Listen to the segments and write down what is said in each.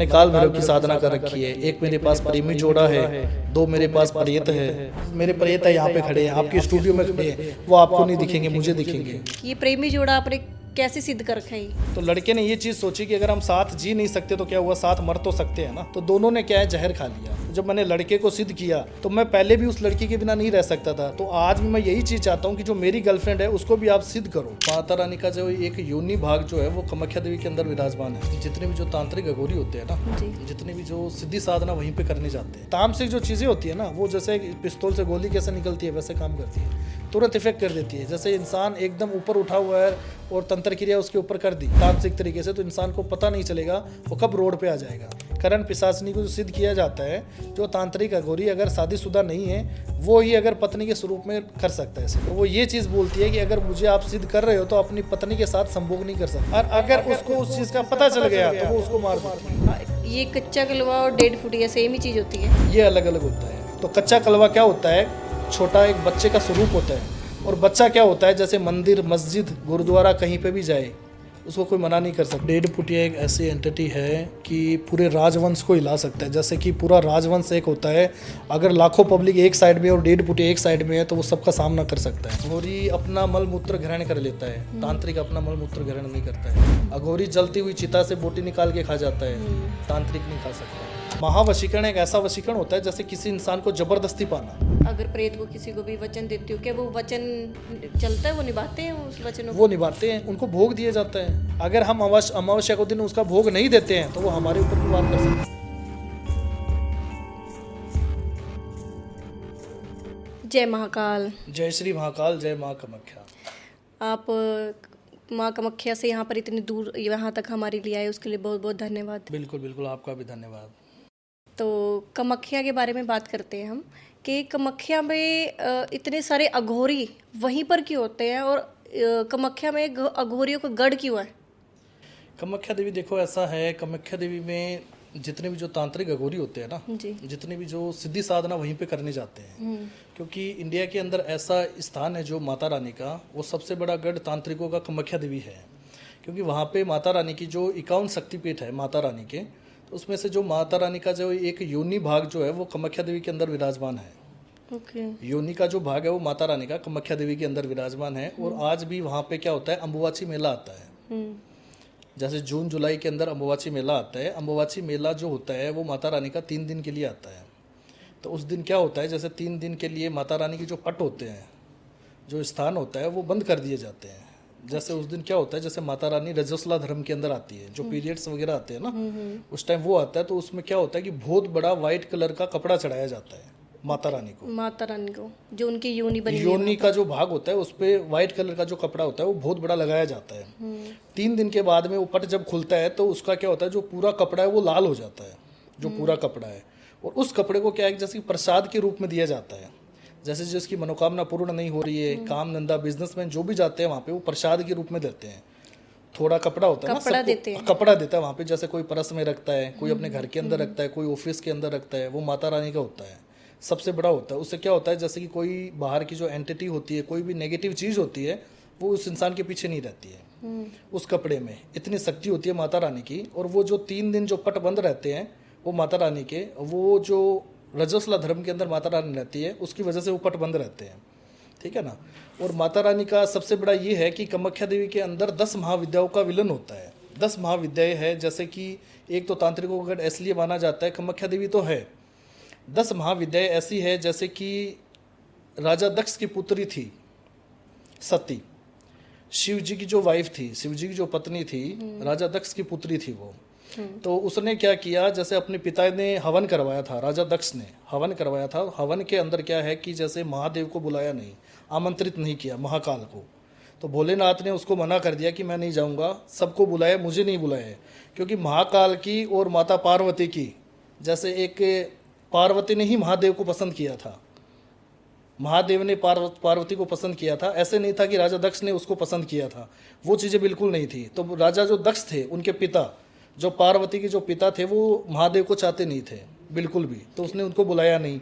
मैंने काल भैरव की साधना कर रखी है। एक मेरे पास प्रेमी जोड़ा है, दो मेरे पास प्रेत है। मेरे प्रेत है यहाँ पे खड़े हैं, आपके स्टूडियो में खड़े हैं, वो आपको नहीं दिखेंगे, मुझे दिखेंगे। ये प्रेमी जोड़ा आपने कैसे सिद्ध कर रखा है? तो लड़के ने ये चीज़ सोची कि अगर हम साथ जी नहीं सकते तो क्या हुआ, साथ मर तो सकते हैं ना। तो दोनों ने क्या है, जहर खा लिया। जब मैंने लड़के को सिद्ध किया तो मैं पहले भी उस लड़की के बिना नहीं रह सकता था। तो आज भी मैं यही चीज़ चाहता हूँ कि जो मेरी गर्लफ्रेंड है उसको भी आप सिद्ध करो। माता रानी का जो एक योनि भाग जो है वो कामाख्या देवी के अंदर विराजमान है। जितने भी जो तांत्रिक अघोरी होते हैं ना, जितने भी जो सिद्धि साधना वहीं पे करने जाते हैं। तामसिक जो चीज़ें होती है ना, वो जैसे पिस्तौल से गोली कैसे निकलती है वैसे काम करती है, तुरंत इफेक्ट कर देती है। जैसे इंसान एकदम ऊपर उठा हुआ है और तंत्र क्रिया उसके ऊपर कर दी तामसिक तरीके से, तो इंसान को पता नहीं चलेगा वो कब रोड पे आ जाएगा। करण पिशाचनी को जो सिद्ध किया जाता है, जो तांत्रिक अघोरी अगर शादीशुदा नहीं है वो ही अगर पत्नी के स्वरूप में कर सकता है। तो वो ये चीज़ बोलती है कि अगर मुझे आप सिद्ध कर रहे हो तो अपनी पत्नी के साथ संभोग नहीं कर सकता, और अगर उसको उस चीज़ का पता चल गया तो वो उसको मार देती है। ये कच्चा कलवा और डेड फुटिया सेम ही चीज़ होती है? ये अलग अलग होता है। तो कच्चा कलवा क्या होता है, छोटा एक बच्चे का स्वरूप होता है। और बच्चा क्या होता है, जैसे मंदिर, मस्जिद, गुरुद्वारा कहीं पे भी जाए उसको कोई मना नहीं कर सकता। डेढ़ फुटिया एक ऐसी एंटिटी है कि पूरे राजवंश को हिला सकता है। जैसे कि पूरा राजवंश एक होता है, अगर लाखों पब्लिक एक साइड में और डेढ़ फुटिया एक साइड में है तो वो सबका सामना कर सकता है। अघोरी अपना मल मूत्र ग्रहण कर लेता है, तांत्रिक अपना मल मूत्र ग्रहण नहीं करता है। अघोरी जलती हुई चिता से बोटी निकाल के खा जाता है, तांत्रिक नहीं खा सकता। महावशीकरण एक ऐसा वशीकरण होता है जैसे किसी इंसान को जबरदस्ती पाना। अगर प्रेत को किसी को भी वचन देती हो, क्या वो वचन चलता है, वो निभाते हैं उस वचनों को? वो निभाते हैं, उनको भोग दिया जाता है। अगर हम अमावस्या को दिन उसका भोग नहीं देते हैं तो वो हमारे ऊपर भी वार कर सकते हैं। जय महाकाल। जय श्री महाकाल, जय माँ कामाख्या। आप माँ कामाख्या से यहाँ पर इतनी दूर यहाँ तक हमारे लिए आए, उसके लिए बहुत बहुत धन्यवाद। बिल्कुल बिल्कुल, आपका भी धन्यवाद। तो कामाख्या के बारे में बात करते हैं हम कि कामाख्या में इतने सारे अघोरी वहीं पर क्यों होते हैं, और कामाख्या में अघोरियों का गढ़ क्यों है? कामाख्या देवी देखो ऐसा है, कामाख्या देवी में जितने भी जो तांत्रिक अघोरी होते हैं ना, जितने भी जो सिद्धि साधना वहीं पे करने जाते हैं। क्योंकि इंडिया के अंदर ऐसा स्थान है जो माता रानी का, वो सबसे बड़ा गढ़ तांत्रिकों का कामाख्या देवी है। क्योंकि वहाँ पे माता रानी की जो 51 शक्तिपीठ है माता रानी के, तो उसमें से जो माता रानी का जो एक योनि भाग जो है वो कामाख्या देवी के अंदर विराजमान है। योनि का जो भाग है वो माता रानी का कामाख्या देवी के अंदर विराजमान है। और आज भी वहाँ पे क्या होता है, अम्बुवाची मेला आता है। जैसे जून जुलाई के अंदर अम्बुवाची मेला आता है। अम्बुवाची मेला जो होता है वो माता रानी का 3 दिन के लिए आता है। तो उस दिन क्या होता है, जैसे 3 दिन के लिए माता रानी के जो पट होते हैं, जो स्थान होता है वो बंद कर दिए जाते हैं। जैसे उस दिन क्या होता है, जैसे माता रानी रजस्वला धर्म के अंदर आती है, जो पीरियड्स वगैरह आते हैं ना, उस टाइम वो आता है। तो उसमें क्या होता है कि बहुत बड़ा व्हाइट कलर का कपड़ा चढ़ाया जाता है माता रानी को, जो उनकी योनि बनी योनि का जो भाग होता है उस पे व्हाइट कलर का जो कपड़ा होता है वो बहुत बड़ा लगाया जाता है। 3 दिन के बाद में वो पट जब खुलता है तो उसका क्या होता है, जो पूरा कपड़ा है वो लाल हो जाता है, जो पूरा कपड़ा है। और उस कपड़े को क्या है, जैसे प्रसाद के रूप में दिया जाता है। जैसे जिसकी मनोकामना पूर्ण नहीं हो रही है, काम धंधा बिजनेसमैन जो भी जाते हैं वहाँ पे वो प्रसाद के रूप में देते हैं। थोड़ा कपड़ा होता है ना, कपड़ा देता है वहाँ पे। जैसे कोई परस में रखता है, कोई अपने घर के अंदर रखता है, कोई ऑफिस के अंदर रखता है, वो माता रानी का होता है, सबसे बड़ा होता है। उससे क्या होता है, जैसे कि कोई बाहर की जो एंटिटी होती है, कोई भी नेगेटिव चीज़ होती है, वो उस इंसान के पीछे नहीं रहती है। उस कपड़े में इतनी शक्ति होती है माता रानी की। और वो जो 3 दिन जो पट बंद रहते हैं वो माता रानी के, वो जो रजस्वला धर्म के अंदर माता रानी रहती है उसकी वजह से वो पट बंद रहते हैं, ठीक है ना। और माता रानी का सबसे बड़ा ये है कि कामाख्या देवी के अंदर 10 महाविद्याओं का विलन होता है। 10 महाविद्याएं है। जैसे कि एक तो तांत्रिकों का इसलिए माना जाता है, कामाख्या देवी तो है, 10 महाविद्याएं ऐसी है। जैसे कि राजा दक्ष की पुत्री थी सती, शिव जी की जो वाइफ थी, शिव जी की जो पत्नी थी, राजा दक्ष की पुत्री थी वो। तो उसने क्या किया, जैसे अपने पिता ने हवन करवाया था, राजा दक्ष ने हवन करवाया था। हवन के अंदर क्या है कि जैसे महादेव को बुलाया नहीं, आमंत्रित नहीं किया महाकाल को। तो भोलेनाथ ने उसको मना कर दिया कि मैं नहीं जाऊंगा, सबको बुलाया, मुझे नहीं बुलाया। क्योंकि महाकाल की और माता पार्वती की, जैसे एक पार्वती ने ही महादेव को पसंद किया था, महादेव ने पार्वती को पसंद किया था। ऐसे नहीं था कि राजा दक्ष ने उसको पसंद किया था, वो चीज़ें बिल्कुल नहीं थी। तो राजा जो दक्ष थे, उनके पिता, जो पार्वती के जो पिता थे, वो महादेव को चाहते नहीं थे बिल्कुल भी। तो उसने उनको बुलाया नहीं।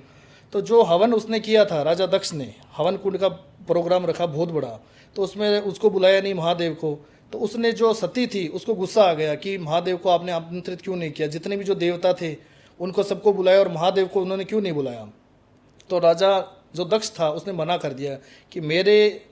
तो जो हवन उसने किया था, राजा दक्ष ने हवन कुंड का प्रोग्राम रखा बहुत बड़ा, तो उसमें उसको बुलाया नहीं महादेव को। तो उसने जो सती थी उसको गुस्सा आ गया कि महादेव को आपने आमंत्रित क्यों नहीं किया, जितने भी जो देवता थे उनको सबको बुलाया और महादेव को उन्होंने क्यों नहीं बुलाया। तो राजा जो दक्ष था उसने मना कर दिया कि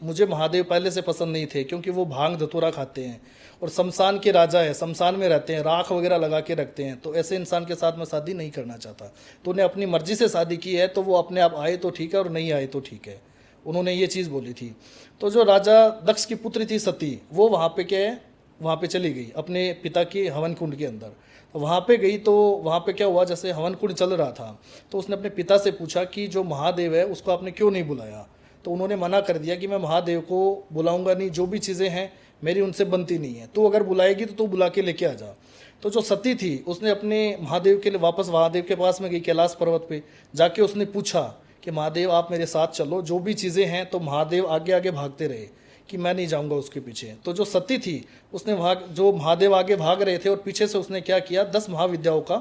मुझे महादेव पहले से पसंद नहीं थे, क्योंकि वो भांग धतूरा खाते हैं और शमशान के राजा है, शमशान में रहते हैं, राख वगैरह लगा के रखते हैं, तो ऐसे इंसान के साथ मैं शादी नहीं करना चाहता। तो उन्हें अपनी मर्जी से शादी की है, तो वो अपने आप आए तो ठीक है और नहीं आए तो ठीक है, उन्होंने ये चीज़ बोली थी। तो जो राजा दक्ष की पुत्री थी सती, वो वहाँ पे क्या है, वहाँ पे चली गई अपने पिता के हवन कुंड के अंदर। तो वहाँ पे गई तो वहाँ पे क्या हुआ, जैसे हवन कुंड चल रहा था तो उसने अपने पिता से पूछा कि जो महादेव है उसको आपने क्यों नहीं बुलाया। तो उन्होंने मना कर दिया कि मैं महादेव को बुलाऊंगा नहीं, जो भी चीज़ें हैं मेरी उनसे बनती नहीं है, तो अगर बुलाएगी तो तू बुला के लेके आ जा। तो जो सती थी उसने अपने महादेव के लिए वापस महादेव के पास में गई, कैलाश पर्वत पे जाके उसने पूछा कि महादेव आप मेरे साथ चलो, जो भी चीज़ें हैं। तो महादेव आगे आगे भागते रहे कि मैं नहीं जाऊंगा उसके पीछे। तो जो सती थी उसने जो महादेव आगे भाग रहे थे और पीछे से उसने क्या किया, 10 महाविद्याओं का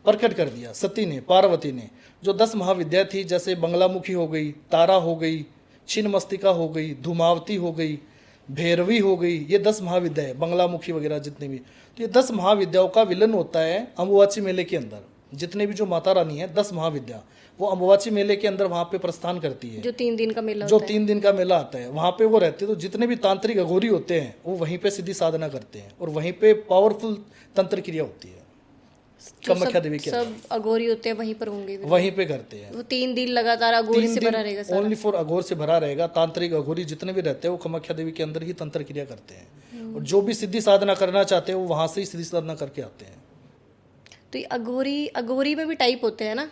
प्रकट कर दिया सती ने, पार्वती ने। जो 10 महाविद्या थी, जैसे बंगलामुखी हो गई, तारा हो गई, छिन्न मस्तिका हो गई, धूमावती हो गई, भैरवी हो गई, ये 10 महाविद्या है, बंगलामुखी वगैरह जितने भी। तो ये 10 महाविद्याओं का विलन होता है अम्बुबाची मेले के अंदर। जितने भी जो माता रानी है 10 महाविद्या, वो अम्बुबाची मेले के अंदर वहाँ पे प्रस्थान करती है, जो 3 दिन का मेला जो होता है। 3 दिन का मेला आता है वहाँ पे वो रहते हैं। तो जितने भी तांत्रिक अघोरी होते हैं वो वहीं पे सीधी साधना करते हैं और वहीं पे पावरफुल तंत्र क्रिया होती है। जो कामाख्या देवी के सब अघोरी होते हैं वहीं पर होंगे, वहीं पे करते हैं। वो 3 दिन लगातार अघोरी से भरा रहेगा सारा। ओनली फॉर अघोर से भरा रहेगा। तांत्रिक अघोरी जितने भी रहते हैं वो कामाख्या देवी के अंदर ही तंत्र क्रिया करते हैं और जो भी सिद्धि साधना करना चाहते हैं वो वहां से ही सिद्धि साधना करके आते हैं। तो ये अघोरी में भी टाइप होते हैं ना?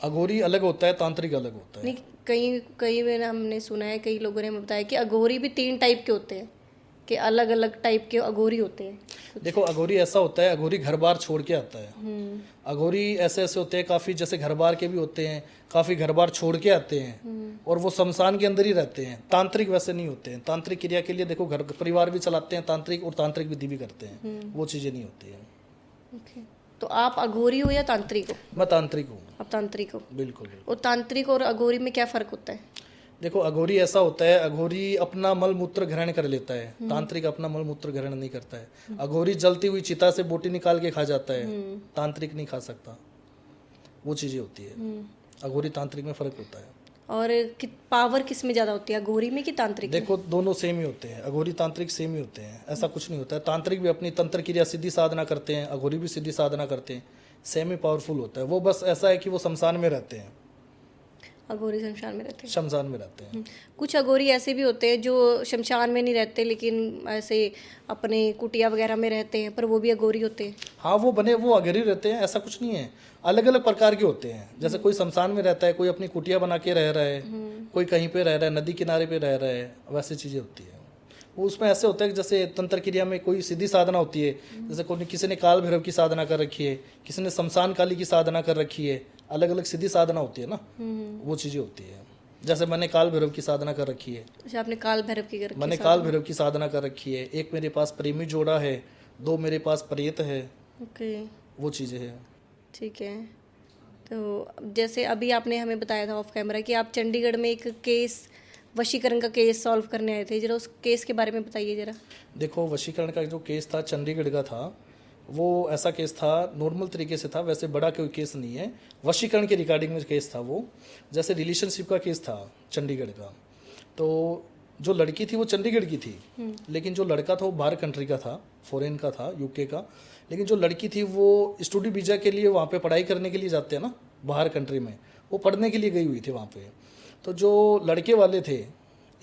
अघोरी अलग होता है, तांत्रिक अलग होता है। नहीं, कई कई मैंने हमने सुना है, कई लोगों ने हमें बताया कि अघोरी भी 3 टाइप के होते हैं, कि अलग अलग टाइप के अघोरी होते हैं। देखो अघोरी ऐसा होता है, अघोरी घर बार छोड़ के आता है। अघोरी ऐसे ऐसे होते हैं काफी, जैसे घर बार के भी होते हैं, काफी घर बार छोड़ के आते हैं और वो शमशान के अंदर ही रहते हैं। तांत्रिक वैसे नहीं होते हैं। तांत्रिक क्रिया के लिए देखो घर परिवार भी चलाते हैं तांत्रिक, और तांत्रिक विधि भी करते हैं, वो चीजें नहीं होती है। ओके, तो आप अघोरी हो या तांत्रिक हो? मैं तांत्रिक हूँ। आप तांत्रिक हो? बिल्कुल। और तांत्रिक और अघोरी में क्या फर्क होता है? देखो अघोरी ऐसा होता है, अघोरी अपना मल मूत्र ग्रहण कर लेता है, तांत्रिक अपना मल मूत्र ग्रहण नहीं करता है। अघोरी जलती हुई चिता से बोटी निकाल के खा जाता है, तांत्रिक नहीं खा सकता। वो चीजें होती है, अघोरी तांत्रिक में फर्क होता है। और पावर किस में ज्यादा होती है, अघोरी में कि तांत्रिक में? देखो दोनों सेम ही होते हैं, अघोरी तांत्रिक सेम ही होते हैं, ऐसा कुछ नहीं होता है। तांत्रिक भी अपनी तंत्र क्रिया सिद्धि साधना करते हैं, अघोरी भी सिद्धि साधना करते हैं, सेम ही पावरफुल होता है। वो बस ऐसा है कि वो शमशान में रहते हैं, अघोरी शमशान में रहते हैं। शमशान में रहते हैं। कुछ अघोरी ऐसे भी होते हैं जो शमशान में नहीं रहते, लेकिन ऐसे अपने कुटिया वगैरह में रहते हैं, पर वो भी अघोरी होते हैं। हाँ वो अघोरी रहते हैं, ऐसा कुछ नहीं है। अलग अलग प्रकार के होते हैं, जैसे कोई शमशान में रहता है, कोई अपनी कुटिया बना के रह रहा है, कोई कहीं पे रह रहा है, नदी किनारे पे रह रहा है, वैसी चीजें होती है। वो उसमें ऐसे होता है कि जैसे तंत्र क्रिया में कोई सीधी साधना होती है, जैसे कोई किसी ने काल भैरव की साधना कर रखी है, किसी ने शमशान काली की साधना कर रखी है, अलग अलग सीधी साधना होती है ना, वो चीजें होती है। जैसे मैंने काल भैरव की साधना कर रखी है। अच्छा, आपने काल भैरव की कर रखी है? मैंने काल भैरव की साधना कर रखी है। एक मेरे पास प्रेमी जोड़ा है, 2 मेरे पास प्रेत है। ओके, वो चीजें हैं। ठीक है। तो जैसे अभी आपने हमें बताया था ऑफ कैमरा कि आप चंडीगढ़ में एक केस, वशीकरण का केस सॉल्व करने आए थे, जरा उस केस के बारे में बताइए जरा। देखो वशीकरण का जो केस था चंडीगढ़ का था, वो ऐसा केस था, नॉर्मल तरीके से था, वैसे बड़ा कोई केस नहीं है। वशीकरण के रिगार्डिंग में केस था वो, जैसे रिलेशनशिप का केस था चंडीगढ़ का। तो जो लड़की थी वो चंडीगढ़ की थी, लेकिन जो लड़का था वो बाहर कंट्री का था, फॉरेन का था, यूके का। लेकिन जो लड़की थी वो स्टडी वीज़ा के लिए वहाँ पे पढ़ाई करने के लिए जाते हैं ना बाहर कंट्री में, वो पढ़ने के लिए गई हुई थी वहाँ पे। तो जो लड़के वाले थे,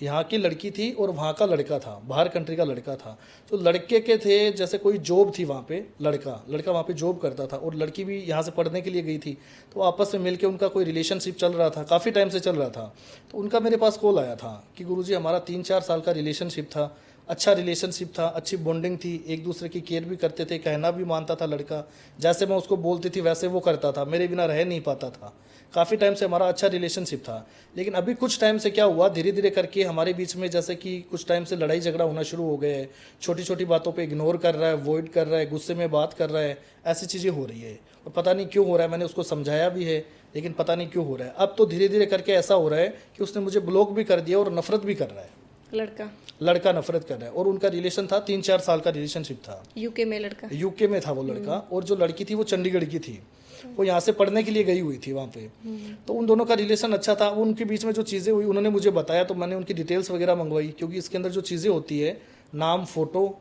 यहाँ की लड़की थी और वहाँ का लड़का था, बाहर कंट्री का लड़का था। तो लड़के के थे जैसे कोई जॉब थी वहाँ पे, लड़का वहाँ पे जॉब करता था और लड़की भी यहाँ से पढ़ने के लिए गई थी। तो आपस में मिलके उनका कोई रिलेशनशिप चल रहा था, काफ़ी टाइम से चल रहा था। तो उनका मेरे पास कॉल आया था कि गुरुजी हमारा 3-4 साल का रिलेशनशिप था, अच्छा रिलेशनशिप था, अच्छी बॉन्डिंग थी, एक दूसरे की केयर भी करते थे, कहना भी मानता था लड़का, जैसे मैं उसको बोलती थी वैसे वो करता था, मेरे बिना रह नहीं पाता था। काफ़ी टाइम से हमारा अच्छा रिलेशनशिप था। लेकिन अभी कुछ टाइम से क्या हुआ, धीरे धीरे करके हमारे बीच में जैसे कि कुछ टाइम से लड़ाई झगड़ा होना शुरू हो गया है। छोटी छोटी बातों पे इग्नोर कर रहा है, अवॉइड कर रहा है, गुस्से में बात कर रहा है, ऐसी चीज़ें हो रही है और पता नहीं क्यों हो रहा है। मैंने उसको समझाया भी है लेकिन पता नहीं क्यों हो रहा है। अब तो धीरे धीरे करके ऐसा हो रहा है कि उसने मुझे ब्लॉक भी कर दिया और नफरत भी कर रहा है लड़का लड़का नफरत कर रहा है, और उनका रिलेशन था 3-4 साल का रिलेशनशिप था। यूके में लड़का। यूके में था वो लड़का, और जो लड़की थी वो चंडीगढ़ की थी, वो यहाँ से पढ़ने के लिए गई हुई थी वहाँ पे। तो उन दोनों का रिलेशन अच्छा था। वो उनके बीच में जो चीज़ें हुई उन्होंने मुझे बताया, तो मैंने उनकी डिटेल्स वगैरह मंगवाई, क्योंकि इसके अंदर जो चीज़ें होती है, नाम, फोटो,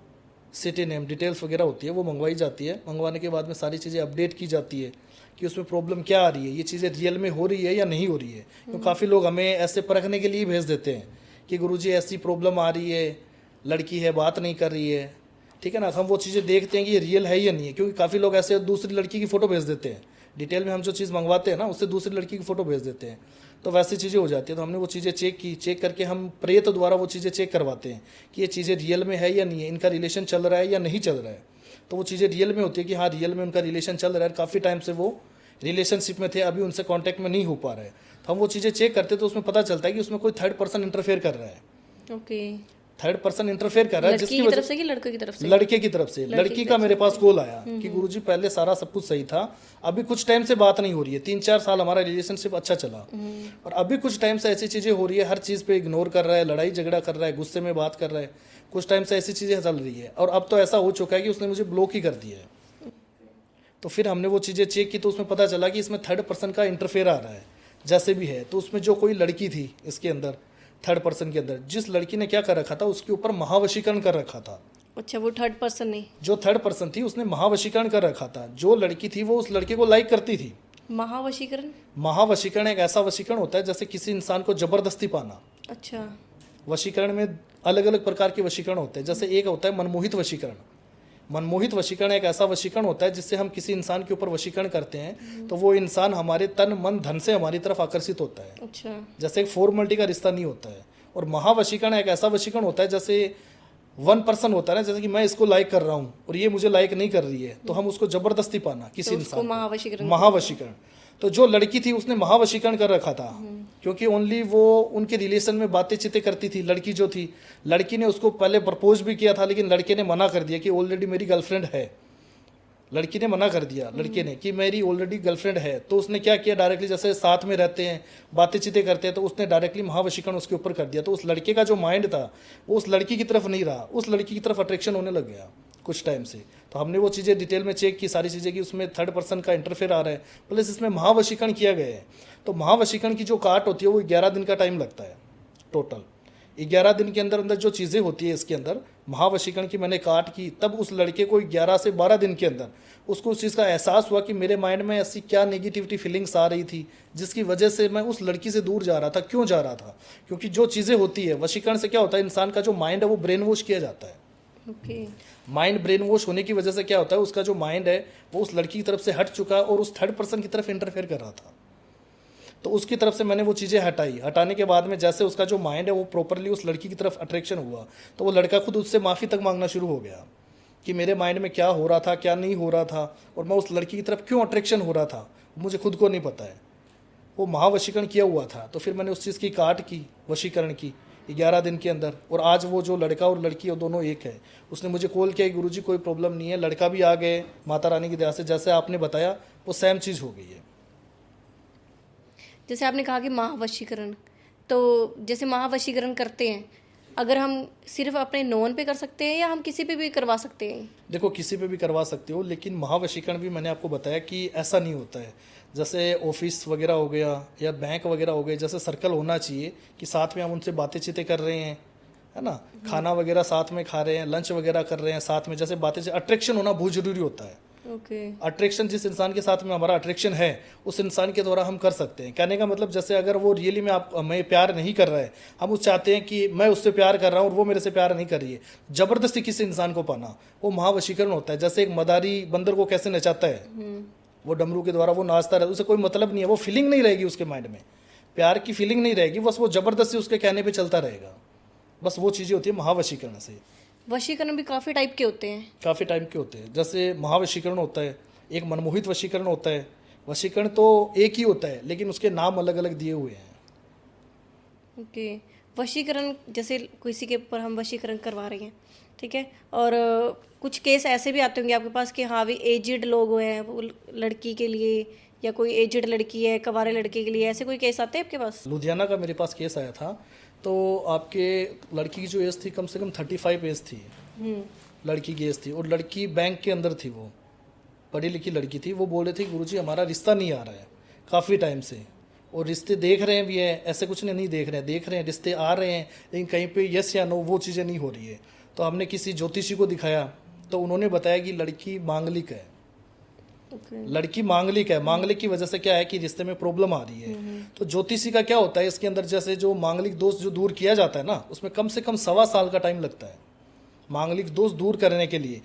सिटी नेम, डिटेल्स वगैरह होती है, वो मंगवाई जाती है। मंगवाने के बाद में सारी चीज़ें अपडेट की जाती है कि उसमें प्रॉब्लम क्या आ रही है, ये चीज़ें रियल में हो रही है या नहीं हो रही है। क्योंकि काफ़ी लोग हमें ऐसे परखने के लिए भेज देते हैं कि गुरुजी ऐसी प्रॉब्लम आ रही है, लड़की है, बात नहीं कर रही है, ठीक है ना। हम वो चीज़ें देखते हैं कि ये रियल है या नहीं है, क्योंकि काफ़ी लोग ऐसे दूसरी लड़की की फ़ोटो भेज देते हैं। डिटेल में हम जो चीज़ मंगवाते हैं ना, उससे दूसरी लड़की की फ़ोटो भेज देते हैं, तो वैसी चीज़ें हो जाती है। तो हमने वो चीज़ें चेक की, चेक करके हम प्रेत द्वारा वो चीज़ें चेक करवाते हैं कि ये चीज़ें रियल में है या नहीं है, इनका रिलेशन चल रहा है या नहीं चल रहा है। तो वो चीज़ें रियल में होती है कि हाँ, रियल में उनका रिलेशन चल रहा है, काफ़ी टाइम से वो रिलेशनशिप में थे, अभी उनसे कॉन्टैक्ट में नहीं हो पा रहा है। तो हम वो चीज़ें चेक करते तो उसमें पता चलता है कि उसमें कोई थर्ड पर्सन इंटरफेयर कर रहा है। ओके। थर्ड पर्सन इंटरफेयर कर रहा है, जिसकी लड़की की वजह तरफ से कि लड़के की तरफ से? लड़के की तरफ से। लड़की का मेरे पास कॉल आया कि गुरुजी पहले सारा सब कुछ सही था, अभी कुछ टाइम से बात नहीं हो रही है, 3-4 साल हमारा रिलेशनशिप अच्छा चला, और अभी कुछ टाइम से ऐसी चीज़ें हो रही है, हर चीज़ पे इग्नोर कर रहा है, लड़ाई झगड़ा कर रहा है, गुस्से में बात कर रहा है, कुछ टाइम से ऐसी चीज़ें चल रही है, और अब तो ऐसा हो चुका है कि उसने मुझे ब्लॉक ही कर दिया है। तो फिर हमने वो चीज़ें चेक की, तो उसमें पता चला कि इसमें थर्ड पर्सन का इंटरफेयर आ रहा है, जैसे भी है। तो उसमें जो कोई लड़की थी इसके अंदर, थर्ड पर्सन के अंदर, जिस लड़की ने क्या कर रखा था, उसके ऊपर महावशीकरण कर रखा था। अच्छा, वो थर्ड पर्सन नहीं? जो थर्ड पर्सन थी उसने महावशीकरण कर रखा था। जो लड़की थी वो उस लड़के को लाइक करती थी। महावशीकरण? महावशीकरण एक ऐसा वशीकरण होता है जैसे किसी इंसान को जबरदस्ती पाना। अच्छा। वशीकरण में अलग अलग प्रकार के वशीकरण होते हैं। जैसे एक होता है मनमोहित वशीकरण। मनमोहित वशीकरण एक ऐसा वशीकरण होता है जिससे हम किसी इंसान के ऊपर वशीकरण करते हैं, तो वो इंसान हमारे तन मन धन से हमारी तरफ आकर्षित होता है। अच्छा। जैसे एक फॉर्मलिटी का रिश्ता नहीं होता है। और महावशीकरण एक ऐसा वशीकरण होता है जैसे वन पर्सन होता है ना, जैसे कि मैं इसको लाइक कर रहा हूँ और ये मुझे लाइक नहीं कर रही है, तो हम उसको जबरदस्ती पाना किसी इंसान को, महावशीकरण। तो जो लड़की थी उसने महावशीकरण कर रखा था, क्योंकि ओनली वो उनके रिलेशन में बातें चितें करती थी। लड़की जो थी, लड़की ने उसको पहले प्रपोज भी किया था, लेकिन लड़के ने मना कर दिया कि ऑलरेडी मेरी गर्लफ्रेंड है। लड़की ने मना कर दिया लड़के ने कि मेरी ऑलरेडी गर्लफ्रेंड है। तो उसने क्या किया, डायरेक्टली जैसे साथ में रहते हैं, बातें चितें करते हैं, तो उसने डायरेक्टली महावशीकरण उसके ऊपर कर दिया। तो उस लड़के का जो माइंड था वो उस लड़की की तरफ नहीं रहा, उस लड़की की तरफ अट्रैक्शन होने लग गया कुछ टाइम से। तो हमने वो चीज़ें डिटेल में चेक की, सारी चीज़ें की, उसमें थर्ड पर्सन का इंटरफेयर आ रहा है, प्लस इसमें महावशीकरण किया गया है। तो महावशीकरण की जो काट होती है वो 11 दिन का टाइम लगता है टोटल। 11 दिन के अंदर अंदर जो चीज़ें होती है इसके अंदर महावशीकरण की मैंने काट की, तब उस लड़के को 11 से 12 दिन के अंदर उसको उस चीज़ का एहसास हुआ कि मेरे माइंड में ऐसी क्या नेगेटिविटी फीलिंग्स आ रही थी जिसकी वजह से मैं उस लड़की से दूर जा रहा था। क्यों जा रहा था? क्योंकि जो चीज़ें होती है वशीकरण से क्या होता है, इंसान का जो माइंड है वो ब्रेन वॉश किया जाता है। माइंड ब्रेन वॉश होने की वजह से क्या होता है, उसका जो माइंड है वो उस लड़की की तरफ से हट चुका और उस थर्ड पर्सन की तरफ इंटरफेयर कर रहा था। तो उसकी तरफ से मैंने वो चीज़ें हटाई। हटाने के बाद में जैसे उसका जो माइंड है वो प्रॉपरली उस लड़की की तरफ अट्रैक्शन हुआ, तो वो लड़का खुद उससे माफ़ी तक मांगना शुरू हो गया कि मेरे माइंड में क्या हो रहा था, क्या नहीं हो रहा था, और मैं उस लड़की की तरफ क्यों अट्रैक्शन हो रहा था, मुझे खुद को नहीं पता है। वो महावशीकरण किया हुआ था। तो फिर मैंने उस चीज़ की काट की, वशीकरण की 11 दिन के अंदर, और आज वो जो लड़का और लड़की वो दोनों एक है। उसने मुझे कॉल किया, गुरुजी कोई प्रॉब्लम नहीं है, लड़का भी आ गए, माता रानी की दया से जैसे आपने बताया वो सेम चीज़ हो गई है। जैसे आपने कहा कि महावशीकरण, तो जैसे महावशीकरण करते हैं, अगर हम सिर्फ अपने नॉन पे कर सकते हैं या हम किसी पे भी करवा सकते हैं? देखो, किसी पे भी करवा सकते हो, लेकिन महावशीकरण भी मैंने आपको बताया कि ऐसा नहीं होता है। जैसे ऑफिस वगैरह हो गया या बैंक वगैरह हो गए, जैसे सर्कल होना चाहिए कि साथ में हम उनसे बातें चीतें कर रहे हैं, है ना, खाना वगैरह साथ में खा रहे हैं, लंच वगैरह कर रहे हैं साथ में, जैसे बातें अट्रैक्शन होना बहुत जरूरी होता है। अट्रैक्शन जिस इंसान के साथ में हमारा अट्रैक्शन है उस इंसान के द्वारा हम कर सकते हैं। कहने का मतलब जैसे अगर वो रियली में हमें प्यार नहीं कर रहा है, हम उस चाहते हैं कि मैं उससे प्यार कर रहा हूँ और वो मेरे से प्यार नहीं कर रही है, जबरदस्ती किसी इंसान को पाना, वो महावशीकरण होता है। जैसे एक मदारी बंदर को कैसे नचाता है, वो डमरू के द्वारा वो नाचता रहे, उसे कोई मतलब नहीं है, वो फीलिंग नहीं रहेगी उसके माइंड में, प्यार की फीलिंग नहीं रहेगी, बस वो जबरदस्ती उसके कहने पर चलता रहेगा। बस वो चीज़ें होती है महावशीकरण से। वशीकरण भी काफ़ी टाइप के होते हैं? काफ़ी टाइप के होते हैं। जैसे महावशीकरण होता है, एक मनमोहित वशीकरण होता है। वशीकरण तो एक ही होता है लेकिन उसके नाम अलग अलग दिए हुए हैं। ओके। वशीकरण, जैसे किसी के ऊपर हम वशीकरण करवा रहे हैं, ठीक है, और कुछ केस ऐसे भी आते होंगे आपके पास कि हाँ भी एजिड लोग हैं वो लड़की के लिए, या कोई एजिड लड़की है कवारे लड़के के लिए, ऐसे कोई केस आते हैं आपके पास? लुधियाना का मेरे पास केस आया था तो आपके लड़की की जो एज थी कम से कम 35 एज थी, लड़की की एज थी, और लड़की बैंक के अंदर थी, वो पढ़ी लिखी लड़की थी। वो बोल रही थी गुरुजी हमारा रिश्ता नहीं आ रहा है काफ़ी टाइम से, और रिश्ते देख रहे हैं भी है, ऐसे कुछ नहीं देख रहे हैं, रिश्ते आ रहे हैं, लेकिन कहीं पे यस या नो वो चीज़ें नहीं हो रही है। तो हमने किसी ज्योतिषी को दिखाया तो उन्होंने बताया कि लड़की मांगलिक है। लड़की मांगलिक है, मांगलिक की वजह से क्या है कि रिश्ते में प्रॉब्लम आ रही है। तो ज्योतिषी का क्या होता है इसके अंदर, जैसे जो मांगलिक दोष जो दूर किया जाता है ना, उसमें कम से कम 1.25 साल का टाइम लगता है मांगलिक दोष दूर करने के लिए।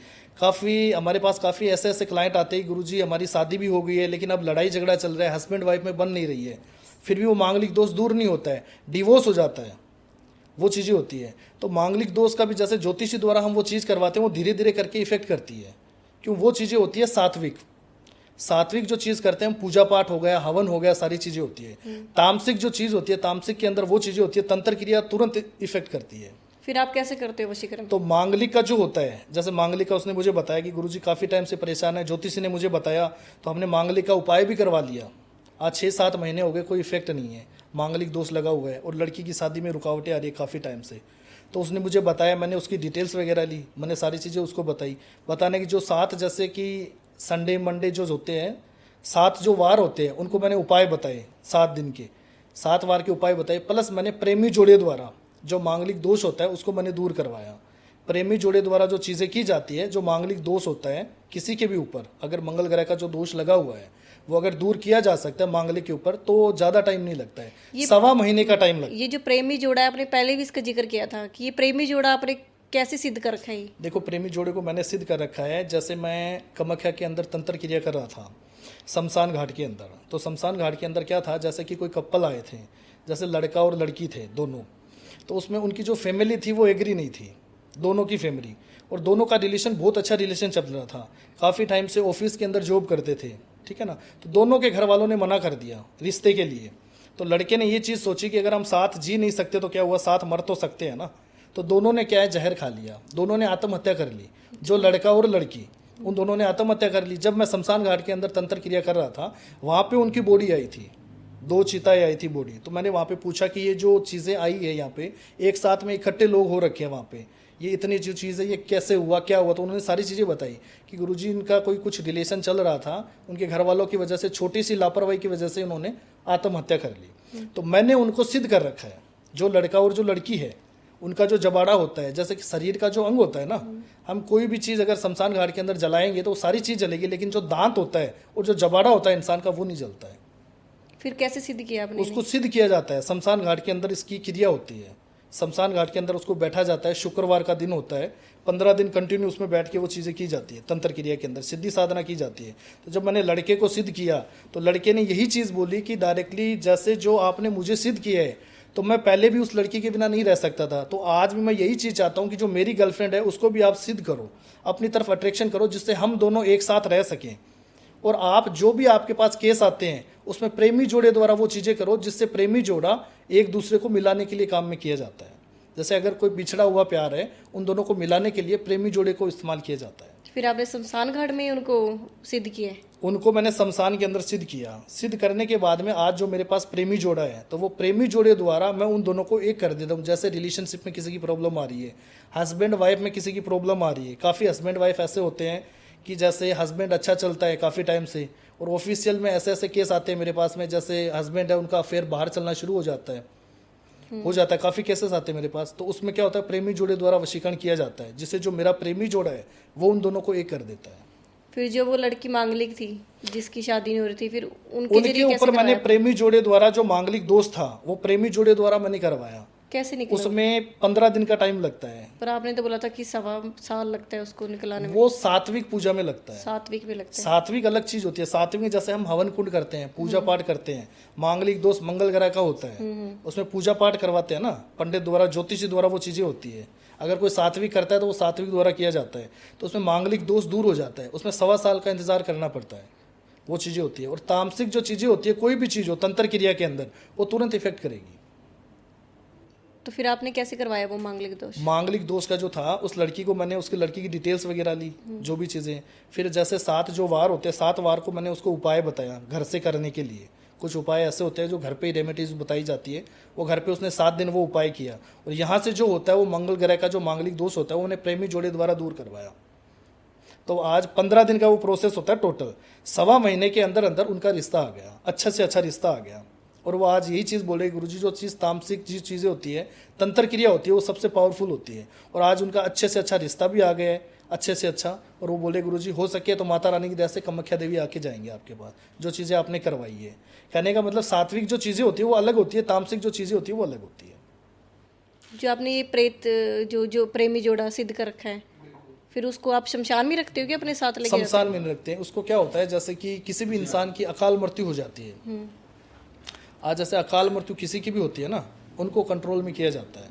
हमारे पास काफ़ी ऐसे ऐसे क्लाइंट आते हैं, गुरुजी हमारी शादी भी हो गई है लेकिन अब लड़ाई झगड़ा चल रहा है, हस्बैंड वाइफ में बन नहीं रही है, फिर भी वो मांगलिक दोष दूर नहीं होता है, डिवोर्स हो जाता है, वो चीज़ें होती है। तो मांगलिक दोष का भी जैसे ज्योतिषी द्वारा हम वो चीज़ करवाते हैं, वो धीरे धीरे करके इफेक्ट करती है, क्यों वो चीज़ें होती है सात्विक जो चीज़ करते हैं, पूजा पाठ हो गया, हवन हो गया, सारी चीज़ें होती है। तामसिक जो चीज़ होती है, तामसिक के अंदर वो चीज़ें होती है, तंत्र क्रिया तुरंत इफेक्ट करती है। फिर आप कैसे करते हो वशीकरण? तो मांगलिक का जो होता है, जैसे मांगलिक का उसने मुझे बताया कि गुरुजी काफ़ी टाइम से परेशान है, ज्योतिषी ने मुझे बताया, तो हमने मांगलिक का उपाय भी करवा लिया। आज 6-7 महीने हो गए, कोई इफेक्ट नहीं है, मांगलिक दोष लगा हुआ है, और लड़की की शादी में रुकावटें आ रही है काफ़ी टाइम से। तो उसने मुझे बताया, मैंने उसकी डिटेल्स वगैरह ली, मैंने सारी चीज़ें उसको बताई, बताने की जो 7 जैसे कि संडे मंडे जो होते हैं, 7 जो वार होते हैं उनको मैंने उपाय बताए, 7 दिन के 7 वार के उपाय बताए, प्लस मैंने प्रेमी जोड़े द्वारा जो मांगलिक दोष होता है उसको मैंने दूर करवाया। प्रेमी जोड़े द्वारा जो चीज़ें की जाती है, जो मांगलिक दोष होता है किसी के भी ऊपर, अगर मंगल ग्रह का जो दोष लगा हुआ है वो अगर दूर किया जा सकता है मांगलिक के ऊपर, तो ज़्यादा टाइम नहीं लगता है, 1.25 महीने का टाइम लगता है। ये जो प्रेमी जोड़ा है, आपने पहले भी इसका जिक्र किया था कि ये प्रेमी जोड़ा आपने कैसे सिद्ध कर रखा है? देखो, प्रेमी जोड़े को मैंने सिद्ध कर रखा है, जैसे मैं कामाख्या के अंदर तंत्र क्रिया कर रहा था शमशान घाट के अंदर। तो शमशान घाट के अंदर क्या था, जैसे कि कोई कपल आए थे, जैसे लड़का और लड़की थे दोनों, तो उसमें उनकी जो फैमिली थी वो एग्री नहीं थी, दोनों की फैमिली, और दोनों का रिलेशन बहुत अच्छा रिलेशन चल रहा था, काफ़ी टाइम से ऑफिस के अंदर जॉब करते थे, ठीक है ना। तो दोनों के घर वालों ने मना कर दिया रिश्ते के लिए। तो लड़के ने ये चीज़ सोची कि अगर हम साथ जी नहीं सकते तो क्या हुआ, साथ मर तो सकते हैं ना। तो दोनों ने क्या है, जहर खा लिया, दोनों ने आत्महत्या कर ली, जो लड़का और लड़की, उन दोनों ने आत्महत्या कर ली। जब मैं शमशान घाट के अंदर तंत्र क्रिया कर रहा था, वहाँ पे उनकी बॉडी आई थी, 2 चिताएं आई थी बॉडी। तो मैंने वहाँ पे पूछा कि ये जो चीज़ें आई है यहाँ पे, एक साथ में इकट्ठे लोग हो रखे हैं वहाँ पे, ये इतनी जो चीज़ है ये कैसे हुआ, क्या हुआ। तो उन्होंने सारी चीज़ें बताई कि गुरुजी इनका कोई कुछ रिलेशन चल रहा था, उनके घर वालों की वजह से, छोटी सी लापरवाही की वजह से उन्होंने आत्महत्या कर ली। तो मैंने उनको सिद्ध कर रखा है, जो लड़का और जो लड़की है उनका जो जबाड़ा होता है, जैसे कि शरीर का जो अंग होता है ना, हम कोई भी चीज़ अगर शमशान घाट के अंदर जलाएंगे तो वो सारी चीज़ जलेगी, लेकिन जो दांत होता है और जो जबाड़ा होता है इंसान का, वो नहीं जलता है। फिर कैसे सिद्ध किया आपने? उसको सिद्ध किया जाता है, शमशान घाट के अंदर इसकी क्रिया होती है। शमशान घाट के अंदर उसको बैठा जाता है, शुक्रवार का दिन होता है, 15 दिन कंटिन्यू उसमें बैठ के वो चीज़ें की जाती है, तंत्र क्रिया के अंदर सिद्धि साधना की जाती है। तो जब मैंने लड़के को सिद्ध किया तो लड़के ने यही चीज़ बोली कि डायरेक्टली जैसे जो आपने मुझे सिद्ध किया है, तो मैं पहले भी उस लड़की के बिना नहीं रह सकता था, तो आज भी मैं यही चीज़ चाहता हूँ कि जो मेरी गर्लफ्रेंड है उसको भी आप सिद्ध करो, अपनी तरफ अट्रैक्शन करो, जिससे हम दोनों एक साथ रह सकें। और आप जो भी आपके पास केस आते हैं उसमें प्रेमी जोड़े द्वारा वो चीज़ें करो जिससे प्रेमी जोड़ा एक दूसरे को मिलाने के लिए काम में किया जाता है। जैसे अगर कोई बिछड़ा हुआ प्यार है, उन दोनों को मिलाने के लिए प्रेमी जोड़े को इस्तेमाल किया जाता है। फिर आपने शमशान घाट में उनको सिद्ध किया? उनको मैंने शमशान के अंदर सिद्ध किया। सिद्ध करने के बाद में आज जो मेरे पास प्रेमी जोड़ा है, तो वो प्रेमी जोड़े द्वारा मैं उन दोनों को एक कर देता हूँ। जैसे रिलेशनशिप में किसी की प्रॉब्लम आ रही है, हस्बैंड वाइफ में किसी की प्रॉब्लम आ रही है, काफ़ी हस्बैंड वाइफ ऐसे होते हैं कि जैसे हस्बैंड अच्छा चलता है काफ़ी टाइम से, और ऑफिशियल में ऐसे ऐसे केस आते हैं मेरे पास में, जैसे हस्बैंड है उनका अफेयर बाहर चलना शुरू हो जाता है, काफ़ी केसेस आते हैं मेरे पास। तो उसमें क्या होता है, प्रेमी जोड़े द्वारा वशीकरण किया जाता है, जिससे जो मेरा प्रेमी जोड़ा है वो उन दोनों को एक कर देता है। फिर जो वो लड़की मांगलिक थी जिसकी शादी नहीं हो रही थी, फिर उनके ऊपर मैंने प्रेमी जोड़े द्वारा जो मांगलिक दोष था वो प्रेमी जोड़े द्वारा मैंने करवाया। कैसे निकला? उसमें 15 दिन का टाइम लगता है। पर आपने तो बोला था कि 1.25 साल लगता है उसको निकलाने में। वो सात्विक पूजा में लगता है। सात्विक में लगता है? सात्विक अलग चीज होती है। सात्विक जैसे हम हवन कुंड करते हैं, पूजा पाठ करते हैं, मांगलिक दोष मंगल ग्रह का होता है, उसमें पूजा पाठ करवाते हैं ना पंडित द्वारा, ज्योतिषी द्वारा वो चीजें होती है। अगर कोई सात्विक करता है तो वो सात्विक द्वारा किया जाता है, तो उसमें मांगलिक दोष दूर हो जाता है। उसमें 1.25 साल का इंतजार करना पड़ता है, वो चीजें होती है। और तामसिक जो चीजें होती है, कोई भी चीज हो तंत्र क्रिया के अंदर, वो तुरंत इफेक्ट करेगी। तो फिर आपने कैसे करवाया वो मांगलिक दोष? मांगलिक दोष का जो था, उस लड़की को मैंने उसकी लड़की की डिटेल्स वगैरह ली, जो भी चीज़ें, फिर जैसे 7 जो वार होते हैं, 7 वार को मैंने उसको उपाय बताया घर से करने के लिए, कुछ उपाय ऐसे होते हैं जो घर पे ही रेमेडीज बताई जाती है, वो घर पे उसने 7 दिन वो उपाय किया, और यहाँ से जो होता है वो मंगल ग्रह का जो मांगलिक दोष होता है वो उन्हें प्रेमी जोड़े द्वारा दूर करवाया। तो आज 15 दिन का वो प्रोसेस होता है टोटल, 1.25 महीने के अंदर अंदर उनका रिश्ता आ गया, अच्छा से अच्छा रिश्ता आ गया। और वो आज यही चीज़ बोले, गुरुजी जो चीज़ तामसिक जी चीज़ें होती है, तंत्र क्रिया होती है, वो सबसे पावरफुल होती है, और आज उनका अच्छे से अच्छा रिश्ता भी आ गया है, अच्छे से अच्छा। और वो बोले गुरुजी हो सके तो माता रानी की दया से कामाख्या देवी आके जाएंगे आपके पास, जो चीज़ें आपने करवाई है। कहने का मतलब सात्विक जो चीज़ें होती है वो अलग होती है, तामसिक जो चीज़ें होती है वो अलग होती है। जो आपने ये प्रेत जो प्रेमी जोड़ा सिद्ध कर रखा है, फिर उसको आप शमशान में रखते हो कि अपने साथ लेके जाते शमशान में नहीं रखते हैं उसको। क्या होता है जैसे कि किसी भी इंसान की अकाल मृत्यु हो जाती है, आज जैसे अकाल मृत्यु किसी की भी होती है ना, उनको कंट्रोल में किया जाता है।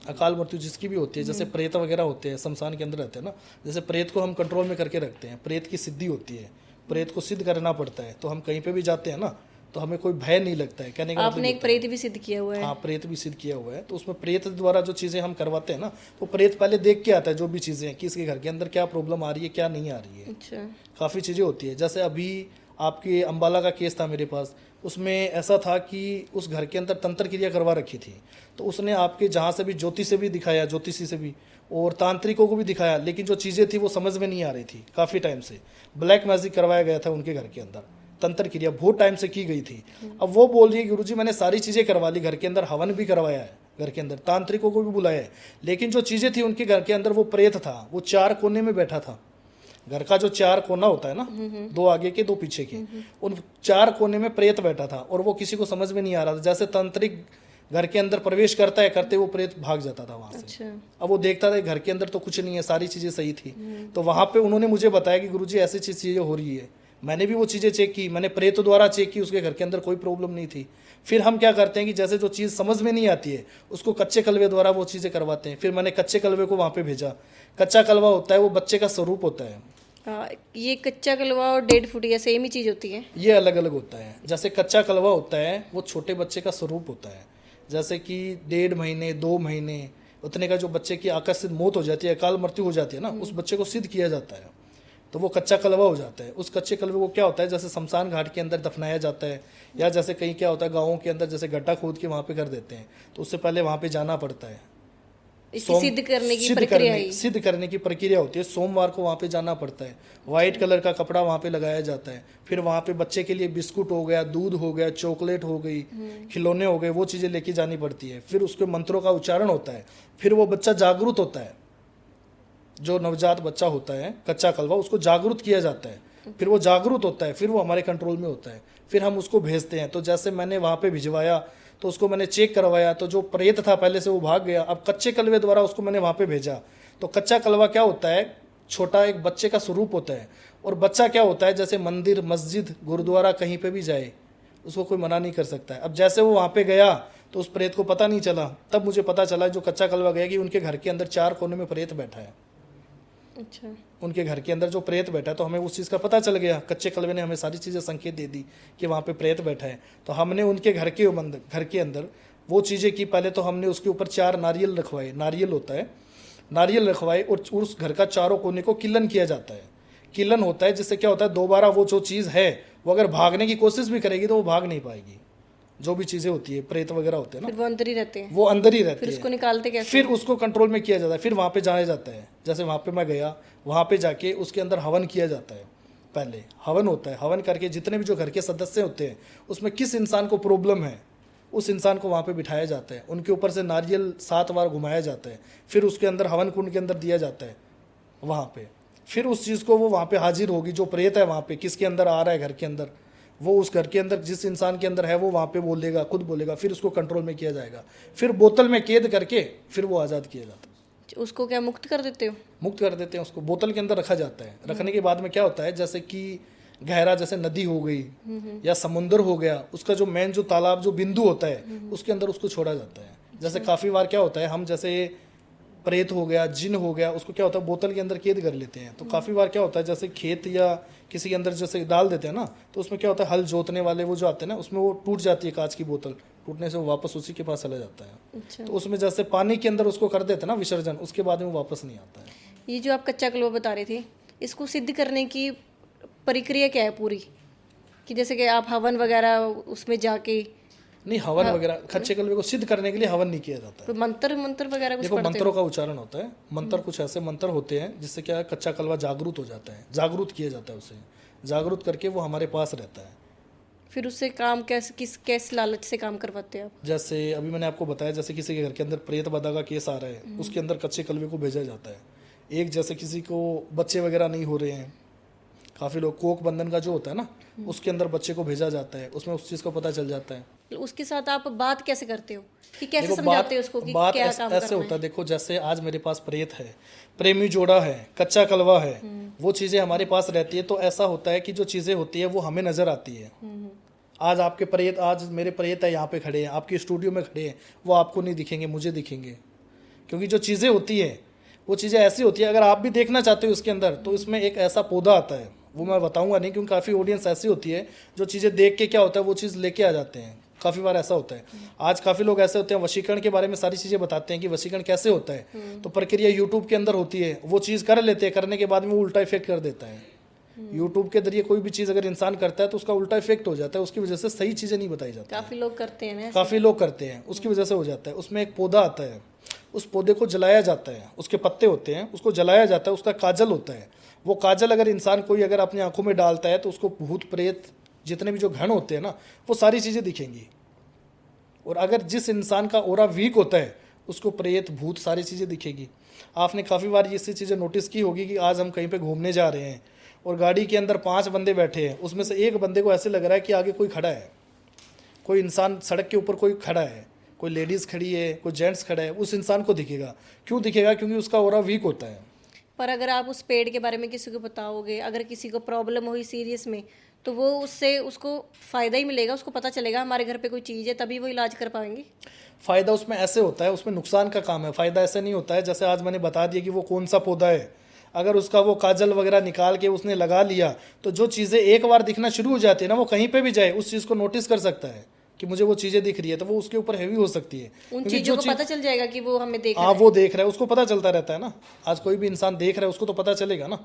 अकाल मृत्यु जिसकी भी होती है, जैसे प्रेत वगैरह होते हैं शमशान के अंदर रहते हैं ना, जैसे प्रेत को हम कंट्रोल में करके रखते हैं, प्रेत की सिद्धि होती है, प्रेत को सिद्ध करना पड़ता है। तो हम कहीं पे भी जाते हैं ना तो हमें कोई भय नहीं लगता है। कहने का आपने मतलब एक प्रेत भी सिद्ध किया हुआ है। हाँ, प्रेत भी सिद्ध किया हुआ है। तो उसमें प्रेत द्वारा जो चीज़ें हम करवाते हैं ना, तो प्रेत पहले देख के आता है जो भी चीज़ें हैं कि इसके घर के अंदर क्या प्रॉब्लम आ रही है क्या नहीं आ रही है। अच्छा। काफ़ी चीज़ें होती है। जैसे अभी आपके अम्बाला का केस था मेरे पास, उसमें ऐसा था कि उस घर के अंदर तंत्र क्रिया करवा रखी थी, तो उसने आपके जहाँ से भी ज्योतिष से भी दिखाया, ज्योतिषी से भी और तांत्रिकों को भी दिखाया, लेकिन जो चीज़ें थी वो समझ में नहीं आ रही थी। काफ़ी टाइम से ब्लैक मैजिक करवाया गया था उनके घर के अंदर, तंत्र क्रिया बहुत टाइम से की गई थी। अब वो बोल रही है गुरुजी मैंने सारी चीज़ें करवा ली, घर के अंदर हवन भी करवाया है, घर के अंदर तांत्रिकों को भी बुलाया है, लेकिन जो चीज़ें थी उनके घर के अंदर वो प्रेत था, वो 4 कोने में बैठा था। घर का जो 4 कोना होता है ना, 2 आगे के 2 पीछे के, उन 4 कोने में प्रेत बैठा था, और वो किसी को समझ में नहीं आ रहा था। जैसे तांत्रिक घर के अंदर प्रवेश करता है, करते वो प्रेत भाग जाता था वहां से। अच्छा। अब वो देखता था घर के अंदर तो कुछ नहीं है, सारी चीजें सही थी। तो वहां पे उन्होंने मुझे बताया कि गुरुजी ऐसी चीजें हो रही है। मैंने भी वो चीजें चेक की, मैंने प्रेत द्वारा चेक की, उसके घर के अंदर कोई प्रॉब्लम नहीं थी। फिर हम क्या करते हैं कि जैसे जो चीज़ समझ में नहीं आती है उसको कच्चे कलवे द्वारा वो चीज़ें करवाते हैं। फिर मैंने कच्चे कलवे को वहाँ पे भेजा। कच्चा कलवा होता है वो बच्चे का स्वरूप होता है। ये कच्चा कलवा और डेड फूड ये सेम ही चीज़ होती है? ये अलग अलग होता है। जैसे कच्चा कलवा होता है वो छोटे बच्चे का स्वरूप होता है, जैसे कि 1.5 महीने 2 महीने उतने का जो बच्चे की आकस्मिक मौत हो जाती है, अकाल मृत्यु हो जाती है ना, उस बच्चे को सिद्ध किया जाता है, तो वो कच्चा कलवा हो जाता है। उस कच्चे कलवे को क्या होता है, जैसे शमशान घाट के अंदर दफनाया जाता है, या जैसे कहीं क्या होता है गाँवों के अंदर जैसे गड्ढा खोद के वहाँ पे कर देते हैं, तो उससे पहले वहाँ पे जाना पड़ता है। सिद्ध करने की प्रक्रिया है। सिद्ध करने की प्रक्रिया होती है। सोमवार को वहाँ पे जाना पड़ता है, व्हाइट कलर का कपड़ा वहाँ पे लगाया जाता है। फिर वहाँ पे बच्चे के लिए बिस्कुट हो गया, दूध हो गया, चॉकलेट हो गई, खिलौने हो गए, वो चीज़ें लेके जानी पड़ती है। फिर उसके मंत्रों का उच्चारण होता है। फिर वो बच्चा जागरूक होता है, जो नवजात बच्चा होता है कच्चा कलवा, उसको जागरूक किया जाता है। फिर वो जागरूक होता है, फिर वो हमारे कंट्रोल में होता है। फिर हम उसको भेजते हैं। तो जैसे मैंने वहाँ पे भिजवाया तो उसको मैंने चेक करवाया, तो जो प्रेत था पहले से वो भाग गया। अब कच्चे कलवे द्वारा उसको मैंने वहाँ पे भेजा। तो कच्चा कलवा क्या होता है, छोटा एक बच्चे का स्वरूप होता है। और बच्चा क्या होता है, जैसे मंदिर मस्जिद गुरुद्वारा कहीं पे भी जाए उसको कोई मना नहीं कर सकता है। अब जैसे वो वहाँ पे गया तो उस प्रेत को पता नहीं चला, तब मुझे पता चला जो कच्चा कलवा गया कि उनके घर के अंदर 4 कोने में प्रेत बैठा है। अच्छा। उनके घर के अंदर जो प्रेत बैठा है, तो हमें उस चीज़ का पता चल गया। कच्चे कलवे ने हमें सारी चीज़ें संकेत दे दी कि वहाँ पे प्रेत बैठा है। तो हमने उनके घर के अंदर वो चीज़ें की। पहले तो हमने उसके ऊपर 4 नारियल रखवाए, नारियल होता है, नारियल रखवाए, और उस घर का चारों कोने को किलन किया जाता है। किलन होता है जिससे क्या होता है, दोबारा वो जो चीज़ है वो अगर भागने की कोशिश भी करेगी तो वो भाग नहीं पाएगी। जो भी चीज़ें होती है, प्रेत वगैरह होते हैं ना, फिर वो अंदर ही रहते हैं। वो अंदर ही रहते फिर हैं। उसको निकालते कैसे? फिर उसको कंट्रोल में किया जाता है। फिर वहाँ पे जाया जाता है। जैसे वहाँ पे मैं गया, वहाँ पे जाके उसके अंदर हवन किया जाता है। पहले हवन होता है, हवन करके जितने भी जो घर के सदस्य होते हैं उसमें किस इंसान को प्रॉब्लम है उस इंसान को वहाँ पे बिठाया जाता है। उनके ऊपर से नारियल 7 बार घुमाया जाता है। फिर उसके अंदर हवन कुंड के अंदर दिया जाता है वहाँ पे। फिर उस चीज़ को वो वहाँ पे हाजिर होगी, जो प्रेत है वहाँ पे किसके अंदर आ रहा है घर के अंदर, वो उस घर के अंदर जिस इंसान के अंदर है वो वहाँ पे बोलेगा, खुद बोलेगा। फिर उसको कंट्रोल में किया जाएगा। फिर बोतल में कैद करके फिर वो आज़ाद किया जाता है। उसको क्या मुक्त कर देते हो? मुक्त कर देते हैं उसको, बोतल के अंदर रखा जाता है। रखने के बाद में क्या होता है, जैसे कि गहरा जैसे नदी हो गई या समुंदर हो गया, उसका जो मेन जो तालाब जो बिंदु होता है उसके अंदर उसको छोड़ा जाता है। जैसे काफ़ी बार क्या होता है, हम जैसे प्रेत हो गया, जिन हो गया, उसको क्या होता है बोतल के अंदर कैद कर लेते हैं। तो काफ़ी बार क्या होता है, जैसे खेत या किसी के अंदर जैसे डाल देते हैं ना, तो उसमें क्या होता है, हल जोतने वाले वो जो आते हैं ना, उसमें वो टूट जाती है कांच की बोतल, टूटने से वो वापस उसी के पास चला जाता है। अच्छा। तो उसमें जैसे पानी के अंदर उसको कर देते हैं ना विसर्जन, उसके बाद में वो वापस नहीं आता है। ये जो आप कच्चा कलवा बता रहे थे, इसको सिद्ध करने की प्रक्रिया क्या है पूरी? कि जैसे कि आप हवन वगैरह उसमें जाके नहीं, हवन वगैरह कच्चे कलवे को सिद्ध करने के लिए हवन नहीं किया जाता है। कोई मंत्र मंत्र वगैरह कुछ देखो, पढ़ते मंत्रों का उच्चारण होता है। मंत्र कुछ ऐसे मंत्र होते हैं जिससे क्या है, कच्चा कलवा जागरूक हो जाता है, जागरूक किया जाता है उसे, जागरूक करके वो हमारे पास रहता है। फिर उससे काम कैसे लालच से काम करवाते हैं आप? जैसे अभी मैंने आपको बताया, जैसे किसी के घर के अंदर प्रेत बाधा का केस आ रहा है, उसके अंदर कच्चे कलवे को भेजा जाता है। एक जैसे किसी को बच्चे वगैरह नहीं हो रहे हैं, काफ़ी लोग कोक बंधन का जो होता है ना, उसके अंदर बच्चे को भेजा जाता है, उसमें उस चीज़ का पता चल जाता है। उसके साथ आप बात कैसे करते हो कि कैसे देखो, समझाते हो उसको कि बात क्या ऐसे काम ऐसे करना होता है। देखो, जैसे आज मेरे पास प्रेत है, प्रेमी जोड़ा है, कच्चा कलवा है, वो चीज़ें हमारे पास रहती है। तो ऐसा होता है कि जो चीज़ें होती है वो हमें नज़र आती है। आज आपके प्रेत, आज मेरे प्रेत है यहाँ पे खड़े हैं, आपके स्टूडियो में खड़े हैं, वो आपको नहीं दिखेंगे, मुझे दिखेंगे। क्योंकि जो चीज़ें होती है वो चीज़ें ऐसी होती है, अगर आप भी देखना चाहते हो उसके अंदर, तो इसमें एक ऐसा पौधा आता है, वो मैं बताऊंगा नहीं, क्योंकि काफ़ी ऑडियंस ऐसी होती है जो चीज़ें देख के क्या होता है वो चीज़ लेके आ जाते हैं। काफ़ी बार ऐसा होता है। आज काफ़ी लोग ऐसे होते हैं, वशीकरण के बारे में सारी चीज़ें बताते हैं कि वशीकरण कैसे होता है, तो प्रक्रिया यूट्यूब के अंदर होती है, वो चीज़ कर लेते हैं, करने के बाद में वो उल्टा इफेक्ट कर देता है। यूट्यूब के जरिए कोई भी चीज़ अगर इंसान करता है तो उसका उल्टा इफेक्ट हो जाता है, उसकी वजह से सही चीज़ें नहीं बताई जाती। काफी लोग करते हैं ना ऐसे? काफ़ी लोग करते हैं, उसकी वजह से हो जाता है। उसमें एक पौधा आता है, उस पौधे को जलाया जाता है, उसके पत्ते होते हैं, उसको जलाया जाता है, उसका काजल होता है। वो काजल अगर इंसान कोई अगर अपनी आंखों में डालता है तो उसको भूत प्रेत जितने भी जो घन होते हैं ना, वो सारी चीज़ें दिखेंगी। और अगर जिस इंसान का ओरा वीक होता है उसको प्रेत भूत सारी चीज़ें दिखेगी। आपने काफ़ी बार ये चीज़ें नोटिस की होगी कि आज हम कहीं पे घूमने जा रहे हैं और गाड़ी के अंदर 5 बंदे बैठे हैं, उसमें से एक बंदे को ऐसे लग रहा है कि आगे कोई खड़ा है, कोई इंसान सड़क के ऊपर कोई खड़ा है, कोई लेडीज़ खड़ी है, कोई जेंट्स खड़ा है, उस इंसान को दिखेगा। क्यों दिखेगा? क्योंकि उसका ओरा वीक होता है। पर अगर आप उस पेड़ के बारे में किसी को बताओगे, अगर किसी को प्रॉब्लम हुई सीरियस में, तो वो उससे उसको फ़ायदा ही मिलेगा, उसको पता चलेगा हमारे घर पे कोई चीज़ है, तभी वो इलाज कर पाएंगे। फ़ायदा उसमें ऐसे होता है, उसमें नुकसान का काम है, फ़ायदा ऐसे नहीं होता है। जैसे आज मैंने बता दिया कि वो कौन सा पौधा है, अगर उसका वो काजल वगैरह निकाल के उसने लगा लिया तो जो चीज़ें एक बार दिखना शुरू हो जाती है ना, वो कहीं पे भी जाए उस चीज़ को नोटिस कर सकता है कि मुझे वो चीज़ें दिख रही है, तो वो उसके ऊपर हैवी हो सकती है। उन चीज़ों को पता चल जाएगा कि वो हमें देख रहा हाँ, है। वो देख रहा है, उसको पता चलता रहता है ना। आज कोई भी इंसान देख रहा है उसको तो पता चलेगा ना,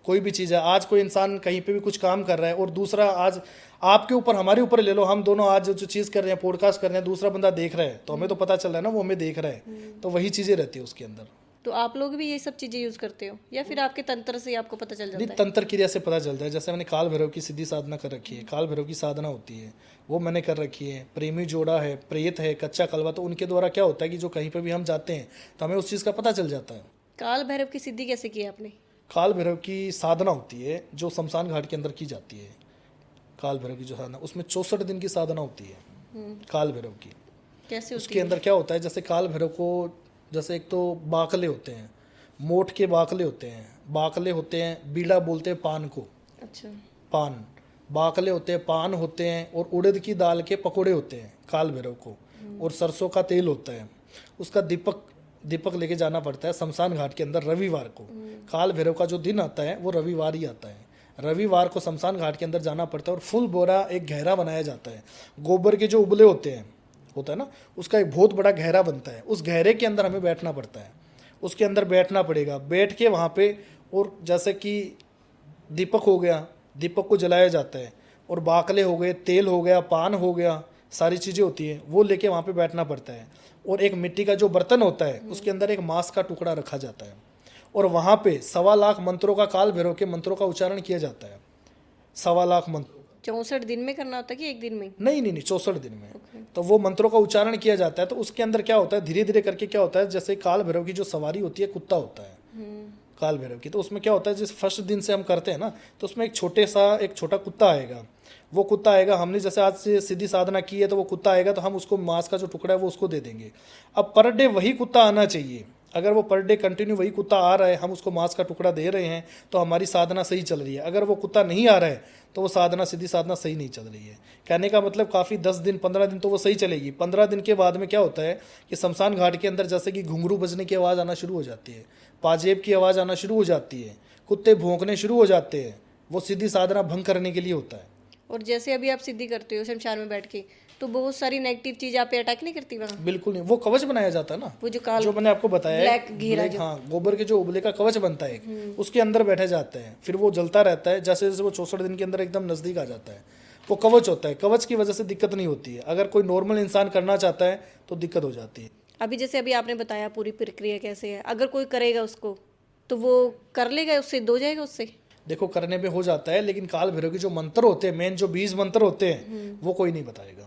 कोई भी चीज़ है। आज कोई इंसान कहीं पे भी कुछ काम कर रहा है और दूसरा, आज आपके ऊपर हमारे ऊपर ले लो, हम दोनों आज जो चीज़ कर रहे हैं, पॉडकास्ट कर रहे हैं, दूसरा बंदा देख रहा है, तो हमें तो पता चल रहा है ना वो हमें देख रहा है। तो वही चीज़ें रहती है उसके अंदर। तो आप लोग भी ये सब चीज़ें यूज़ करते हो या फिर आपके तंत्र से आपको पता चल जाता नहीं, है? तंत्र क्रिया से पता चलता है। जैसे मैंने काल भैरव की सीधी साधना कर रखी है, काल भैरव की साधना होती है, वो मैंने कर रखी है। प्रेमी जोड़ा है, प्रेत है, कच्चा कलवा, तो उनके द्वारा क्या होता है कि जो कहीं पे भी हम जाते हैं तो हमें उस चीज़ का पता चल जाता है। काल भैरव की सिद्धि कैसे की आपने? काल भैरव की साधना होती है जो शमशान घाट के अंदर की जाती है। काल भैरव की जो साधना, उसमें 64 दिन की साधना होती है काल भैरव की। कैसे होती उसके अंदर क्या होता है, जैसे काल भैरव को, जैसे एक तो बाकले होते हैं, मोठ के बाकले होते हैं, बाकले होते हैं, बीड़ा बोलते हैं पान को, अच्छा, पान, बाकले होते हैं, पान होते हैं, और उड़द की दाल के पकोड़े होते हैं काल भैरव को, और सरसों का तेल होता है। उसका दीपक लेके जाना पड़ता है शमशान घाट के अंदर रविवार को। काल भैरव का जो दिन आता है वो रविवार ही आता है। रविवार को शमशान घाट के अंदर जाना पड़ता है और फुल बोरा एक गहरा बनाया जाता है। गोबर के जो उबले होता है ना, उसका एक बहुत बड़ा गहरा बनता है। उस गहरे के अंदर हमें बैठना पड़ता है, उसके अंदर बैठना पड़ेगा। बैठ के वहाँ पे, और जैसे कि दीपक हो गया, दीपक को जलाया जाता है, और बाकले हो गए, तेल हो गया, पान हो गया, सारी चीज़ें होती हैं, वो लेके वहाँ पे बैठना पड़ता है। और एक मिट्टी का जो बर्तन होता है उसके अंदर एक मांस का टुकड़ा रखा जाता है, और वहाँ पे 1.25 लाख मंत्रों का, काल भैरव के मंत्रों का उच्चारण किया जाता है। 1.25 लाख मंत्र 64 दिन में करना होता है कि एक दिन में? नहीं, 64 दिन में। तो वो मंत्रों का उच्चारण किया जाता है। तो उसके अंदर क्या होता है, धीरे धीरे करके क्या होता है, जैसे काल भैरव की जो सवारी होती है, कुत्ता होता है काल भैरव की, तो उसमें क्या होता है, जिस फर्स्ट दिन से हम करते हैं ना, तो उसमें एक छोटा कुत्ता आएगा। वो कुत्ता आएगा, हमने जैसे आज से सीधी साधना की है तो वो कुत्ता आएगा, तो हम उसको मांस का जो टुकड़ा है वो उसको दे देंगे। अब पर डे वही कुत्ता आना चाहिए। अगर वो पर डे कंटिन्यू वही कुत्ता आ रहा है, हम उसको मांस का टुकड़ा दे रहे हैं, तो हमारी साधना सही चल रही है। अगर वो कुत्ता नहीं आ रहा है तो वो साधना, सीधी साधना सही नहीं चल रही है। कहने का मतलब काफ़ी 10 दिन 15 दिन तो वो सही चलेगी। 15 दिन के बाद में क्या होता है कि शमशान घाट के अंदर जैसे कि घुंघरू बजने की आवाज़ आना शुरू हो जाती है, पाजेब की आवाज़ आना शुरू हो जाती है, कुत्ते भौंकने शुरू हो जाते हैं। वो सीधी साधना भंग करने के लिए होता है। और जैसे अभी आप सिद्धि करते हो शमशान में बैठ के, तो बहुत सारी नेगेटिव चीजें आप पे अटैक नहीं करती वहाँ? बिल्कुल नहीं, वो कवच बनाया जाता है ना, वो जो काल जो मैंने आपको बताया ब्लैक घेरा जो हाँ, गोबर के जो उबले का कवच बनता है उसके अंदर बैठे जाते हैं, फिर वो जलता रहता है, जैसे जैसे वो 64 दिन के अंदर एकदम नजदीक आ जाता है, वो कवच होता है, कवच की वजह से दिक्कत नहीं होती है। अगर कोई नॉर्मल इंसान करना चाहता है तो दिक्कत हो जाती है। अभी जैसे अभी आपने बताया पूरी प्रक्रिया कैसे है, अगर कोई करेगा उसको तो वो कर लेगा, उससे दो जाएगा उससे? देखो करने पे हो जाता है, लेकिन काल भैरव के जो मंत्र होते हैं, मेन जो 20 मंत्र होते हैं वो कोई नहीं बताएगा।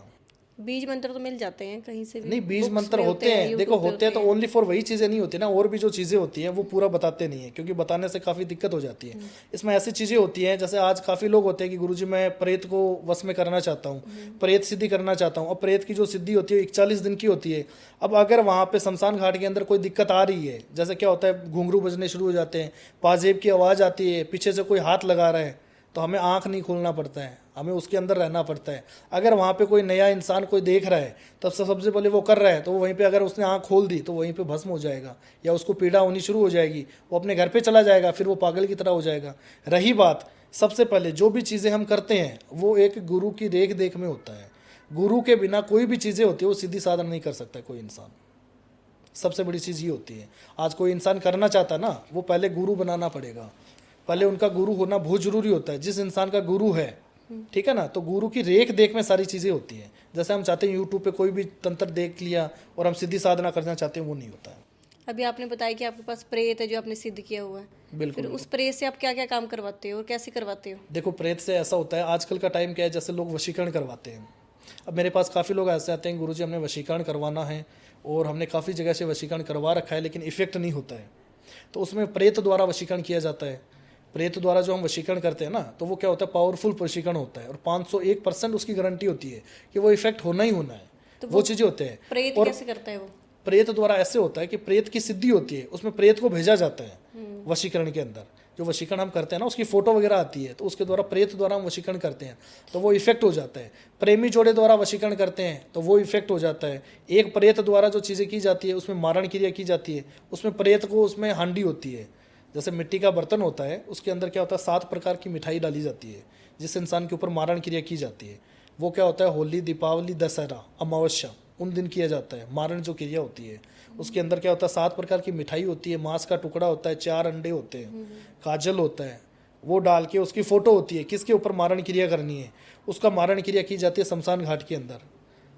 बीज मंत्र तो मिल जाते हैं कहीं से भी, नहीं, 20 books मंत्र में होते हैं, YouTube देखो पे होते हैं तो ओनली फॉर वही चीजें नहीं होती ना, और भी जो चीजें होती हैं वो पूरा बताते नहीं है, क्योंकि बताने से काफी दिक्कत हो जाती है। इसमें ऐसी चीजें होती हैं, जैसे आज काफी लोग होते हैं कि गुरुजी मैं प्रेत को वश में करना चाहता हूँ, प्रेत सिद्धि करना चाहता हूँ। अब प्रेत की जो सिद्धि होती है 41 दिन की होती है। अब अगर वहाँ पे शमशान घाट के अंदर कोई दिक्कत आ रही है, जैसे क्या होता है घुंघरू बजने शुरू हो जाते हैं, पाजेब की आवाज़ आती है, पीछे से कोई हाथ लगा रहा है, तो हमें आंख नहीं खोलना पड़ता है, हमें उसके अंदर रहना पड़ता है। अगर वहाँ पे कोई नया इंसान कोई देख रहा है, तब से सबसे पहले वो कर रहा है, तो वहीं पे अगर उसने आंख खोल दी तो वहीं पे भस्म हो जाएगा, या उसको पीड़ा होनी शुरू हो जाएगी, वो अपने घर पे चला जाएगा, फिर वो पागल की तरह हो जाएगा। रही बात, सबसे पहले जो भी चीज़ें हम करते हैं वो एक गुरु की देख देख में होता है। गुरु के बिना कोई भी चीज़ें होती है वो सीधी साधन नहीं कर सकता कोई इंसान। सबसे बड़ी चीज़ ये होती है, आज कोई इंसान करना चाहता है ना, वो पहले गुरु बनाना पड़ेगा, पहले उनका गुरु होना बहुत जरूरी होता है। जिस इंसान का गुरु है, ठीक है ना, तो गुरु की रेख देख में सारी चीज़ें होती हैं। जैसे हम चाहते हैं यूट्यूब पे कोई भी तंत्र देख लिया और हम सीधी साधना करना चाहते हैं, वो नहीं होता है। अभी आपने बताया कि आपके पास प्रेत है जो आपने सिद्ध किया हुआ है, बिल्कुल। फिर उस प्रेत से आप क्या क्या काम करवाते हो और कैसे करवाते हो? देखो प्रेत से ऐसा होता है, आजकल का टाइम क्या है, जैसे लोग वशीकरण करवाते हैं। अब मेरे पास काफ़ी लोग ऐसे आते हैं, गुरुजी हमने वशीकरण करवाना है, और हमने काफ़ी जगह से वशीकरण करवा रखा है लेकिन इफेक्ट नहीं होता है। तो उसमें प्रेत द्वारा वशीकरण किया जाता है। प्रेत द्वारा जो हम वशीकरण करते हैं ना, तो वो क्या होता है, पावरफुल वशीकरण होता है, और 501% उसकी गारंटी होती है कि वो इफेक्ट होना ही होना है। तो वो चीज़ें होते हैं। प्रेत और कैसे करता है वो? प्रेत द्वारा ऐसे होता है कि प्रेत की सिद्धि होती है, उसमें प्रेत को भेजा जाता है वशीकरण के अंदर। जो वशीकरण हम करते हैं ना, उसकी फोटो वगैरह आती है, तो उसके द्वारा प्रेत द्वारा हम वशीकरण करते हैं तो वो इफेक्ट हो जाता है। प्रेमी जोड़े द्वारा वशीकरण करते हैं तो वो इफेक्ट हो जाता है। एक प्रेत द्वारा जो चीज़ें की जाती है, उसमें मारण क्रिया की जाती है, उसमें प्रेत को, उसमें हांडी होती है, जैसे मिट्टी का बर्तन होता है, उसके अंदर क्या होता है 7 प्रकार की मिठाई डाली जाती है, जिस इंसान के ऊपर मारण क्रिया की जाती है। वो क्या होता है, होली, दीपावली, दशहरा, अमावस्या, उन दिन किया जाता है मारण जो क्रिया होती है। उसके अंदर क्या होता है 7 प्रकार की मिठाई होती है, मांस का टुकड़ा होता है, 4 अंडे होते हैं, काजल होता है, वो डाल के उसकी फोटो होती है, किसके ऊपर मारण क्रिया करनी है, उसका मारण क्रिया की जाती है शमशान घाट के अंदर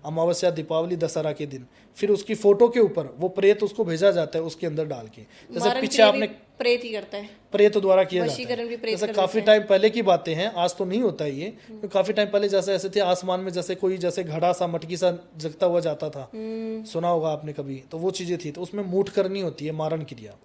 अमावस्या, दीपावली, दशहरा के दिन। फिर उसकी फोटो के ऊपर वो प्रेत उसको भेजा जाता है उसके अंदर डाल के। जैसे पीछे आपने प्रेत ही करता है, प्रेत द्वारा किया जाता वशीकरण भी है। प्रेत जैसे कर काफी टाइम पहले की बातें हैं, आज तो नहीं होता है ये, तो काफी टाइम पहले जैसे ऐसे थे आसमान में, जैसे कोई जैसे घड़ा सा, मटकी सा जगता हुआ जाता था, सुना होगा आपने कभी, तो वो चीजें थी। तो उसमें मूठ करनी होती है मारण क्रिया।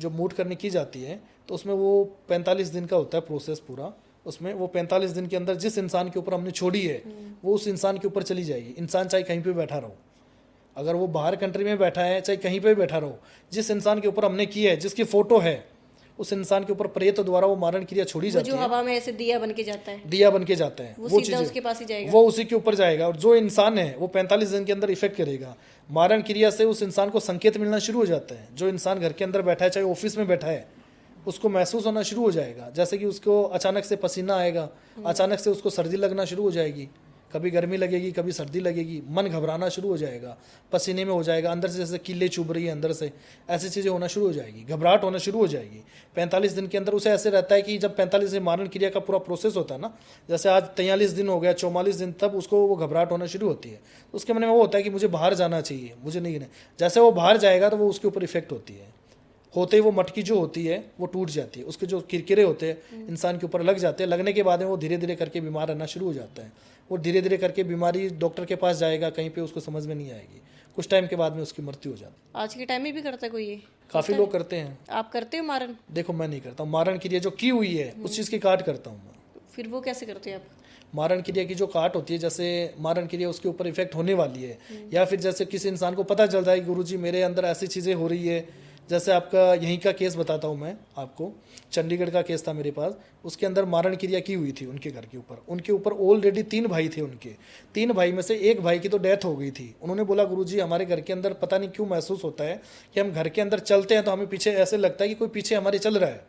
जो मूठ करनी की जाती है तो उसमें वो 45 दिन का होता है प्रोसेस पूरा। उसमें वो 45 दिन के अंदर जिस इंसान के ऊपर हमने छोड़ी है वो उस इंसान के ऊपर चली जाएगी। इंसान चाहे कहीं पे बैठा रहो, अगर वो बाहर कंट्री में बैठा है, चाहे कहीं पे बैठा रहो, जिस इंसान के ऊपर हमने की है, जिसकी फोटो है, उस इंसान के ऊपर प्रेत द्वारा वो मारण क्रिया छोड़ी जाती जो है। हवा में ऐसे दिया बन के जाता है, दिया बन के जाता है, वो सीधा उसके पास ही जाएगा, वो उसी के ऊपर जाएगा। और जो इंसान है वो 45 दिन के अंदर इफेक्ट करेगा। मारण क्रिया से उस इंसान को संकेत मिलना शुरू हो जाता है। जो इंसान घर के अंदर बैठा है, चाहे ऑफिस में बैठा है, उसको महसूस होना शुरू हो जाएगा, जैसे कि उसको अचानक से पसीना आएगा, अचानक से उसको सर्दी लगना शुरू हो जाएगी, कभी गर्मी लगेगी, कभी सर्दी लगेगी, मन घबराना शुरू हो जाएगा, पसीने में हो जाएगा, अंदर से जैसे कीले चुभ रही है अंदर से, ऐसी चीज़ें होना शुरू हो जाएगी, घबराहट होना शुरू हो जाएगी। 45 दिन के अंदर उसे ऐसे रहता है कि जब 45 दिन मारण क्रिया का पूरा प्रोसेस होता है ना, जैसे आज 43 दिन हो गया, 44 दिन, तब उसको वो घबराहट होना शुरू होती है। उसके मन में वो होता है कि मुझे बाहर जाना चाहिए, मुझे नहीं। जैसे वो बाहर जाएगा तो वो उसके ऊपर इफेक्ट होती है, होते ही वो मटकी जो होती है वो टूट जाती है, उसके जो किरकिरे होते हैं इंसान के ऊपर लग जाते हैं। लगने के बाद में वो धीरे धीरे करके बीमार रहना शुरू हो जाता है। वो धीरे धीरे करके बीमारी डॉक्टर के पास जाएगा, कहीं पे उसको समझ में नहीं आएगी, कुछ टाइम के बाद में उसकी मृत्यु हो जाती है। आज के टाइम में भी करता है कोई ये? काफ़ी लोग करते हैं। आप करते हो मारण? देखो मैं नहीं करता हूँ मारण क्रिया, जो की हुई है उस चीज़ की काट करता हूँ मैं। फिर वो कैसे करते हैं आप? मारण क्रिया की जो काट होती है, जैसे मारण क्रिया उसके ऊपर इफेक्ट होने वाली है, या फिर जैसे किसी इंसान को पता चल रहा है कि गुरुजी मेरे अंदर ऐसी चीज़ें हो रही है। जैसे आपका यहीं का केस बताता हूँ मैं आपको, चंडीगढ़ का केस था मेरे पास। उसके अंदर मारण क्रिया की हुई थी उनके घर के ऊपर। उनके ऊपर ऑलरेडी 3 भाई थे, उनके 3 भाई में से एक भाई की तो डेथ हो गई थी। उन्होंने बोला गुरुजी हमारे घर के अंदर पता नहीं क्यों महसूस होता है कि हम घर के अंदर चलते हैं तो हमें पीछे ऐसे लगता है कि कोई पीछे हमारे चल रहा है।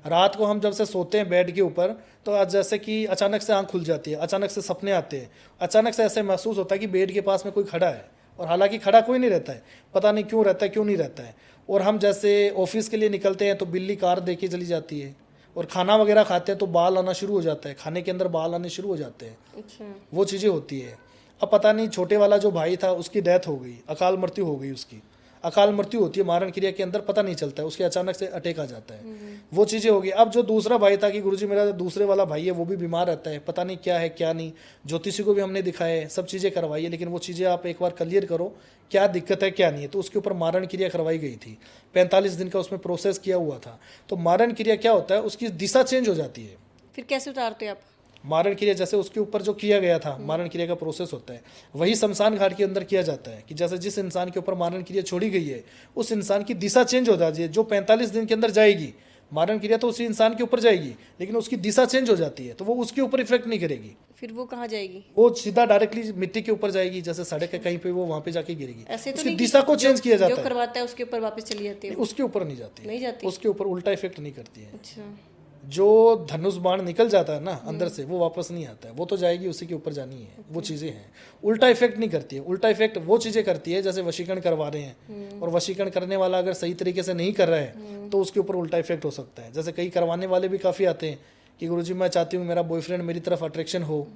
रात को हम जब से सोते हैं बेड के ऊपर, तो आज जैसे कि अचानक से आंख खुल जाती है, अचानक से सपने आते हैं, अचानक से ऐसे महसूस होता है कि बेड के पास में कोई खड़ा है, और हालांकि खड़ा कोई नहीं रहता है, पता नहीं क्यों रहता है क्यों नहीं रहता है। और हम जैसे ऑफिस के लिए निकलते हैं तो बिल्ली कार देके चली जाती है, और खाना वगैरह खाते हैं तो बाल आना शुरू हो जाता है, खाने के अंदर बाल आने शुरू हो जाते हैं। अच्छा। वो चीज़ें होती है। अब पता नहीं छोटे वाला जो भाई था उसकी डेथ हो गई, अकाल मृत्यु हो गई उसकी। अकाल मृत्यु होती है मारण क्रिया के अंदर, पता नहीं चलता है, उसके अचानक से अटैक आ जाता है, वो चीज़ें हो गई। अब जो दूसरा भाई था कि गुरुजी मेरा दूसरे वाला भाई है वो भी बीमार रहता है, पता नहीं क्या है क्या नहीं, ज्योतिषी को भी हमने दिखाया है, सब चीज़ें करवाई है, लेकिन वो चीज़ें आप एक बार क्लियर करो क्या दिक्कत है क्या नहीं है। तो उसके ऊपर मारण क्रिया करवाई गई थी, 45 दिन का उसमें प्रोसेस किया हुआ था। तो मारण क्रिया क्या होता है, उसकी दिशा चेंज हो जाती है। फिर कैसे उतारते हो आप? मारण क्रिया जैसे उसके ऊपर जो किया गया था, मारण क्रिया का प्रोसेस होता है, वही शमशान घाट के अंदर किया जाता है कि जैसे जिस इंसान के ऊपर मारण क्रिया छोड़ी गई है उस इंसान की दिशा चेंज हो जाती है। जो 45 दिन के अंदर जाएगी मारण क्रिया तो उसी इंसान के ऊपर जाएगी, लेकिन उसकी दिशा चेंज हो जाती है, तो वो उसके ऊपर इफेक्ट नहीं करेगी। फिर वो कहाँ जाएगी? वो सीधा डायरेक्टली मिट्टी के ऊपर जाएगी, जैसे सड़क है कहीं पे वो वहां पे जाके गिरेगी। ऐसे तो उसकी नहीं दिशा को चेंज किया जाता जो है, करवाता है उसके ऊपर वापस चली जाती है? उसके ऊपर नहीं जाती, नहीं जाती? उसके ऊपर उल्टा इफेक्ट नहीं करती है। अच्छा। जो धनुष बाण निकल जाता है ना अंदर से, वो वापस नहीं आता है, वो तो जाएगी उसी के ऊपर जानी है। वो चीजें हैं, उल्टा इफेक्ट नहीं करती है। उल्टा इफेक्ट वो चीजें करती है जैसे वशीकरण करवा रहे हैं, और वशीकरण करने वाला अगर सही तरीके से नहीं कर रहा है तो उसके ऊपर उल्टा इफेक्ट हो सकता है। जैसे कई करवाने वाले भी काफी आते हैं कि गुरुजी मैं चाहती हूँ मेरा बॉयफ्रेंड मेरी तरफ अट्रैक्शन हो,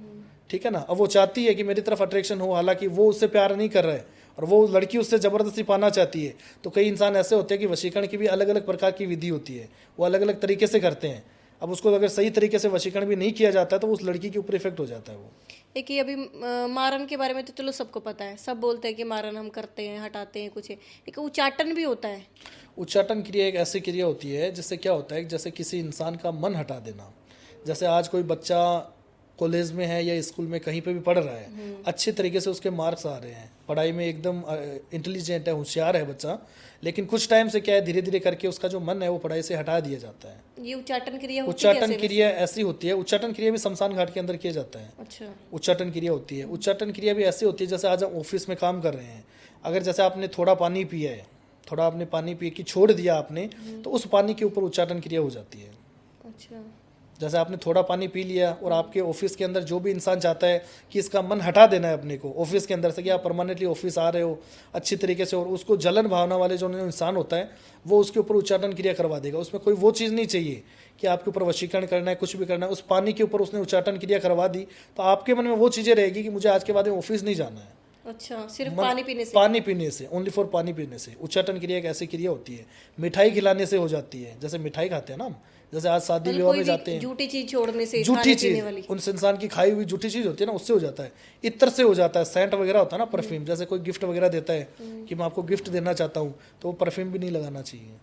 ठीक है ना। अब वो चाहती है कि मेरी तरफ अट्रैक्शन हो, हालांकि वो उससे प्यार नहीं कर रहा है और वो लड़की उससे जबरदस्ती पाना चाहती है। तो कई इंसान ऐसे होते हैं कि वशीकरण की भी अलग अलग प्रकार की विधि होती है, वो अलग अलग तरीके से करते हैं। अब उसको अगर सही तरीके से वशीकरण भी नहीं किया जाता है तो उस लड़की के ऊपर इफेक्ट हो जाता है। वो एक ये अभी मारन के बारे में तो चलो सबको पता है, सब बोलते हैं कि मारन हम करते हैं, हटाते हैं कुछ है। एक उच्चाटन भी होता है। उच्चाटन क्रिया एक ऐसी क्रिया होती है जिससे क्या होता है, जैसे किसी इंसान का मन हटा देना। जैसे आज कोई बच्चा कॉलेज में है या स्कूल में कहीं पे भी पढ़ रहा है, अच्छे तरीके से उसके मार्क्स आ रहे हैं, पढ़ाई में एकदम इंटेलिजेंट है, होशियार है बच्चा, लेकिन कुछ टाइम से क्या है धीरे धीरे करके उसका जो मन है वो पढ़ाई से हटा दिया जाता है। ये उच्चाटन क्रिया होती है? उच्चाटन क्रिया ऐसी होती है, उच्चाटन क्रिया भी शमशान घाट के अंदर किया जाता है। अच्छा। उच्चाटन क्रिया होती है। उच्चाटन क्रिया भी ऐसी होती है जैसे आज हम ऑफिस में काम कर रहे हैं, अगर जैसे आपने थोड़ा पानी पिया है, थोड़ा आपने पानी पी के छोड़ दिया आपने, तो उस पानी के ऊपर उच्चाटन क्रिया हो जाती है। अच्छा। जैसे आपने थोड़ा पानी पी लिया और आपके ऑफिस के अंदर जो भी इंसान चाहता है कि इसका मन हटा देना है अपने को ऑफिस के अंदर से, कि आप परमानेंटली ऑफिस आ रहे हो अच्छी तरीके से, और उसको जलन भावना वाले जो इंसान होता है वो उसके ऊपर उच्चाटन क्रिया करवा देगा। उसमें कोई वो चीज़ नहीं चाहिए कि आपके ऊपर वशीकरण करना है, कुछ भी करना है। उस पानी के ऊपर उसने उच्चाटन क्रिया करवा दी तो आपके मन में वो चीज़ें रहेगी कि मुझे आज के बाद में ऑफिस नहीं जाना है। अच्छा, सिर्फ पानी पीने से? पानी पीने से, ओनली फॉर पानी पीने से। उच्चाटन क्रिया एक ऐसी क्रिया होती है। मिठाई खिलाने से हो जाती है, जैसे मिठाई खाते हैं ना हम, जैसे आज शादी विवाह में जाते हैं, झूठी चीज छोड़ने से, झूठी चीज उन इंसान की खाई हुई झूठी चीज होती है ना, उससे हो जाता है। इत्र से हो जाता है, सेंट वगैरह होता है ना, परफ्यूम, जैसे कोई गिफ्ट वगैरह देता है कि मैं आपको गिफ्ट देना चाहता हूँ, तो वो परफ्यूम भी नहीं लगाना चाहिए।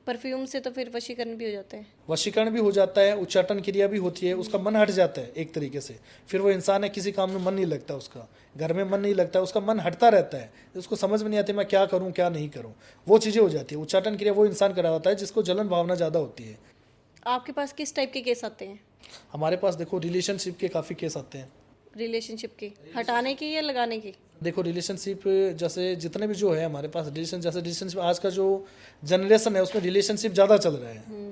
परफ्यूम से तो फिर वशीकरण भी हो जाता है? वशीकरण भी हो जाता है, उच्चाटन क्रिया भी होती है, उसका मन हट जाता है एक तरीके से। फिर वो इंसान है किसी काम में मन नहीं लगता, उसका घर में मन नहीं लगता, उसका मन हटता रहता है, उसको समझ में नहीं आती मैं क्या करूं क्या नहीं करूं, वो चीज़ें हो जाती है। उच्चाटन क्रिया वो इंसान करा होता है जिसको जलन भावना ज़्यादा होती है। आपके पास किस टाइप के केस आते हैं? हमारे पास देखो रिलेशनशिप के काफ़ी केस आते हैं। रिलेशनशिप के हटाने की या लगाने की? देखो रिलेशनशिप जैसे जितने भी जो है हमारे पास रिलेशनशिप आज का जो जनरेशन है उसमें रिलेशनशिप ज़्यादा चल रहा है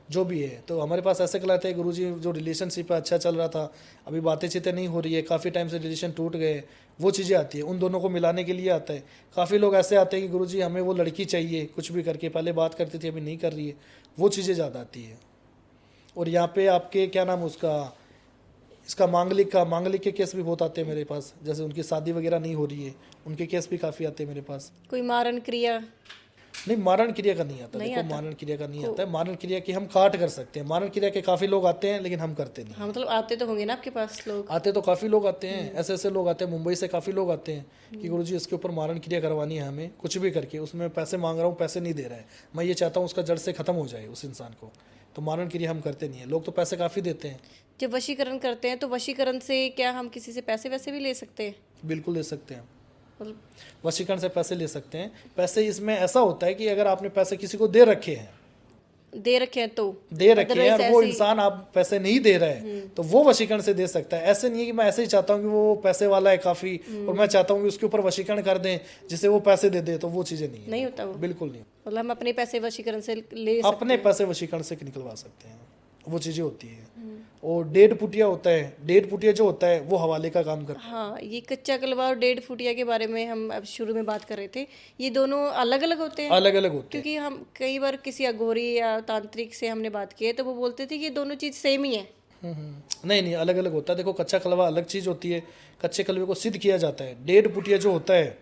जो भी है। तो हमारे पास ऐसे कहलाते हैं गुरुजी जो रिलेशनशिप है अच्छा चल रहा था, अभी बातें चीतें नहीं हो रही है, काफ़ी टाइम से रिलेशन टूट गए, वो चीज़ें आती है, उन दोनों को मिलाने के लिए आता है। काफ़ी लोग ऐसे आते हैं कि गुरुजी हमें वो लड़की चाहिए, कुछ भी करके, पहले बात करती थी अभी नहीं कर रही है, वो चीज़ें ज़्यादा आती है। और यहाँ पे आपके क्या नाम उसका इसका मांगलिक के केस भी बहुत आते हैं मेरे पास, जैसे उनकी शादी वगैरह नहीं हो रही है, उनके केस भी काफ़ी आते हैं मेरे पास। कोई मारण क्रिया? नहीं, मारण क्रिया का नहीं आता। देखो मारण क्रिया का नहीं आता है। मारण क्रिया की हम काट कर सकते हैं, मारण क्रिया के काफ़ी लोग आते हैं लेकिन हम करते नहीं। हाँ, मतलब आते तो होंगे ना आपके पास लोग? आते तो काफ़ी लोग आते हैं, ऐसे ऐसे लोग आते हैं, मुंबई से काफ़ी लोग आते हैं कि गुरुजी इसके ऊपर मारण क्रिया करवानी है हमें, कुछ भी करके, उसमें पैसे मांग रहा हूँ, पैसे नहीं दे रहा है, मैं ये चाहता हूँ उसका जड़ से ख़त्म हो जाए उस इंसान को, तो मारण क्रिया हम करते नहीं है। लोग तो पैसे काफ़ी देते हैं। जब वशीकरण करते हैं तो वशीकरण से क्या हम किसी से पैसे वैसे भी ले सकते हैं? बिल्कुल ले सकते हैं, मतलब वशीकरण से पैसे ले सकते हैं। पैसे इसमें ऐसा होता है कि अगर आपने पैसे किसी को दे रखे हैं, दे रखे हैं तो दे रखे हैं, और Otherwise वो ऐसे ही- इंसान आप पैसे नहीं दे रहे हैं तो वो वशीकरण से दे सकता है। ऐसे नहीं है कि मैं ऐसे ही चाहता हूँ कि वो पैसे वाला है काफी और मैं चाहता हूँ कि उसके ऊपर वशीकरण कर दें जिससे वो पैसे दे दे, तो वो चीजें नहीं है, नहीं होता वो, बिल्कुल नहीं। मतलब हम अपने पैसे वशीकरण से ले सकते अपने पैसे वशीकरण से निकलवा सकते हैं, वो चीजें होती है। और डेढ़ पुटिया होता है, डेढ़ पुटिया जो होता है वो हवाले का काम करता है। हाँ, ये कच्चा कलवा और डेढ़ फुटिया के बारे में हम अब शुरू में बात कर रहे थे। ये दोनों अलग अलग होते हैं, अलग अलग होते हैं। क्योंकि हम कई बार किसी अघोरी या तांत्रिक से हमने बात की है तो वो बोलते थे कि ये दोनों चीज़ सेम ही है। नहीं नहीं, अलग अलग होता है। देखो कच्चा कलवा अलग चीज होती है, कच्चे कलवे को सिद्ध किया जाता है। डेढ़ पुटिया जो होता है,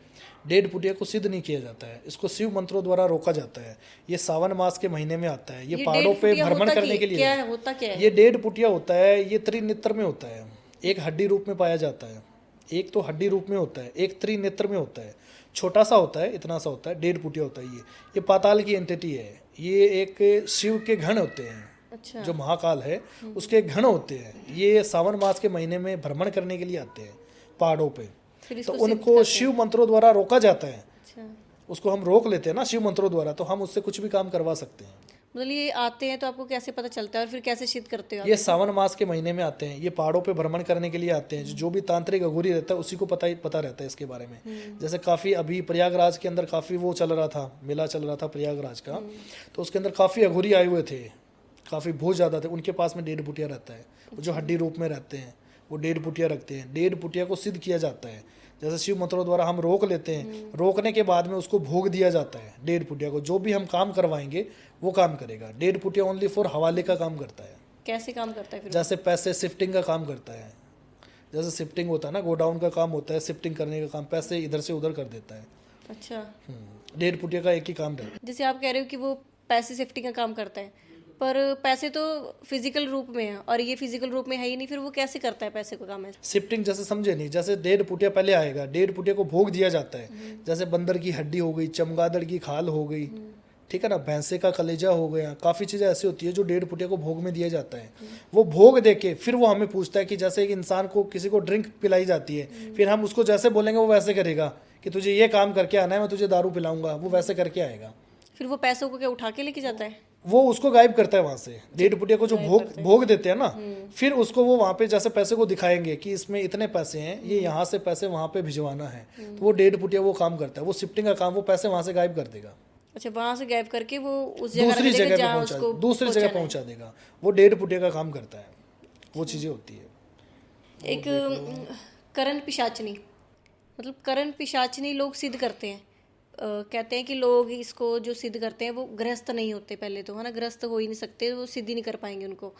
डेढ़ पुटिया को सिद्ध नहीं किया जाता है, इसको शिव मंत्रों द्वारा रोका जाता है। ये सावन मास के महीने में आता है, ये पहाड़ों पे फुटिया भ्रमण होता करने के लिए। क्या है, होता क्या है? ये डेढ़ पुटिया होता है, ये त्रिनेत्र में होता है। एक हड्डी रूप में पाया जाता है, एक तो हड्डी रूप में होता है, एक त्रिनेत्र में होता है। छोटा सा होता है, इतना सा होता है, डेढ़ पुटिया होता है। ये पाताल की एंटिटी है। ये एक शिव के घन होते हैं, अच्छा, जो महाकाल है उसके घन होते हैं। ये सावन मास के महीने में भ्रमण करने के लिए आते हैं पहाड़ों पे, फिर तो इसको सिद्ध उनको करते शिव मंत्रों द्वारा रोका जाता है। अच्छा, उसको हम रोक लेते हैं ना शिव मंत्रों द्वारा, तो हम उससे कुछ भी काम करवा सकते हैं। मतलब ये आते हैं तो आपको कैसे पता चलता है और फिर कैसे सिद्ध करते हो आप? ये सावन मास के महीने में आते हैं, ये पहाड़ों पे भ्रमण करने के लिए आते हैं। जो भी तांत्रिक अघोरी रहता है उसी को पता रहता है इसके बारे में। जैसे काफी अभी प्रयागराज के अंदर काफी वो चल रहा था, मेला चल रहा था प्रयागराज का, तो उसके अंदर काफी अघोरी आए हुए थे, काफी बहुत ज्यादा थे। उनके पास में डेढ़ पुटिया रहता है, वो जो हड्डी रूप में रहते हैं वो डेढ़ पुटिया रखते हैं। डेढ़ पुटिया को सिद्ध किया जाता है, जैसे शिव मंत्रों द्वारा हम रोक लेते हैं, रोकने के बाद में उसको भोग दिया जाता है। डेढ़ पुटिया को जो भी हम काम करवाएंगे वो काम करेगा। डेढ़ पुटिया ओनली फॉर हवाले का काम करता है। कैसे काम करता है फिर? जैसे पैसे शिफ्टिंग का काम करता है, जैसे शिफ्टिंग होता है ना, गोडाउन का काम होता है, शिफ्टिंग करने का काम, पैसे इधर से उधर कर देता है। अच्छा, डेढ़ पुटिया का एक ही काम रहता है। जैसे आप कह रहे हो कि वो पैसे सेफ्टी का काम करता है, पर पैसे तो फिजिकल रूप में है और ये फिजिकल रूप में है ही नहीं, फिर वो कैसे करता है पैसे को काम है? शिफ्टिंग जैसे समझे नहीं, जैसे डेढ़ पुटिया पहले आएगा, डेढ़ पुटिया को भोग दिया जाता है। जैसे बंदर की हड्डी हो गई, चमगादड़ की खाल हो गई, ठीक है ना, भैंसे का कलेजा हो गया, काफी चीजें ऐसी होती है जो डेढ़ पुटिया को भोग में दिया जाता है। वो भोग देके फिर वो हमें पूछता है कि जैसे एक इंसान को किसी को ड्रिंक पिलाई जाती है, फिर हम उसको जैसे बोलेंगे वो वैसे करेगा कि तुझे ये काम करके आना है, मैं तुझे दारू पिलाऊंगा, वो वैसे करके आएगा। फिर वो पैसों को क्या उठा के लेके जाता है? वो उसको गायब करता है वहां से। डेढ़ पुटिया को जो भोग देते हैं ना, फिर उसको वो वहां पे जैसे पैसे को दिखाएंगे कि इसमें इतने पैसे हैं, ये यहाँ से पैसे वहां पे भिजवाना है, तो वो डेढ़ पुटिया वो काम करता है। वो शिफ्टिंग का काम, वो पैसे वहां से गायब कर देगा, अच्छा, वहां से गायब करके वो उस जगह दूसरी रख देगा जगह पे जहाँ पहुंचा, उसको दूसरी जगह पहुंचा देगा। वो डेढ़ पुटिया का काम करता है, वो चीजें होती है। एक करण पिशाचनी, मतलब करण पिशाचनी लोग सिद्ध करते हैं। कहते हैं कि लोग इसको जो सिद्ध करते हैं वो ग्रस्त नहीं होते, पहले तो है ना, ग्रस्त हो ही नहीं सकते, वो सिद्ध ही नहीं कर पाएंगे उनको।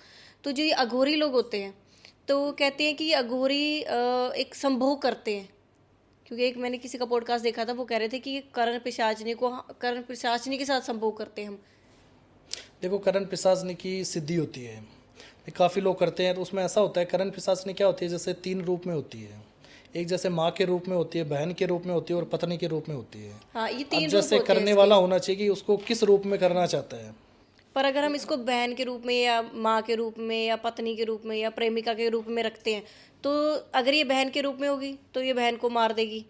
तो जो ये अघोरी लोग होते हैं तो कहते हैं कि ये अघोरी एक संभोग करते हैं, क्योंकि एक मैंने किसी का पॉडकास्ट देखा था, वो कह रहे थे कि करण पिशाचनी के साथ संभोग करते हैं हम। देखो करण पिशाचनी की सिद्धि होती है, काफी लोग करते हैं, तो उसमें ऐसा होता है करण पिशाचनी क्या होती है, जैसे 3 रूप में होती है। एक जैसे माँ के रूप में होती है, बहन के रूप में होती है और पत्नी के रूप में होती है। हाँ, ये अब 3 रूप जैसे होते हैं करने वाला होना चाहिए कि उसको किस रूप में करना चाहता है। पर अगर हम इसको बहन के रूप में या माँ के रूप में या पत्नी के रूप में या प्रेमिका के रूप में रखते हैं, तो अगर ये बहन के रूप में होगी तो ये बहन को मार देगी,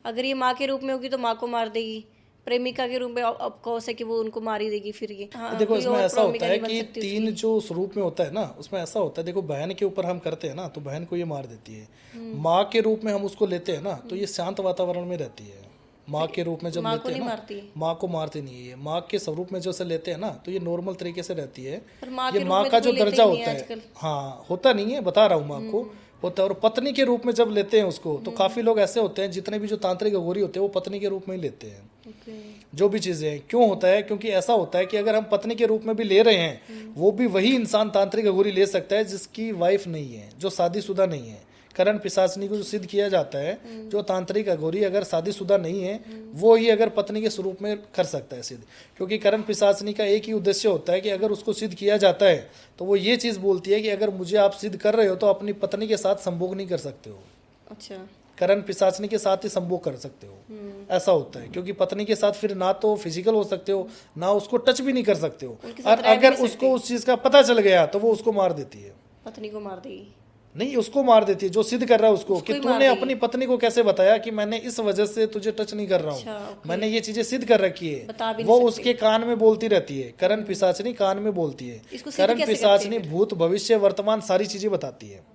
अगर ये माँ के रूप में होगी तो माँ को मार देगी, प्रेमिका के रूप में ऑफकोर्स है कि वो उनको मार ही देगी फिर ये। हाँ, देखो कोई इसमें और ऐसा होता प्रेमिका है नहीं बन कि सकती 3 जो उस रूप में होता है ना, उसमें ऐसा होता है, देखो बहन के ऊपर हम करते हैं ना तो बहन को ये मार देती है। माँ के रूप में हम उसको लेते हैं ना तो ये शांत वातावरण में रहती है। माँ के रूप में जब माँ को लेते हैं नहीं ना, मारती है। माँ को मारती नहीं है। माँ के स्वरूप में जो से लेते हैं ना तो ये नॉर्मल तरीके से रहती है। पर माँ ये के रूप माँ में का तो जो कोई लेते दर्जा ही नहीं होता है है, आजकल। हाँ होता नहीं है, बता रहा हूँ मैं आपको, होता है। और पत्नी के रूप में जब लेते हैं उसको तो काफी लोग ऐसे होते हैं, जितने भी जो तांत्रिक अघोरी होते हैं वो पत्नी के रूप में ही लेते हैं ओके। जो भी चीजें हैं। क्यों होता है? क्योंकि ऐसा होता है कि अगर हम पत्नी के रूप में भी ले रहे हैं, वो भी वही इंसान तांत्रिक अघोरी ले सकता है जिसकी वाइफ नहीं है, जो शादीशुदा नहीं है। करण पिशाचनी को जो सिद्ध किया जाता है, जो तांत्रिक अघोरी अगर शादीशुदा नहीं है, वो ही अगर पत्नी के स्वरूप में कर सकता है सिद्ध। क्योंकि करण पिशाचनी का एक ही उद्देश्य होता है कि अगर उसको सिद्ध किया जाता है तो वो ये चीज बोलती है कि अगर मुझे आप सिद्ध कर रहे हो तो अपनी पत्नी के साथ संभोग नहीं कर सकते हो। अच्छा, करण पिशाचनी के साथ ही संभोग कर सकते हो, ऐसा होता है। क्योंकि पत्नी के साथ फिर ना तो फिजिकल हो सकते हो, ना उसको टच भी नहीं कर सकते हो। उनके साथ और रह भी अगर नहीं उसको उस चीज का पता चल गया तो वो उसको मार देती है। पत्नी को मार देगी। नहीं, उसको मार देती है जो सिद्ध कर रहा है उसको, कि ही मार तूने देगी। अपनी पत्नी को कैसे बताया कि मैंने इस वजह से तुझे टच नहीं कर रहा अच्छा, हूँ, ओके। मैंने ये चीजें सिद्ध कर रखी बता है। भी वो नहीं उसके कान में बोलती रहती है, करण पिशाचनी कान में बोलती है। इसको सिद्ध करण कैसे करते पिशाचनी हैं भूत भविष्य वर्तमान सारी चीजें बताती है।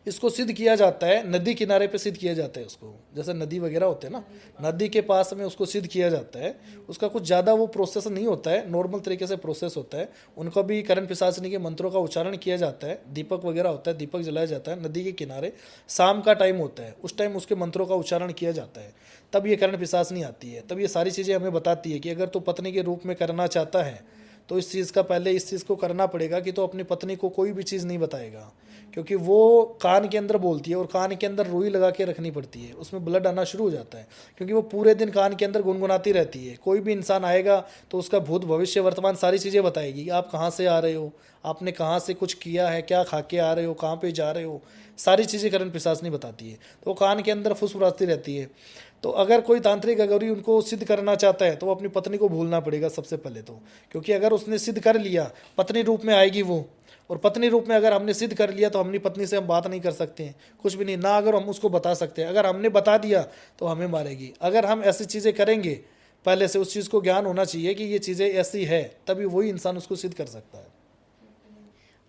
इसको सिद्ध किया जाता है नदी किनारे पे, सिद्ध किया जाता है उसको, जैसे नदी वगैरह होते हैं ना, नदी के पास में उसको सिद्ध किया जाता है। उसका कुछ ज़्यादा वो प्रोसेस नहीं होता है, नॉर्मल तरीके से प्रोसेस होता है। उनको भी करण पिशाचनी के मंत्रों का उच्चारण किया जाता है, दीपक वगैरह होता है, दीपक जलाया जाता है नदी के किनारे, शाम का टाइम होता है, उस टाइम उसके मंत्रों का उच्चारण किया जाता है, तब ये करण पिशाचनी आती है। तब ये सारी चीज़ें हमें बताती है कि अगर तू पत्नी के रूप में करना चाहता है तो इस चीज़ का पहले इस चीज़ को करना पड़ेगा कि तो अपनी पत्नी को कोई भी चीज़ नहीं बताएगा, क्योंकि वो कान के अंदर बोलती है और कान के अंदर रुई लगा के रखनी पड़ती है, उसमें ब्लड आना शुरू हो जाता है, क्योंकि वो पूरे दिन कान के अंदर गुनगुनाती रहती है। कोई भी इंसान आएगा तो उसका भूत भविष्य वर्तमान सारी चीज़ें बताएगी कि आप कहाँ से आ रहे हो, आपने कहाँ से कुछ किया है, क्या खा के आ रहे हो, कहाँ पे जा रहे हो, सारी चीज़ें करण पिशाचनी बताती है। तो वो कान के अंदर फुसफुसाती रहती है। तो अगर कोई तांत्रिक अगौरी उनको सिद्ध करना चाहता है तो वो अपनी पत्नी को भूलना पड़ेगा सबसे पहले तो, क्योंकि अगर उसने सिद्ध कर लिया पत्नी रूप में आएगी वो, और पत्नी रूप में अगर हमने सिद्ध कर लिया तो अपनी पत्नी से हम बात नहीं कर सकते हैं, कुछ भी नहीं ना, अगर हम उसको बता सकते हैं। अगर हमने बता दिया तो हमें मारेगी। अगर हम ऐसी चीज़ें करेंगे, पहले से उस चीज़ को ज्ञान होना चाहिए कि ये चीज़ें ऐसी है, तभी वही इंसान उसको सिद्ध कर सकता है।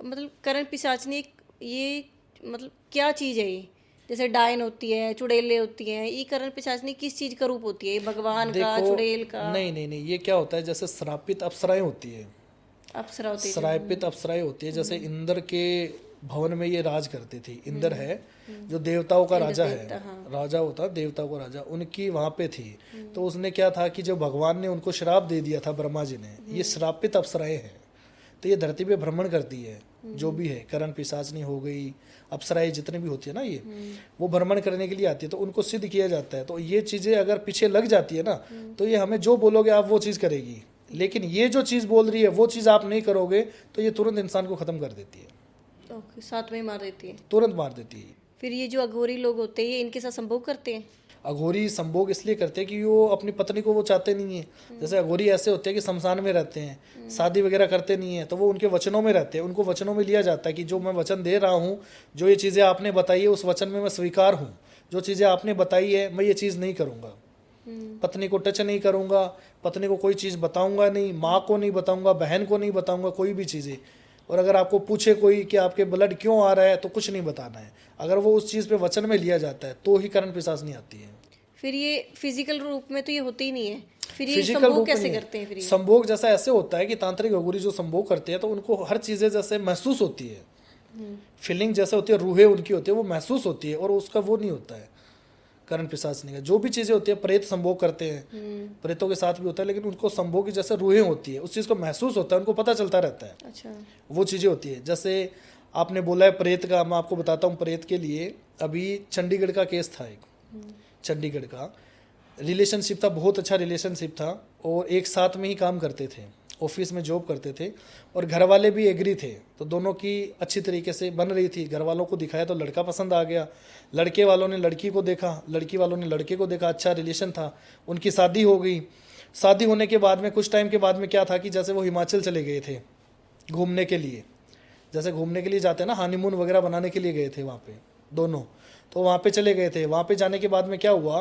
मतलब करण पिशाचनी ये मतलब क्या चीज़ है ये? जैसे डायन होती है, चुड़ैलें होती हैं, ये करण पिशाचनी किस चीज़ का रूप होती है? ये भगवान का, देखो, चुड़ैल का? नहीं नहीं नहीं, ये क्या होता है, जैसे श्रापित अप्सराएं होती है, अप्सरा होती है। श्रापित अप्सराएं होती है। जैसे इंद्र के भवन में ये राज करती थी। इंद्र है जो देवताओं का राजा है, राजा होता देवताओं का राजा, उनकी वहाँ पे थी। तो उसने क्या था कि जब भगवान ने उनको श्राप दे दिया था, ब्रह्मा जी ने, ये श्रापित अप्सराएं हैं। तो ये धरती पे भ्रमण करती है, जो भी है, करण पिशाचनी हो गई, अप्सराएं जितने भी होती है ना, ये वो भ्रमण करने के लिए आती है। तो उनको सिद्ध किया जाता है। तो ये चीज़ें अगर पीछे लग जाती है ना, तो ये हमें जो बोलोगे आप वो चीज़ करेगी। लेकिन ये जो चीज़ बोल रही है वो चीज़ आप नहीं करोगे तो ये तुरंत इंसान को ख़त्म कर देती है, ओके, साथ में ही मार देती है। तुरंत मार देती है। फिर ये जो अघोरी लोग होते हैं, ये इनके साथ संभोग करते हैं? अघोरी संभोग इसलिए करते हैं कि वो अपनी पत्नी को वो चाहते नहीं है। जैसे अघोरी ऐसे होते हैं कि शमशान में रहते हैं, शादी वगैरह करते नहीं है, तो वो उनके वचनों में रहते हैं। उनको वचनों में लिया जाता है कि जो मैं वचन दे रहा हूँ, जो ये चीज़ें आपने बताई है उस वचन में मैं स्वीकार हूँ, जो चीज़ें आपने बताई है मैं ये चीज़ नहीं करूँगा, पत्नी को टच नहीं करूँगा, पत्नी को कोई चीज़ बताऊँगा नहीं, माँ को नहीं बताऊँगा, बहन को नहीं बताऊँगा, कोई भी चीज़ें। और अगर आपको पूछे कोई कि आपके ब्लड क्यों आ रहा है तो कुछ नहीं बताना है। अगर वो उस चीज़ पे वचन में लिया जाता है तो ही करण पिशाचनी आती है। फिर ये फिजिकल रूप में तो ये होते ही नहीं है, फिर ये फिजिकल संभोग रूप में कैसे नहीं है। करते हैं फिर ये? संभोग जैसा ऐसे होता है कि तांत्रिक अघोरी जो संभोग करते हैं तो उनको हर चीज़ें जैसे महसूस होती है, फीलिंग जैसे होती है, रूहें उनकी होती है, वो महसूस होती है, और उसका वो नहीं होता है करण पिशाचनी का। जो भी चीज़ें होती है, प्रेत संभोग करते हैं, प्रेतों के साथ भी होता है, लेकिन उनको संभोग की जैसे रूहें होती है, उस चीज़ को महसूस होता है, उनको पता चलता रहता है, अच्छा, वो चीज़ें होती है। जैसे आपने बोला है प्रेत का, मैं आपको बताता हूँ प्रेत के लिए। अभी चंडीगढ़ का केस था एक, चंडीगढ़ का रिलेशनशिप था, बहुत अच्छा रिलेशनशिप था, और एक साथ में ही काम करते थे, ऑफिस में जॉब करते थे, और घर वाले भी एग्री थे। तो दोनों की अच्छी तरीके से बन रही थी। घर वालों को दिखाया तो लड़का पसंद आ गया, लड़के वालों ने लड़की को देखा, लड़की वालों ने लड़के को देखा, अच्छा रिलेशन था, उनकी शादी हो गई। शादी होने के बाद में कुछ टाइम के बाद में क्या था कि जैसे वो हिमाचल चले गए थे घूमने के लिए, जैसे घूमने के लिए जाते हैं ना, हनीमून वगैरह बनाने के लिए गए थे वहाँ पे दोनों। तो वहाँ पे चले गए थे। वहाँ पे जाने के बाद में क्या हुआ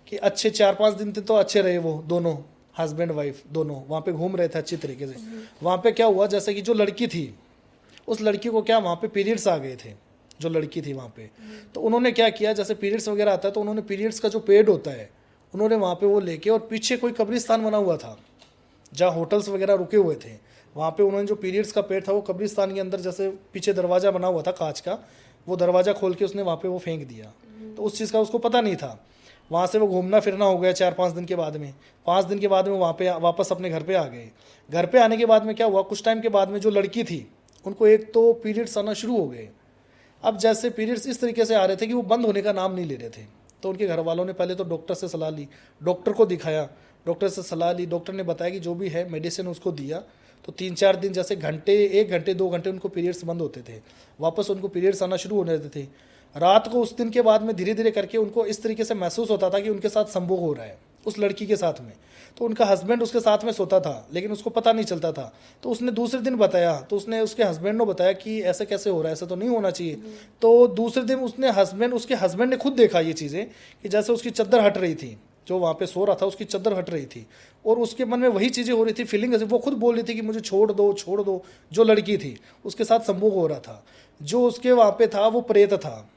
कि अच्छे 4-5 दिन थे तो अच्छे रहे, वो दोनों हस्बैंड वाइफ दोनों वहाँ पे घूम रहे थे अच्छी तरीके से। वहाँ पे क्या हुआ, जैसे कि जो लड़की थी, उस लड़की को क्या वहाँ पे पीरियड्स आ गए थे, जो लड़की थी वहाँ पे। तो उन्होंने क्या किया, जैसे पीरियड्स वगैरह आता है तो उन्होंने पीरियड्स का जो पेड होता है उन्होंने वहाँ पे वो लेके, और पीछे कोई कब्रिस्तान बना हुआ था जहाँ होटल्स वगैरह रुके हुए थे, वहाँ पे उन्होंने जो पीरियड्स का पेड़ था वो कब्रिस्तान के अंदर, जैसे पीछे दरवाज़ा बना हुआ था कांच का, वो दरवाज़ा खोल के उसने वहाँ पे वो फेंक दिया। तो उस चीज़ का उसको पता नहीं था। वहाँ से वो घूमना फिरना हो गया 4-5 दिन के बाद में। 5 दिन के बाद में वहाँ पे वापस अपने घर पे आ गए। घर पे आने के बाद में क्या हुआ, कुछ टाइम के बाद में जो लड़की थी उनको एक तो पीरियड्स आना शुरू हो गए। अब जैसे पीरियड्स इस तरीके से आ रहे थे कि वो बंद होने का नाम नहीं ले रहे थे। तो उनके घर वालों ने पहले तो डॉक्टर से सलाह ली, डॉक्टर को दिखाया, डॉक्टर से सलाह ली, डॉक्टर ने बताया कि जो भी है मेडिसिन उसको दिया। तो 3-4 दिन जैसे घंटे, 1 घंटे 2 घंटे उनको पीरियड्स बंद होते थे, वापस उनको पीरियड्स आना शुरू होने देते थे। रात को उस दिन के बाद में धीरे धीरे करके उनको इस तरीके से महसूस होता था कि उनके साथ संभोग हो रहा है, उस लड़की के साथ में। तो उनका हस्बैंड उसके साथ में सोता था लेकिन उसको पता नहीं चलता था। तो उसने दूसरे दिन बताया, तो उसने उसके हस्बैंड को बताया कि ऐसे कैसे हो रहा है, ऐसा तो नहीं होना चाहिए। तो दूसरे दिन उसके हस्बैंड ने खुद देखा ये चीज़ें कि जैसे उसकी चद्दर हट रही थी, जो वहाँ पे सो रहा था उसकी चद्दर हट रही थी और उसके मन में वही चीज़ें हो रही थी, फीलिंग वो खुद बोल रही थी कि मुझे छोड़ दो छोड़ दो। जो लड़की थी उसके साथ संभोग हो रहा था, जो उसके वहाँ पे था वो प्रेत था,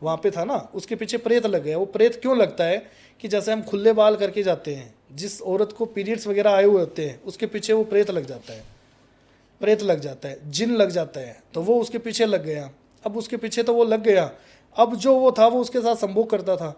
वहाँ पे था ना, उसके पीछे प्रेत लग गया। वो प्रेत क्यों लगता है कि जैसे हम खुले बाल करके जाते हैं, जिस औरत को पीरियड्स वगैरह आए हुए होते हैं उसके पीछे वो प्रेत लग जाता है, प्रेत लग जाता है, जिन लग जाता है। तो वो उसके पीछे लग गया। अब उसके पीछे तो वो लग गया, अब जो वो था वो उसके साथ संभोग करता था।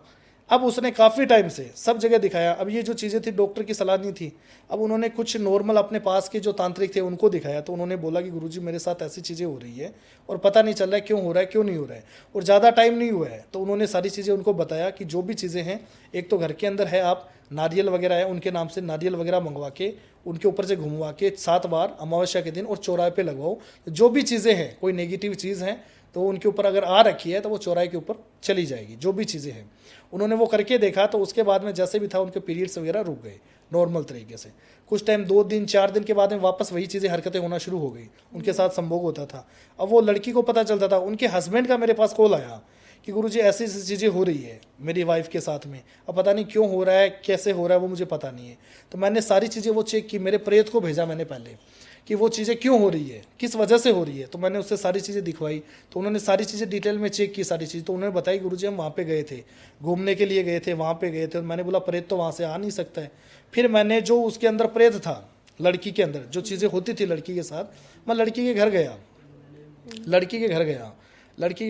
अब उसने काफ़ी टाइम से सब जगह दिखाया। अब ये जो चीज़ें थी डॉक्टर की सलाह नहीं थी। अब उन्होंने कुछ नॉर्मल अपने पास के जो तांत्रिक थे उनको दिखाया, तो उन्होंने बोला कि गुरुजी मेरे साथ ऐसी चीज़ें हो रही है और पता नहीं चल रहा है क्यों हो रहा है क्यों नहीं हो रहा है, और ज़्यादा टाइम नहीं हुआ है। तो उन्होंने सारी चीज़ें उनको बताया कि जो भी चीज़ें हैं, एक तो घर के अंदर है, आप नारियल वगैरह है उनके नाम से नारियल वगैरह मंगवा के उनके ऊपर से घुमवा के 7 बार अमावस्या के दिन और चौराहे पे लगवाओ। जो भी चीज़ें हैं, कोई नेगेटिव चीज़ है तो उनके ऊपर अगर आ रखी है तो वो चौराहे के ऊपर चली जाएगी, जो भी चीज़ें हैं। उन्होंने वो करके देखा तो उसके बाद में जैसे भी था उनके पीरियड्स वगैरह रुक गए नॉर्मल तरीके से। कुछ टाइम 2 दिन 4 दिन के बाद में वापस वही चीज़ें हरकतें होना शुरू हो गई, उनके साथ संभोग होता था। अब वो लड़की को पता चलता था, उनके हस्बैंड का मेरे पास कॉल आया कि गुरुजी ऐसी ऐसी चीज़ें हो रही है मेरी वाइफ के साथ में, अब पता नहीं क्यों हो रहा है कैसे हो रहा है वो मुझे पता नहीं है। तो मैंने सारी चीज़ें वो चेक की, मेरे प्रेत को भेजा मैंने पहले कि वो चीज़ें क्यों हो रही है, किस वजह से हो रही है। तो मैंने उससे सारी चीज़ें दिखवाई, तो उन्होंने सारी चीज़ें डिटेल में चेक की सारी चीज़। तो उन्होंने बताई गुरुजी हम वहाँ पे गए थे, घूमने के लिए गए थे, वहाँ पे गए थे। मैंने बोला प्रेत तो वहाँ से आ नहीं सकता है। फिर मैंने जो उसके अंदर प्रेत था, लड़की के अंदर जो चीज़ें होती थी लड़की के साथ, मैं लड़की के घर गया, लड़की के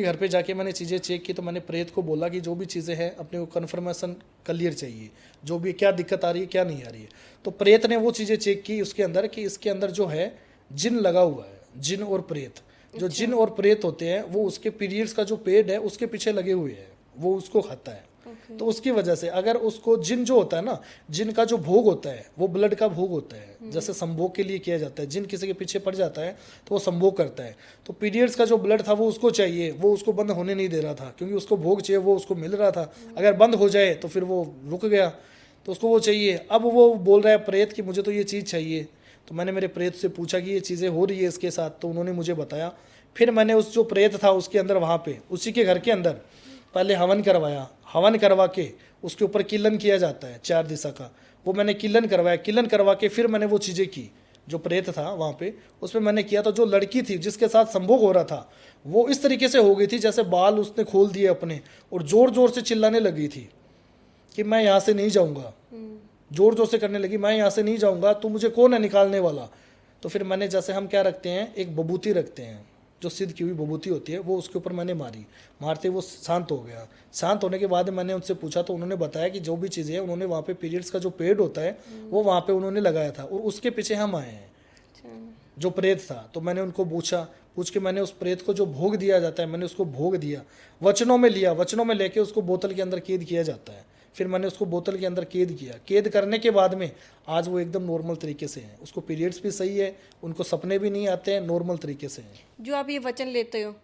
घर पे जाके मैंने चीज़ें चेक की। तो मैंने प्रेत को बोला कि जो भी चीज़ें हैं अपने को कन्फर्मेशन क्लियर चाहिए, जो भी क्या दिक्कत आ रही है क्या नहीं आ रही है। तो प्रेत ने वो चीज़ें चेक की उसके अंदर कि इसके अंदर जो है जिन लगा हुआ है, जिन और प्रेत। जो जिन और प्रेत होते हैं वो उसके पीरियड्स का जो पेड है उसके पीछे लगे हुए हैं, वो उसको खाता है। तो उसकी वजह से अगर उसको जिन जो होता है ना, जिन का जो भोग होता है वो ब्लड का भोग होता है, जैसे संभोग के लिए किया जाता है। जिन किसी के पीछे पड़ जाता है तो वो संभोग करता है। तो पीरियड्स का जो ब्लड था वो उसको चाहिए, वो उसको बंद होने नहीं दे रहा था क्योंकि उसको भोग चाहिए, वो उसको मिल रहा था। अगर बंद हो जाए तो फिर वो रुक गया, तो उसको वो चाहिए। अब वो बोल रहा है प्रेत कि मुझे तो ये चीज़ चाहिए। तो मैंने मेरे प्रेत से पूछा कि ये चीज़ें हो रही है इसके साथ, तो उन्होंने मुझे बताया। फिर मैंने उस जो प्रेत था उसके अंदर वहाँ पे उसी के घर के अंदर पहले हवन करवाया, हवन करवा के उसके ऊपर किलन किया जाता है 4 दिशा का, वो मैंने किलन करवाया। किलन करवा के फिर मैंने वो चीज़ें की, जो प्रेत था वहाँ पे उसमें मैंने किया। तो जो लड़की थी जिसके साथ संभोग हो रहा था वो इस तरीके से हो गई थी जैसे बाल उसने खोल दिए अपने, और ज़ोर ज़ोर से चिल्लाने लगी थी कि मैं यहाँ से नहीं जाऊँगा। जोर जोर से करने लगी, मैं यहाँ से नहीं जाऊँगा, तू मुझे कौन है निकालने वाला। तो फिर मैंने जैसे हम क्या रखते हैं, एक बबूती रखते हैं जो सिद्ध की हुई बबूती होती है, वो उसके ऊपर मैंने मारी। मारते वो शांत हो गया। शांत होने के बाद मैंने उनसे पूछा तो उन्होंने बताया कि जो भी चीज़ें हैं उन्होंने वहाँ पे पीरियड्स का जो पेड होता है वो वहाँ पे उन्होंने लगाया था और उसके पीछे हम आए हैं जो प्रेत था। तो मैंने उनको पूछ के मैंने उस प्रेत को जो भोग दिया जाता है मैंने उसको भोग दिया, वचनों में लिया, वचनों में लेके उसको बोतल के अंदर कैद किया जाता है। फिर मैंने उसको बोतल के अंदर कैद किया। कैद करने के बाद में आज वो एकदम नॉर्मल तरीके से है, उसको पीरियड्स भी सही है, उनको सपने भी नहीं आते हैं, नॉर्मल तरीके से हैं। जो आप ये वचन लेते हो,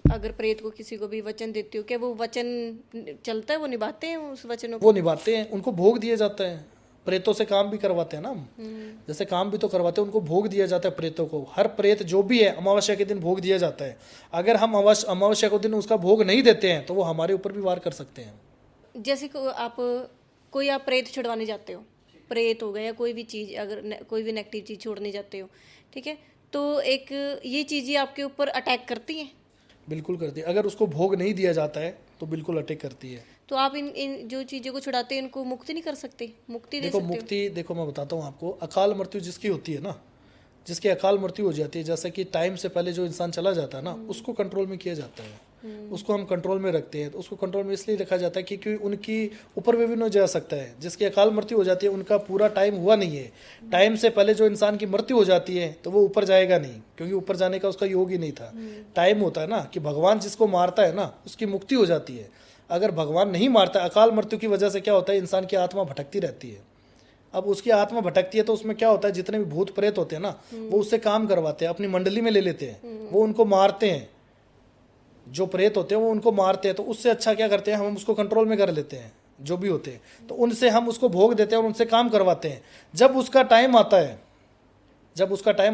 अगर प्रेत को किसी को भी वचन देते हो, क्या वो वचन चलता है, वो निभाते हैं उस वचनों को? वो निभाते हैं, उनको भोग दिया जाता है। प्रेतों से काम भी करवाते हैं ना हम, जैसे काम भी तो करवाते हैं, उनको भोग दिया जाता है प्रेतों को। हर प्रेत जो भी है अमावस्या के दिन भोग दिया जाता है। अगर हम अमावस्या के दिन उसका भोग नहीं देते हैं तो वो हमारे ऊपर भी वार कर सकते हैं। जैसे आप प्रेत छुड़वाने जाते हो, प्रेत हो गया, कोई भी चीज़, अगर कोई भी नेगेटिव चीज़ छोड़ने जाते हो, ठीक है, तो एक ये चीज़ें आपके ऊपर अटैक करती हैं? बिल्कुल करती है। अगर उसको भोग नहीं दिया जाता है तो बिल्कुल अटैक करती है। तो आप इन जो चीज़ों को छुड़ाते हैं इनको मुक्ति नहीं कर सकते? मुक्ति दे सकते हो? मुक्ति देखो मैं बताता हूँ आपको। अकाल मृत्यु जिसकी होती है ना, जिसकी अकाल मृत्यु हो जाती है, जैसे कि टाइम से पहले जो इंसान चला जाता है ना, उसको कंट्रोल में किया जाता है। उसको हम कंट्रोल में रखते हैं। तो उसको कंट्रोल में इसलिए रखा जाता है क्योंकि उनकी ऊपर भी नहीं जा सकता है। जिसकी अकाल मृत्यु हो जाती है उनका पूरा टाइम हुआ नहीं है, टाइम से पहले जो इंसान की मृत्यु हो जाती है तो वो ऊपर जाएगा नहीं, क्योंकि ऊपर जाने का उसका योग ही नहीं था। टाइम होता है ना कि भगवान जिसको मारता है ना उसकी मुक्ति हो जाती है। अगर भगवान नहीं मारता, अकाल मृत्यु की वजह से क्या होता है, इंसान की आत्मा भटकती रहती है। अब उसकी आत्मा भटकती है तो उसमें क्या होता है, जितने भी भूत प्रेत होते हैं ना वो उससे काम करवाते हैं, अपनी मंडली में ले लेते हैं, वो उनको मारते हैं। जो प्रेत होते हैं वो उनको मारते हैं। तो उससे अच्छा क्या करते हैं, हम उसको कंट्रोल में कर लेते हैं। जो भी होते हैं, तो उनसे हम उसको भोग देते हैं और उनसे काम करवाते हैं। जब उसका टाइम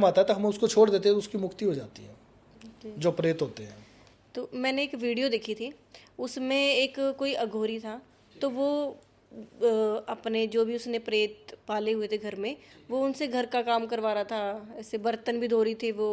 आता है तो हम उसको छोड़ देते हैं, उसकी मुक्ति हो जाती है, जो प्रेत होते हैं। तो मैंने एक वीडियो देखी थी, उसमें एक कोई अघोरी था, तो वो अपने जो भी उसने प्रेत पाले हुए थे घर में, वो उनसे घर का काम करवा रहा था, ऐसे बर्तन भी धो रही थी वो,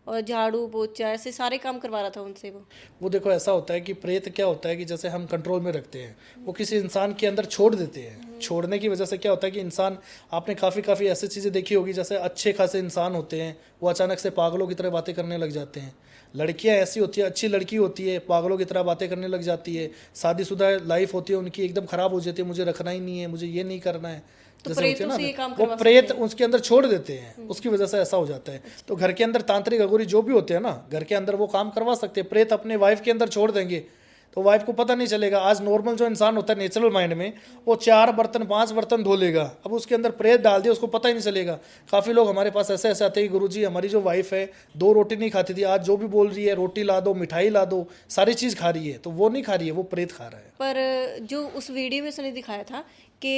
और झाड़ू पोछा ऐसे सारे काम करवा रहा था उनसे वो। देखो ऐसा होता है कि प्रेत क्या होता है कि जैसे हम कंट्रोल में रखते हैं, वो किसी इंसान के अंदर छोड़ देते हैं। छोड़ने की वजह से क्या होता है कि इंसान, आपने काफ़ी ऐसी चीज़ें देखी होगी, जैसे अच्छे खासे इंसान होते हैं, वो अचानक से पागलों की तरह बातें करने लग जाते हैं। लड़कियां ऐसी होती है, अच्छी लड़की होती है, पागलों की तरह बातें करने लग जाती है। शादीशुदा लाइफ होती है उनकी, एकदम खराब हो जाती है, मुझे रखना ही नहीं है, मुझे ये नहीं करना है। तो जैसे प्रेत होती है उसे ये काम ना, वो करवा प्रेत उसके अंदर छोड़ देते हैं, उसकी वजह से ऐसा हो जाता है। तो घर के अंदर तांत्रिक अघोरी जो भी होते हैं ना, घर के अंदर वो काम करवा सकते हैं। प्रेत अपने वाइफ के अंदर छोड़ देंगे तो वाइफ को पता नहीं चलेगा। आज नॉर्मल जो इंसान होता है नेचुरल माइंड में, वो 4 बर्तन 5 बर्तन धो लेगा, अब उसके अंदर प्रेत डाल दिया, उसको पता ही नहीं चलेगा। काफ़ी लोग हमारे पास ऐसे आते हैं कि गुरुजी हमारी जो वाइफ है 2 रोटी नहीं खाती थी, आज जो भी बोल रही है रोटी ला दो, मिठाई ला दो, सारी चीज़ खा रही है, तो वो नहीं खा रही है, वो प्रेत खा रहा है। पर जो उस वीडियो में उसने दिखाया था कि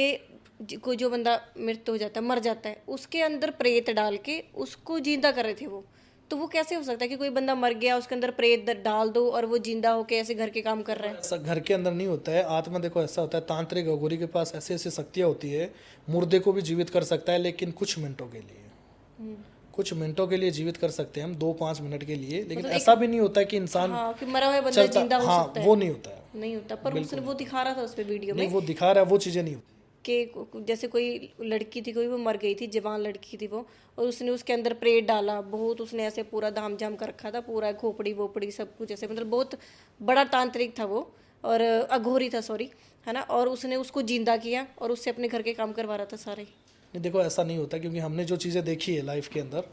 कोई जो बंदा मृत्यु हो जाता है, मर जाता है, उसके अंदर प्रेत डाल के उसको जिंदा कर रहे थे वो। तो वो कैसे हो सकता है कि कोई बंदा मर गया, उसके अंदर प्रेत डाल दो और वो जिंदा होके ऐसे घर के काम कर रहा है? ऐसा घर के अंदर नहीं होता है। आत्मा देखो ऐसा होता है, तांत्रिक अघोरी के पास ऐसी ऐसी शक्तियाँ होती है, मुर्दे को भी जीवित कर सकता है, लेकिन कुछ मिनटों के लिए, कुछ मिनटों के लिए जीवित कर सकते हैं हम, 2-5 मिनट के लिए। लेकिन ऐसा भी नहीं होता है कि इंसान, हाँ, कि मरा हुआ बंदा जिंदा हो सकता है, वो नहीं होता है, नहीं होता। पर उसने वो दिखा रहा था उस पे वीडियो में, वो दिखा रहा है, वो चीज़ें नहीं होती। कि जैसे कोई लड़की थी, कोई वो मर गई थी, जवान लड़की थी वो, और उसने उसके अंदर प्रेत डाला, बहुत उसने ऐसे पूरा धाम झाम कर रखा था, पूरा खोपड़ी वोपड़ी सब कुछ ऐसे, मतलब बहुत बड़ा तांत्रिक था वो, और अघोरी था, सॉरी, है ना। और उसने उसको जिंदा किया और उससे अपने घर के काम करवा रहा था सारे। नहीं देखो ऐसा नहीं होता, क्योंकि हमने जो चीज़ें देखी है लाइफ के अंदर,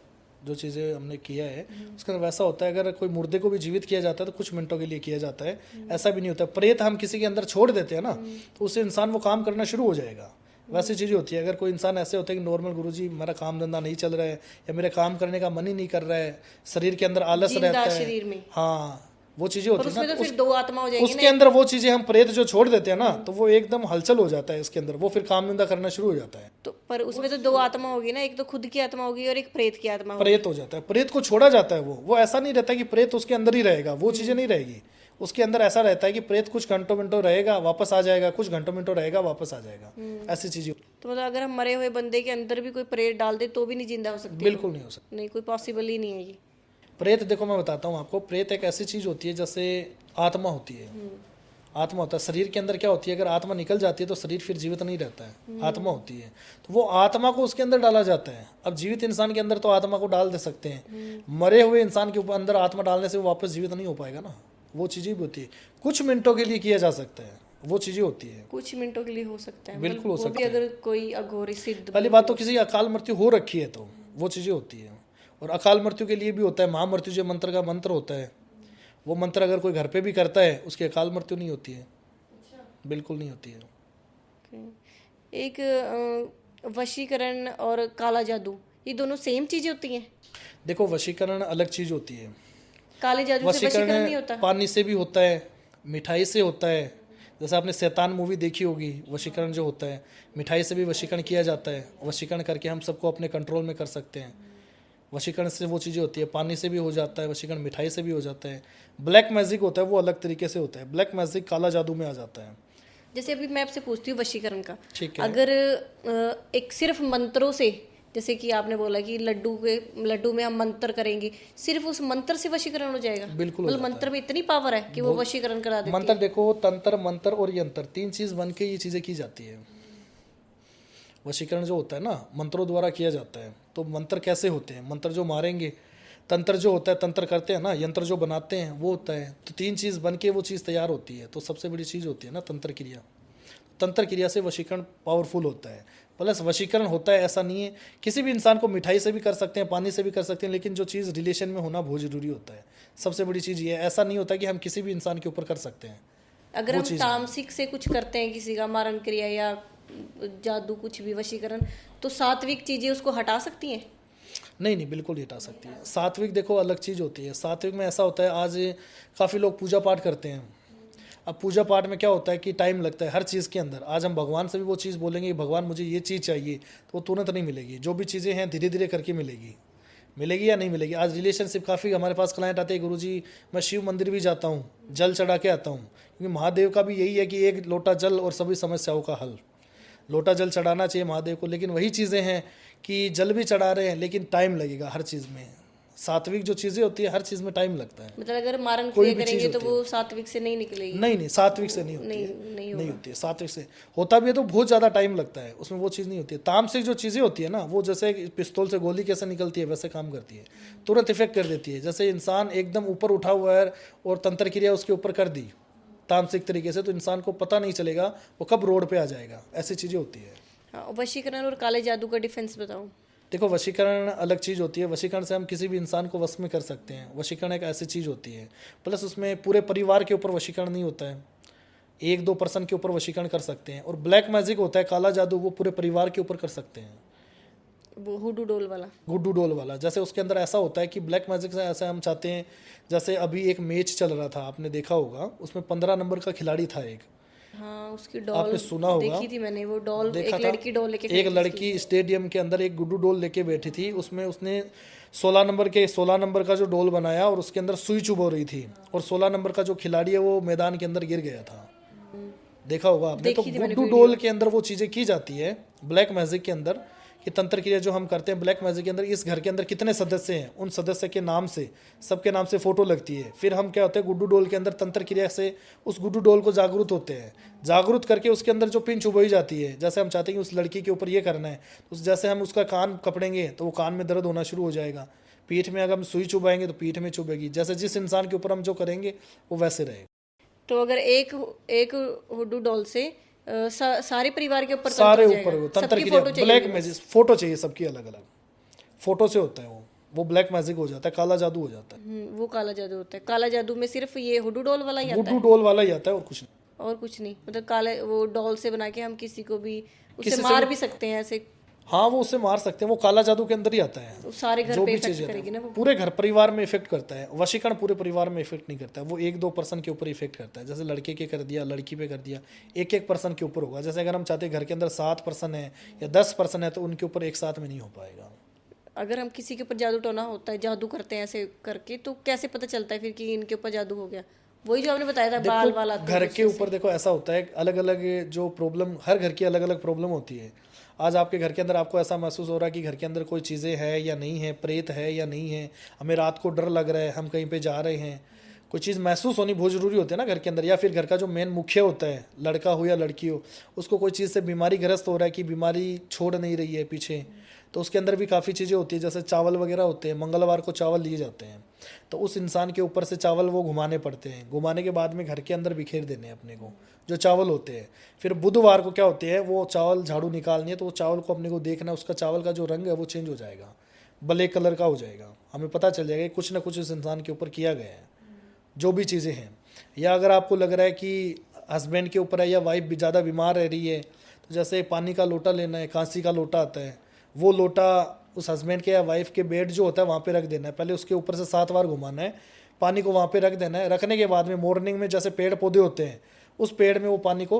जो चीज़ें हमने किया है उसके अंदर वैसा होता है। अगर कोई मुर्दे को भी जीवित किया जाता है तो कुछ मिनटों के लिए किया जाता है, ऐसा भी नहीं होता। प्रेत हम किसी के अंदर छोड़ देते हैं ना, तो उससे इंसान वो काम करना शुरू हो जाएगा। वैसी चीज़ें होती है। अगर कोई इंसान ऐसे होता है कि नॉर्मल गुरुजी मेरा काम धंधा नहीं चल रहा है, या मेरे काम करने का मन ही नहीं कर रहा है, शरीर के अंदर आलस रहता है, शरीर में, हाँ वो चीज़ें होती है ना, तो फिर 2 आत्मा हो जाएगी उसके अंदर वो चीज़ें हम प्रेत जो छोड़ देते हैं ना, तो वो एकदम हलचल हो जाता है इसके अंदर, वो फिर काम धंधा करना शुरू हो जाता है। तो पर उसमें तो 2 आत्मा होगी ना, एक तो खुद की आत्मा होगी और एक प्रेत की आत्मा होगी। प्रेत हो जाता है, प्रेत को छोड़ा जाता है। वो ऐसा नहीं रहता कि प्रेत उसके अंदर ही रहेगा, वो चीज़ें नहीं रहेगी उसके अंदर। ऐसा रहता है कि प्रेत कुछ घंटों मिनटों रहेगा, वापस आ जाएगा, कुछ घंटों मिनटों रहेगा, वापस आ जाएगा, ऐसी चीज़ें। तो मतलब अगर हम मरे हुए बंदे के अंदर भी कोई प्रेत डाल दे तो भी नहीं जिंदा हो सकती? बिल्कुल नहीं हो सकता, नहीं, कोई पॉसिबल ही नहीं है ये। प्रेत देखो मैं बताता हूँ आपको, प्रेत एक ऐसी चीज़ होती है जैसे आत्मा होती है। आत्मा होता है शरीर के अंदर, क्या होती है, अगर आत्मा निकल जाती है तो शरीर फिर जीवित नहीं रहता है, आत्मा होती है। तो वो आत्मा को उसके अंदर डाला जाता है। अब जीवित इंसान के अंदर तो आत्मा को डाल दे सकते हैं, मरे हुए इंसान के ऊपर अंदर आत्मा डालने से वो वापस जीवित नहीं हो पाएगा ना, वो चीज़ें भी होती है। कुछ मिनटों के लिए किया जा सकता है, वो चीज़ें होती है। कुछ मिनटों के लिए हो सकता है, बिल्कुल हो वो सकता भी है। अगर कोई अघोरी सिद्ध। पहली बात तो किसी अकाल मृत्यु हो रखी है तो वो चीज़ें होती है। और अकाल मृत्यु के लिए भी होता है महामृत्युंजय मंत्र का मंत्र होता है, वो मंत्र अगर कोई घर पे भी करता है उसकी अकाल मृत्यु नहीं होती है, बिल्कुल नहीं होती है। एक वशीकरण और काला जादू, ये दोनों सेम चीजें होती हैं? देखो वशीकरण अलग चीज होती है। काले जादू से वशीकरण नहीं होता? पानी से भी होता है, मिठाई से होता है। जैसे आपने शैतान मूवी देखी होगी, वशीकरण जो होता है मिठाई से भी वशीकरण किया जाता है। वशीकरण करके हम सबको अपने कंट्रोल में कर सकते हैं। वशीकरण से वो चीज़ें होती है, पानी से भी हो जाता है वशीकरण, मिठाई से भी हो जाता है। ब्लैक मैजिक होता है वो अलग तरीके से होता है, ब्लैक मैजिक काला जादू में आ जाता है। जैसे अभी मैं आपसे पूछती हूँ वशीकरण का, ठीक है। अगर एक सिर्फ मंत्रों से, जैसे कि आपने बोला कि लड्डू में हम मंत्र करेंगे, सिर्फ उस मंत्र से वशीकरण हो जाएगा? बिल्कुल, मतलब मंत्र में इतनी पावर है कि वो वशीकरण करा देती है। मंत्र देखो, तंत्र मंत्र और यंत्र 3 चीज बन के ये चीजें की जाती है। वशीकरण जो होता है ना मंत्रों द्वारा किया जाता है। तो मंत्र कैसे होते हैं, मंत्र जो मारेंगे, तंत्र जो होता है तंत्र करते हैं ना, यंत्र जो बनाते हैं वो होता है। तो 3 चीज बन के वो चीज़ तैयार होती है। तो सबसे बड़ी चीज़ होती है ना तंत्र क्रिया। तंत्र क्रिया से वशीकरण पावरफुल होता है। प्लस वशीकरण होता है, ऐसा नहीं है किसी भी इंसान को मिठाई से भी कर सकते हैं, पानी से भी कर सकते हैं, लेकिन जो चीज़ रिलेशन में होना बहुत जरूरी होता है। सबसे बड़ी चीज़ ये है, ऐसा नहीं होता कि हम किसी भी इंसान के ऊपर कर सकते हैं। अगर हम तामसिक से कुछ करते हैं, किसी का मारण क्रिया या जादू कुछ भी वशीकरण, तो सात्विक चीजें उसको हटा सकती हैं? नहीं, बिल्कुल नहीं हटा सकती है। सात्विक देखो अलग चीज़ होती है। सात्विक में ऐसा होता है, आज काफ़ी लोग पूजा पाठ करते हैं। अब पूजा पाठ में क्या होता है कि टाइम लगता है हर चीज़ के अंदर। आज हम भगवान से भी वो चीज़ बोलेंगे कि भगवान मुझे ये चीज़ चाहिए, तो वो तुरंत नहीं मिलेगी। जो भी चीज़ें हैं धीरे धीरे करके मिलेगी या नहीं मिलेगी। आज रिलेशनशिप काफ़ी हमारे पास क्लाइंट आते हैं, गुरुजी मैं शिव मंदिर भी जाता हूँ, जल चढ़ा के आता हूँ, क्योंकि महादेव का भी यही है कि एक लोटा जल और सभी समस्याओं का हल। लोटा जल चढ़ाना चाहिए महादेव को, लेकिन वही चीज़ें हैं कि जल भी चढ़ा रहे हैं लेकिन टाइम लगेगा हर चीज़ में। सात्विक जो चीज़ें होती है हर चीज़ में टाइम लगता है। मतलब अगर मारन कोई क्रिया भी करेंगे चीज़ तो वो सात्विक से नहीं निकलेगी। नहीं सात्विक से नहीं होती है, नहीं होती है। सात्विक से होता भी है तो बहुत ज़्यादा टाइम लगता है, उसमें वो चीज़ नहीं होती है। तामसिक जो चीज़ें होती है ना, वो जैसे पिस्तौल से गोली कैसे निकलती है वैसे काम करती है, तुरंत इफेक्ट कर देती है। जैसे इंसान एकदम ऊपर उठा हुआ है और तंत्र क्रिया उसके ऊपर कर दी तामसिक तरीके से, तो इंसान को पता नहीं चलेगा वो कब रोड पे आ जाएगा। ऐसी चीज़ें होती है। हाँ, वशीकरण और काले जादू का डिफरेंस बताओ। देखो, वशीकरण अलग चीज़ होती है। वशीकरण से हम किसी भी इंसान को वश में कर सकते हैं। वशीकरण एक ऐसी चीज़ होती है, प्लस उसमें पूरे परिवार के ऊपर वशीकरण नहीं होता है, 1-2 पर्सन के ऊपर वशीकरण कर सकते हैं। और ब्लैक मैजिक होता है, काला जादू, वो पूरे परिवार के ऊपर कर सकते हैं। वो हुडू डोल वाला, गुड्डू डोल वाला, जैसे उसके अंदर ऐसा होता है कि ब्लैक मैजिक से ऐसा हम चाहते हैं, जैसे अभी एक मैच चल रहा था, आपने देखा होगा, उसमें 15 नंबर का खिलाड़ी था एक। हाँ, उसकी डॉल आपने सुना होगा, देखी थी मैंने। वो डॉल देखा एक था? लड़की डॉल लेके एक लड़की स्टेडियम के अंदर एक गुड्डू डोल लेके बैठी थी, उसमें उसने 16 नंबर का जो डोल बनाया और उसके अंदर सुई चुभ हो रही थी, और 16 नंबर का जो खिलाड़ी है वो मैदान के अंदर गिर गया था। देखा होगा आपने। तो गुड्डू डोल के अंदर वो चीज़ें की जाती है ब्लैक मैजिक के अंदर, कि तंत्र क्रिया जो हम करते हैं ब्लैक मैजिक के अंदर, इस घर के अंदर कितने सदस्य हैं, उन सदस्य के नाम से, सबके नाम से फोटो लगती है। फिर हम क्या होते हैं, गुड्डू डोल के अंदर तंत्र क्रिया से उस गुड्डू डोल को जागरूक होते हैं, जागरूक करके उसके अंदर जो पिन चुभई जाती है, जैसे हम चाहते हैं कि उस लड़की के ऊपर ये करना है, तो जैसे हम उसका कान पकड़ेंगे तो वो कान में दर्द होना शुरू हो जाएगा। पीठ में अगर हम सुई चुभाएंगे तो पीठ में चुभेगी। जैसे जिस इंसान के ऊपर हम जो करेंगे वो वैसे रहेगा। तो अगर एक हुडू डॉल से सारे परिवार के ऊपर सारे ऊपर तंत्र क्रिया ब्लैक मैजिक फोटो चाहिए, सबकी अलग अलग फोटो से होता है वो ब्लैक मैजिक हो जाता है, काला जादू हो जाता है। वो काला जादू होता है। काला जादू में सिर्फ ये हुडू डॉल वाला ही आता है। हुडू डॉल वाला ही आता है, और कुछ नहीं। और कुछ नहीं, मतलब काले वो डॉल से बना के हम किसी को भी उससे मार भी सकते हैं ऐसे। हाँ, वो उससे मार सकते हैं, वो काला जादू के अंदर ही आता है। तो सारे घर पे इफेक्ट करेगी ना वो। पूरे घर परिवार में इफेक्ट करता है। वशीकरण पूरे परिवार में इफेक्ट नहीं करता है, वो 1-2 पर्सन के ऊपर इफेक्ट करता है। जैसे लड़के के कर दिया, लड़की पे कर दिया, एक पर्सन के ऊपर होगा। जैसे अगर हम चाहते हैं घर के अंदर 7 पर्सन है या 10 पर्सन है, तो उनके ऊपर एक साथ में नहीं हो पाएगा। अगर हम किसी के ऊपर जादू टोना होता है, जादू करते हैं ऐसे करके, तो कैसे पता चलता है फिर कि इनके ऊपर जादू हो गया? वही जो आपने बताया था, बाल वाला घर के ऊपर। देखो, ऐसा होता है, अलग अलग जो प्रॉब्लम, हर घर की अलग अलग प्रॉब्लम होती है। आज आपके घर के अंदर आपको ऐसा महसूस हो रहा है कि घर के अंदर कोई चीज़ें है या नहीं है, प्रेत है या नहीं है, हमें रात को डर लग रहा है, हम कहीं पे जा रहे हैं, कोई चीज़ महसूस होनी बहुत ज़रूरी होती है ना घर के अंदर। या फिर घर का जो मेन मुखिया होता है, लड़का हो या लड़की हो, उसको कोई चीज़ से बीमारी ग्रस्त हो रहा है कि बीमारी छोड़ नहीं रही है पीछे, तो उसके अंदर भी काफ़ी चीज़ें होती है। जैसे चावल वगैरह होते हैं, मंगलवार को चावल लिए जाते हैं, तो उस इंसान के ऊपर से चावल वो घुमाने पड़ते हैं। घुमाने के बाद में घर के अंदर बिखेर देने हैं अपने को जो चावल होते हैं। फिर बुधवार को क्या होते हैं, वो चावल झाड़ू निकालनी है, तो वो चावल को अपने को देखना है, उसका चावल का जो रंग है वो चेंज हो जाएगा, ब्लैक कलर का हो जाएगा। हमें पता चल जाएगा कि कुछ ना कुछ इस इंसान के ऊपर किया गया है, जो भी चीज़ें हैं। या अगर आपको लग रहा है कि हस्बैंड के ऊपर है या वाइफ भी ज़्यादा बीमार रह रही है, तो जैसे पानी का लोटा लेना है, कांसी का लोटा आता है, वो लोटा उस हस्बैंड के या वाइफ के बेड जो होता है वहाँ पे रख देना है। पहले उसके ऊपर से 7 बार घुमाना है, पानी को वहाँ पे रख देना है। रखने के बाद में मॉर्निंग में जैसे पेड़ पौधे होते हैं, उस पेड़ में वो पानी को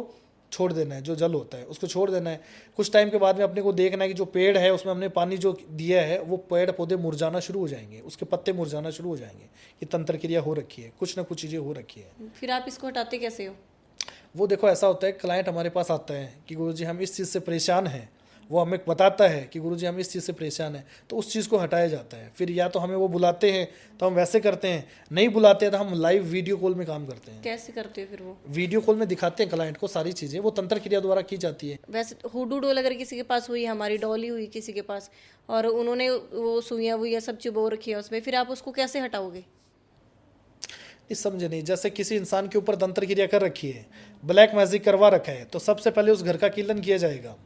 छोड़ देना है, जो जल होता है उसको छोड़ देना है। कुछ टाइम के बाद में अपने को देखना है कि जो पेड़ है उसमें हमने पानी जो दिया है, वो पेड़ पौधे मुरझाना शुरू हो जाएंगे, उसके पत्ते मुरझाना शुरू हो जाएंगे। ये तंत्र क्रिया हो रखी है, कुछ ना कुछ चीज़ें हो रखी है। फिर आप इसको हटाते कैसे हो? वो देखो, ऐसा होता है, क्लाइंट हमारे पास आता है कि गुरुजी हम इस चीज़ से परेशान हैं, वो हमें बताता है कि गुरुजी हम इस चीज़ से परेशान हैं, तो उस चीज़ को हटाया जाता है। फिर या तो हमें वो बुलाते हैं तो हम वैसे करते हैं, नहीं बुलाते हैं तो हम लाइव वीडियो कॉल में काम करते हैं। कैसे करते हो फिर वो? वीडियो कॉल में दिखाते हैं क्लाइंट को सारी चीज़ें, वो तंत्र क्रिया द्वारा की जाती है। वैसे हुडू डोल अगर किसी के पास हुई, हमारी डॉली हुई किसी के पास, और उन्होंने वो सुइयाँ वुइयाँ सब चुबो रखी है उसमें, फिर आप उसको कैसे हटाओगे? इस समझे नहीं, जैसे किसी इंसान के ऊपर तंत्र क्रिया कर रखी है, ब्लैक मैजिक करवा रखा है, तो सबसे पहले उस घर का कीलन किया जाएगा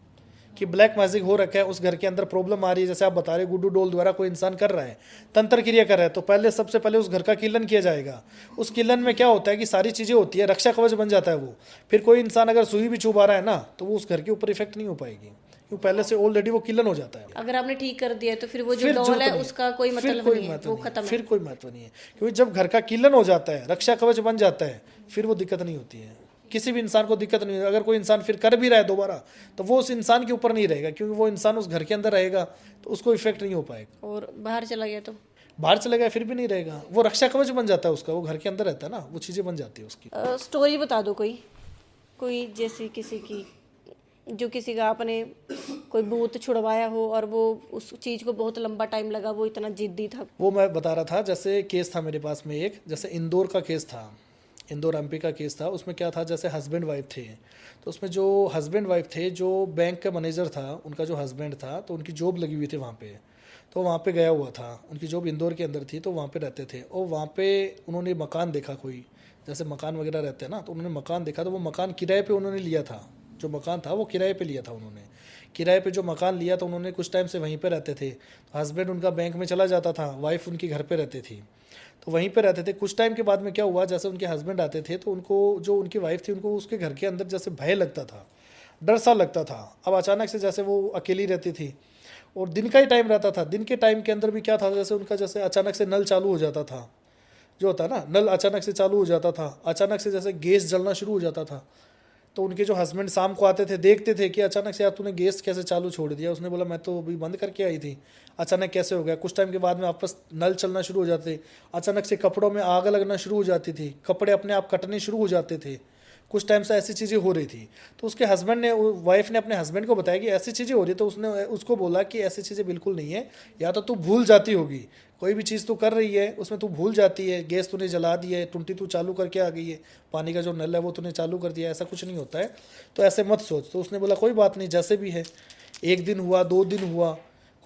कि ब्लैक मैजिक हो रखा है, उस घर के अंदर प्रॉब्लम आ रही है। जैसे आप बता रहे गुड्डू डोल द्वारा कोई इंसान कर रहा है, तंत्र क्रिया कर रहा है, तो पहले सबसे पहले उस घर का कीलन किया जाएगा। उस कीलन में क्या होता है कि सारी चीज़ें होती है, रक्षा कवच बन जाता है वो। फिर कोई इंसान अगर सुई भी चुभा रहा है ना, तो वो उस घर के ऊपर इफेक्ट नहीं हो पाएगी, क्योंकि पहले से ऑलरेडी वो कीलन हो जाता है। अगर आपने ठीक कर दिया तो फिर वो जो डॉल है उसका कोई मतलब नहीं है, वो खत्म है। फिर कोई महत्व नहीं है, क्योंकि जब घर का कीलन हो जाता है, रक्षा कवच बन जाता है, फिर वो दिक्कत नहीं होती है, किसी भी इंसान को दिक्कत नहीं होती। अगर कोई इंसान फिर कर भी रहा है दोबारा तो वो उस इंसान के ऊपर नहीं रहेगा, क्योंकि वो इंसान उस घर के अंदर रहेगा तो उसको इफेक्ट नहीं हो पाएगा। और बाहर चला गया तो बाहर चले गया फिर भी नहीं रहेगा, वो रक्षा कवच बन जाता है उसका, वो घर के अंदर रहता है ना, वो चीज़ें बन जाती है उसकी। स्टोरी बता दो कोई कोई जैसी किसी की, जो किसी का आपने कोई भूत छुड़वाया हो और वो उस चीज़ को बहुत लंबा टाइम लगा, वो इतना जिद्दी था। वो मैं बता रहा था, जैसे केस था मेरे पास में एक, जैसे इंदौर का केस था, इंदौर एमपी का केस था। उसमें क्या था, जैसे हस्बैंड वाइफ थे, तो उसमें जो हस्बैंड वाइफ थे, जो बैंक का मैनेजर था उनका जो हस्बैंड था, तो उनकी जॉब लगी हुई थी वहाँ पे, तो वहाँ पे गया हुआ था, उनकी जॉब इंदौर के अंदर थी, तो वहाँ पे रहते थे। और वहाँ पे उन्होंने मकान देखा, कोई जैसे मकान वगैरह रहते हैं ना, तो उन्होंने मकान देखा, तो वो मकान किराए पे उन्होंने लिया था, जो मकान था वो किराए पे लिया था उन्होंने। किराए पे जो मकान लिया तो उन्होंने कुछ टाइम से वहीं पे रहते थे। तो हस्बैंड उनका बैंक में चला जाता था, वाइफ उनकी घर पे रहती थी, तो वहीं पे रहते थे। कुछ टाइम के बाद में क्या हुआ, जैसे उनके हस्बैंड आते थे तो उनको, जो उनकी वाइफ थी, उनको उसके घर के अंदर जैसे भय लगता था, डर सा लगता था। अब अचानक से जैसे वो अकेली रहती थी और दिन का ही टाइम रहता था, दिन के टाइम के अंदर भी क्या था, जैसे उनका जैसे अचानक से नल चालू हो जाता था, जो होता है ना, नल अचानक से चालू हो जाता था, अचानक से जैसे गैस जलना शुरू हो जाता था। तो उनके जो हस्बैंड शाम को आते थे, देखते थे कि अचानक से यार तूने गैस कैसे चालू छोड़ दिया। उसने बोला मैं तो अभी बंद करके आई थी, अचानक कैसे हो गया। कुछ टाइम के बाद में वापस नल चलना शुरू हो जाते, अचानक से कपड़ों में आग लगना शुरू हो जाती थी, कपड़े अपने आप कटने शुरू हो जाते थे। कुछ टाइम से ऐसी चीज़ें हो रही थी। तो उसके हस्बैंड ने, वाइफ ने अपने हस्बैंड को बताया कि ऐसी चीज़ें हो रही है। तो उसने उसको बोला कि ऐसी चीज़ें बिल्कुल नहीं है, या तो तू भूल जाती होगी, कोई भी चीज़ तू कर रही है उसमें तू भूल जाती है, गैस तूने जला दी है, टुंटी तू चालू करके आ गई है, पानी का जो नल है वो तूने चालू कर दिया है, ऐसा कुछ नहीं होता है, तो ऐसे मत सोच। तो उसने बोला कोई बात नहीं, जैसे भी है। एक दिन हुआ, 2 दिन हुआ,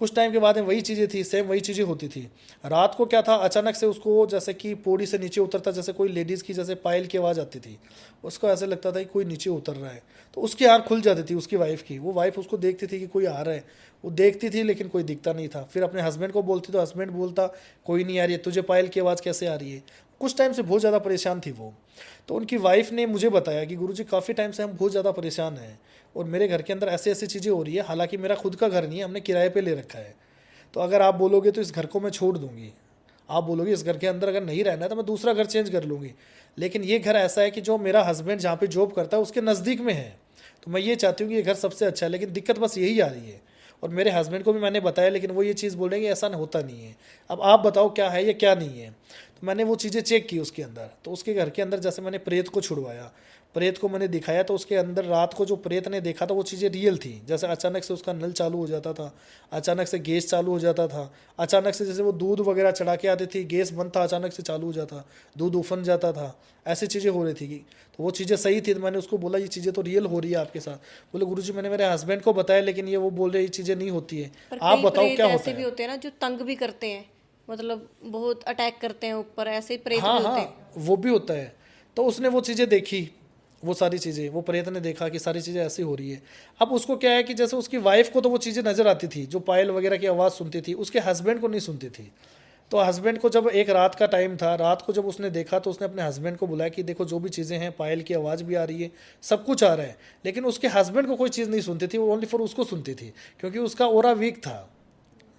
कुछ टाइम के बाद में वही चीज़ें थी, सेम वही चीज़ें होती थी। रात को क्या था, अचानक से उसको जैसे कि पौड़ी से नीचे उतरता, जैसे कोई लेडीज़ की जैसे पायल की आवाज़ आती थी, उसको ऐसे लगता था कि कोई नीचे उतर रहा है। तो उसकी आँख खुल जाती थी, उसकी वाइफ की। वो वाइफ उसको देखती थी कि कोई आ रहा है, वो देखती थी लेकिन कोई दिखता नहीं था। फिर अपने हस्बैंड को बोलती तो हस्बैंड बोलता कोई नहीं आ रही है, तुझे पायल की आवाज़ कैसे आ रही है। कुछ टाइम से बहुत ज़्यादा परेशान थी वो। तो उनकी वाइफ ने मुझे बताया कि गुरुजी काफ़ी टाइम से हम बहुत ज़्यादा परेशान हैं और मेरे घर के अंदर ऐसी ऐसी चीज़ें हो रही है, हालांकि मेरा खुद का घर नहीं है, हमने किराए पे ले रखा है। तो अगर आप बोलोगे तो इस घर को मैं छोड़ दूंगी, आप बोलोगे इस घर के अंदर अगर नहीं रहना है तो मैं दूसरा घर चेंज कर लूँगी, लेकिन ये घर ऐसा है कि जो मेरा हस्बैंड जहाँ पे जॉब करता है उसके नज़दीक में है, तो मैं ये चाहती हूँ कि ये घर सबसे अच्छा है। लेकिन दिक्कत बस यही आ रही है। और मेरे हस्बैंड को भी मैंने बताया, लेकिन वो ये चीज़ बोल रहे हैं कि ऐसा होता नहीं है, अब आप बताओ क्या है या क्या नहीं है। तो मैंने वो चीज़ें चेक की उसके अंदर। तो उसके घर के अंदर जैसे मैंने प्रेत को छुड़वाया, प्रेत को मैंने दिखाया, तो उसके अंदर रात को जो प्रेत ने देखा था वो चीज़ें रियल थी। जैसे अचानक से उसका नल चालू हो जाता था, अचानक से गैस चालू हो जाता था, अचानक से जैसे वो दूध वगैरह चढ़ा के आती थी, गैस बंद था, अचानक से चालू हो जाता, दूध उफन जाता था, ऐसी चीज़ें हो रही थी। तो वो चीज़ें सही थी। तो मैंने उसको बोला ये चीज़ें तो रियल हो रही है आपके साथ। बोले गुरुजी मैंने मेरे हस्बैंड को बताया, लेकिन ये वो बोल रहे ये चीज़ें नहीं होती है, आप बताओ क्या होता ऐसे भी है। होते हैं ना जो तंग भी करते हैं, मतलब बहुत अटैक करते हैं ऊपर, ऐसे प्रेत हाँ भी होते हाँ, हैं। वो भी होता है। तो उसने वो चीज़ें देखी, वो सारी चीज़ें, वो प्रेत ने देखा कि सारी चीज़ें ऐसी हो रही है। अब उसको क्या है कि जैसे उसकी वाइफ को तो वो चीज़ें नज़र आती थी, जो पायल वगैरह की आवाज़ सुनती थी, उसके हस्बैंड को नहीं सुनती थी। तो हस्बैंड को जब एक रात का टाइम था, रात को जब उसने देखा तो उसने अपने हस्बैंड को बुलाया कि देखो जो भी चीज़ें हैं, पायल की आवाज़ भी आ रही है, सब कुछ आ रहा है, लेकिन उसके हस्बैंड को कोई चीज़ नहीं सुनती थी, वो ओनली फॉर उसको सुनती थी, क्योंकि उसका ओरा वीक था।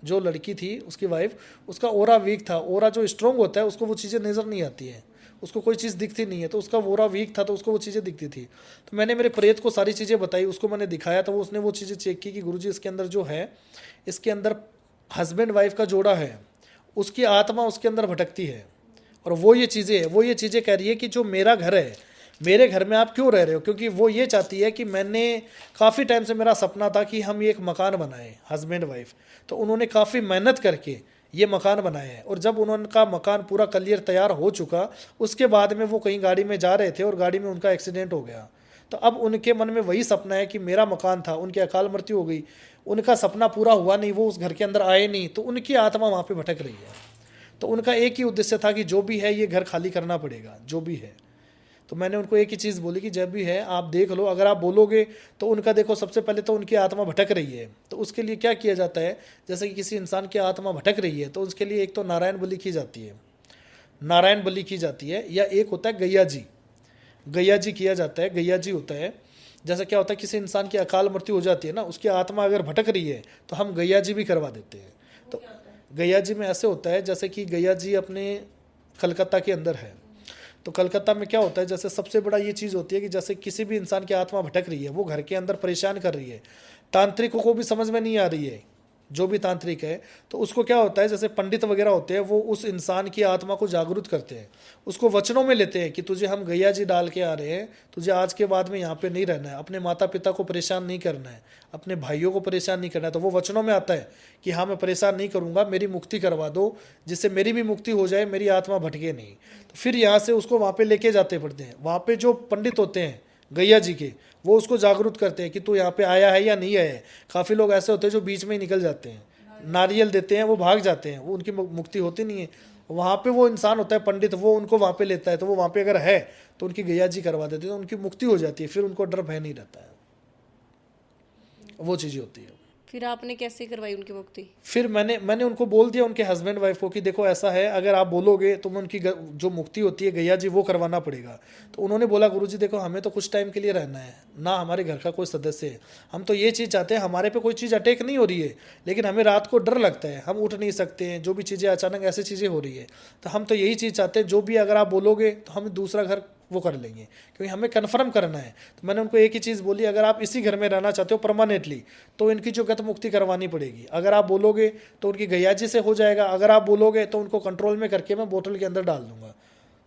जो लड़की थी उसकी वाइफ, उसका ओरा वीक था। ओरा जो स्ट्रॉन्ग होता है उसको वो चीज़ें नज़र नहीं आती है, उसको कोई चीज़ दिखती नहीं है, तो उसका ओरा वीक था तो उसको वो चीज़ें दिखती थी। तो मैंने मेरे प्रेत को सारी चीज़ें बताई, उसको मैंने दिखाया, तो उसने वो चीज़ें चेक की कि गुरुजी इसके अंदर जो है, इसके अंदर हस्बैंड वाइफ का जोड़ा है, उसकी आत्मा उसके अंदर भटकती है, और वो ये चीज़ें कह रही है कि जो मेरा घर है, मेरे घर में आप क्यों रह रहे हो। क्योंकि वो ये चाहती है कि मैंने काफ़ी टाइम से मेरा सपना था कि हम एक मकान बनाएं, हस्बैंड वाइफ। तो उन्होंने काफ़ी मेहनत करके ये मकान बनाया है, और जब उनका मकान पूरा क्लियर तैयार हो चुका, उसके बाद में वो कहीं गाड़ी में जा रहे थे और गाड़ी में उनका एक्सीडेंट हो गया। तो अब उनके मन में वही सपना है कि मेरा मकान था, उनकी अकाल मृत्यु हो गई, उनका सपना पूरा हुआ नहीं, वो उस घर के अंदर आए नहीं, तो उनकी आत्मा वहाँ पर भटक रही है। तो उनका एक ही उद्देश्य था कि जो भी है ये घर खाली करना पड़ेगा, जो भी है। तो मैंने उनको एक ही चीज़ बोली कि जब भी है आप देख लो, अगर आप बोलोगे तो उनका देखो, सबसे पहले तो उनकी आत्मा भटक रही है, तो उसके लिए क्या किया जाता है, जैसे कि किसी इंसान की आत्मा भटक रही है तो उसके लिए एक तो नारायण बलि की जाती है, नारायण बलि की जाती है, या एक होता है गैया जी, गैया जी किया जाता है। गैया जी होता है, जैसा क्या होता है किसी इंसान की अकाल मृत्यु हो जाती है ना, उसकी आत्मा अगर भटक रही है तो हम गैया जी भी करवा देते हैं। तो गैया जी में ऐसे होता है जैसे कि गैया जी अपने कलकत्ता के अंदर है, तो कलकत्ता में क्या होता है, जैसे सबसे बड़ा ये चीज़ होती है कि जैसे किसी भी इंसान की आत्मा भटक रही है, वो घर के अंदर परेशान कर रही है, तांत्रिकों को भी समझ में नहीं आ रही है, जो भी तांत्रिक है, तो उसको क्या होता है, जैसे पंडित वगैरह होते हैं, वो उस इंसान की आत्मा को जागरूक करते हैं, उसको वचनों में लेते हैं कि तुझे हम गैया जी डाल के आ रहे हैं, तुझे आज के बाद में यहाँ पे नहीं रहना है, अपने माता पिता को परेशान नहीं करना है, अपने भाइयों को परेशान नहीं करना है। तो वो वचनों में आता है कि हाँ मैं परेशान नहीं करूँगा, मेरी मुक्ति करवा दो, जिससे मेरी भी मुक्ति हो जाए, मेरी आत्मा भटके नहीं। तो फिर यहाँ से उसको वहाँ पर लेके जाते पड़ते हैं। वहाँ पर जो पंडित होते हैं गैया जी के, वो उसको जागरूक करते हैं कि तू यहाँ पे आया है या नहीं आया है। काफ़ी लोग ऐसे होते हैं जो बीच में ही निकल जाते हैं, नारियल देते हैं, वो भाग जाते हैं, वो उनकी मुक्ति होती नहीं है। वहाँ पे वो इंसान होता है पंडित, वो उनको वहाँ पे लेता है, तो वो वहाँ पे अगर है तो उनकी गैया जी करवा देते हैं, तो उनकी मुक्ति हो जाती है, फिर उनको डर भय नहीं रहता है। वो चीज़ें होती है। फिर आपने कैसे करवाई उनकी मुक्ति? फिर मैंने उनको बोल दिया, उनके हस्बैंड वाइफ को, कि देखो ऐसा है, अगर आप बोलोगे तो मैं उनकी जो मुक्ति होती है गैया जी, वो करवाना पड़ेगा। तो उन्होंने बोला गुरुजी देखो हमें तो कुछ टाइम के लिए रहना है ना, हमारे घर का कोई सदस्य है, हम तो ये चीज़ चाहते हैं, हमारे पे कोई चीज़ अटैक नहीं हो रही है, लेकिन हमें रात को डर लगता है, हम उठ नहीं सकते हैं, जो भी चीज़ें अचानक ऐसी चीज़ें हो रही है, तो हम तो यही चीज़ चाहते हैं, जो भी अगर आप बोलोगे तो हम दूसरा घर वो कर लेंगे, क्योंकि हमें कन्फर्म करना है। तो मैंने उनको एक ही चीज़ बोली, अगर आप इसी घर में रहना चाहते हो परमानेंटली, तो इनकी जो गत मुक्ति करवानी पड़ेगी। अगर आप बोलोगे तो उनकी गैया जी से हो जाएगा, अगर आप बोलोगे तो उनको कंट्रोल में करके मैं बोतल के अंदर डाल दूंगा,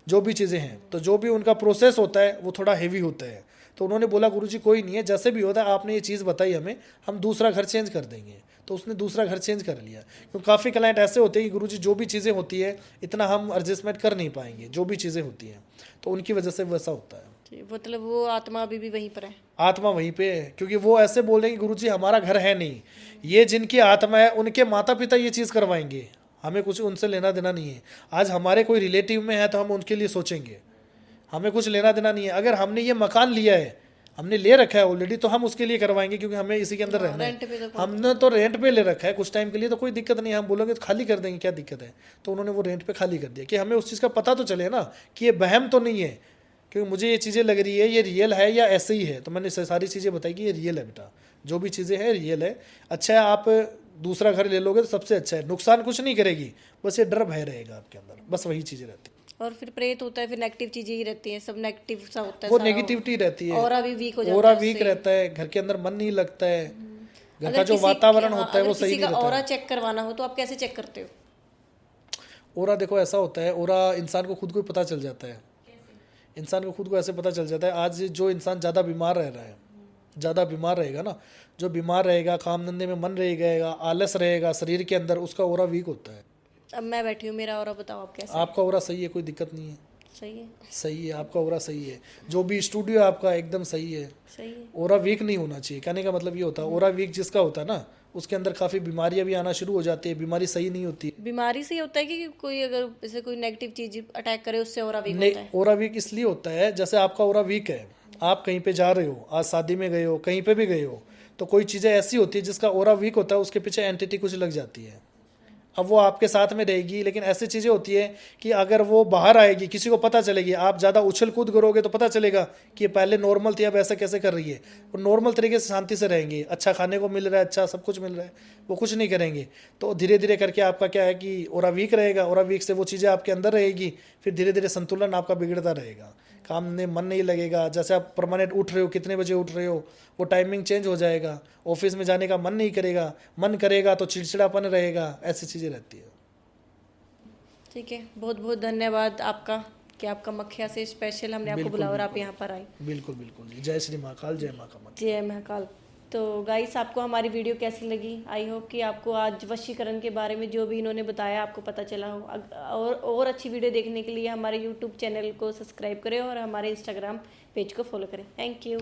जो भी चीज़ें हैं। तो जो भी उनका प्रोसेस होता है वो थोड़ा हेवी होता है। तो उन्होंने बोला गुरुजी कोई नहीं है, जैसे भी होता है आपने ये चीज़ बताई हमें, हम दूसरा घर चेंज कर देंगे। तो उसने दूसरा घर चेंज कर लिया, क्योंकि काफ़ी क्लाइंट ऐसे होते हैं कि गुरुजी जो भी चीज़ें होती है इतना हम एडजस्टमेंट कर नहीं पाएंगे, जो भी चीज़ें होती हैं, तो उनकी वजह से वैसा होता है। मतलब वो आत्मा अभी भी वहीं पर है? आत्मा वहीं पे है, क्योंकि वो ऐसे बोल रहे हैं कि गुरुजी हमारा घर है नहीं, ये जिनकी आत्मा है उनके माता पिता ये चीज़ करवाएंगे, हमें कुछ उनसे लेना देना नहीं है। आज हमारे कोई रिलेटिव में है तो हम उनके लिए सोचेंगे, हमें कुछ लेना देना नहीं है। अगर हमने ये मकान लिया है, हमने ले रखा है ऑलरेडी, तो हम उसके लिए करवाएंगे, क्योंकि हमें इसी के अंदर रहना है। हमने तो रेंट पे ले रखा है कुछ टाइम के लिए, तो कोई दिक्कत नहीं है, हम बोलेंगे तो खाली कर देंगे, क्या दिक्कत है। तो उन्होंने वो रेंट पे खाली कर दिया कि हमें उस चीज़ का पता तो चले ना कि ये वहम तो नहीं है, क्योंकि मुझे ये चीज़ें लग रही है ये रियल है या ऐसे ही है। तो मैंने सारी चीज़ें बताई कि ये रियल है बेटा, जो भी चीज़ें हैं रियल है। अच्छा है आप दूसरा घर ले लोगे तो सबसे अच्छा है, नुकसान कुछ नहीं करेगी, बस ये डर भय रहेगा आपके अंदर, बस वही चीज़ें रहती है। और फिर प्रेत होता है, फिर नेगेटिव चीजें ही रहती हैं, सब नेगेटिव सा होता है, वो नेगेटिविटी रहती है, ऑरा भी वीक हो जाता है, ऑरा वीक रहता है, घर के अंदर मन नहीं लगता है, घर का जो वातावरण होता है वो सही नहीं रहता है। ऑरा चेक करवाना हो तो आप कैसे चेक करते हो? ऑरा देखो ऐसा होता है, ऑरा इंसान को खुद को पता चल जाता है, इंसान को खुद को ऐसे पता चल जाता है। आज जो इंसान ज़्यादा बीमार रह रहा है, ज़्यादा बीमार रहेगा ना, जो बीमार रहेगा, काम धंधे में मन रहेगा, आलस रहेगा शरीर के अंदर, उसका ऑरा वीक होता है। अब मैं बैठी हूँ, मेरा ऑरा बताओ आप कैसे? आपका ऑरा सही है, कोई दिक्कत नहीं है। सही है? सही है, आपका ऑरा सही है, जो भी स्टूडियो है आपका एकदम सही है। सही है। ऑरा वीक नहीं होना चाहिए, कहने का मतलब ये होता है, ऑरा वीक जिसका होता है ना, उसके अंदर काफ़ी बीमारियां भी आना शुरू हो जाती है, बीमारी सही नहीं होती। बीमारी से होता है कि कोई अगर जैसे कोई नेगेटिव चीज अटैक करे उससे ऑरा वीक होता है? ऑरा वीक इसलिए होता है, जैसे आपका ऑरा वीक है, आप कहीं पे जा रहे हो, आज शादी में गए हो, कहीं पे भी गए हो, तो कोई चीज़ें ऐसी होती है जिसका ऑरा वीक होता है, उसके पीछे एंटिटी कुछ लग जाती है। अब वो आपके साथ में रहेगी, लेकिन ऐसी चीज़ें होती है कि अगर वो बाहर आएगी, किसी को पता चलेगी, आप ज़्यादा उछल कूद करोगे तो पता चलेगा कि ये पहले नॉर्मल थी, अब ऐसा कैसे कर रही है। वो नॉर्मल तरीके से शांति से रहेंगे, अच्छा खाने को मिल रहा है, अच्छा सब कुछ मिल रहा है, वो कुछ नहीं करेंगे। तो धीरे धीरे करके आपका क्या है कि ऑरा वीक रहेगा, ऑरा वीक से वो चीज़ें आपके अंदर रहेगी, फिर धीरे धीरे संतुलन आपका बिगड़ता रहेगा, काम में मन नहीं लगेगा। जैसे आप परमानेंट उठ रहे हो, कितने बजे उठ रहे हो, वो टाइमिंग चेंज हो जाएगा, ऑफिस में जाने का मन नहीं करेगा, मन करेगा तो चिड़चिड़ापन रहेगा, ऐसी चीज़ें रहती है। ठीक है, बहुत बहुत धन्यवाद आपका कि आपका मखिया से स्पेशल हमने आपको बुलाया और आप यहाँ पर आए। बिल्कुल बिल्कुल, जय श्री महाकाल, जय माँ कामाख्या, जय महाकाल। तो गाइस आपको हमारी वीडियो कैसी लगी? आई होप कि आपको आज वशीकरण के बारे में जो भी इन्होंने बताया आपको पता चला हो। और अच्छी वीडियो देखने के लिए हमारे यूट्यूब चैनल को सब्सक्राइब करें और हमारे इंस्टाग्राम पेज को फॉलो करें। Thank you.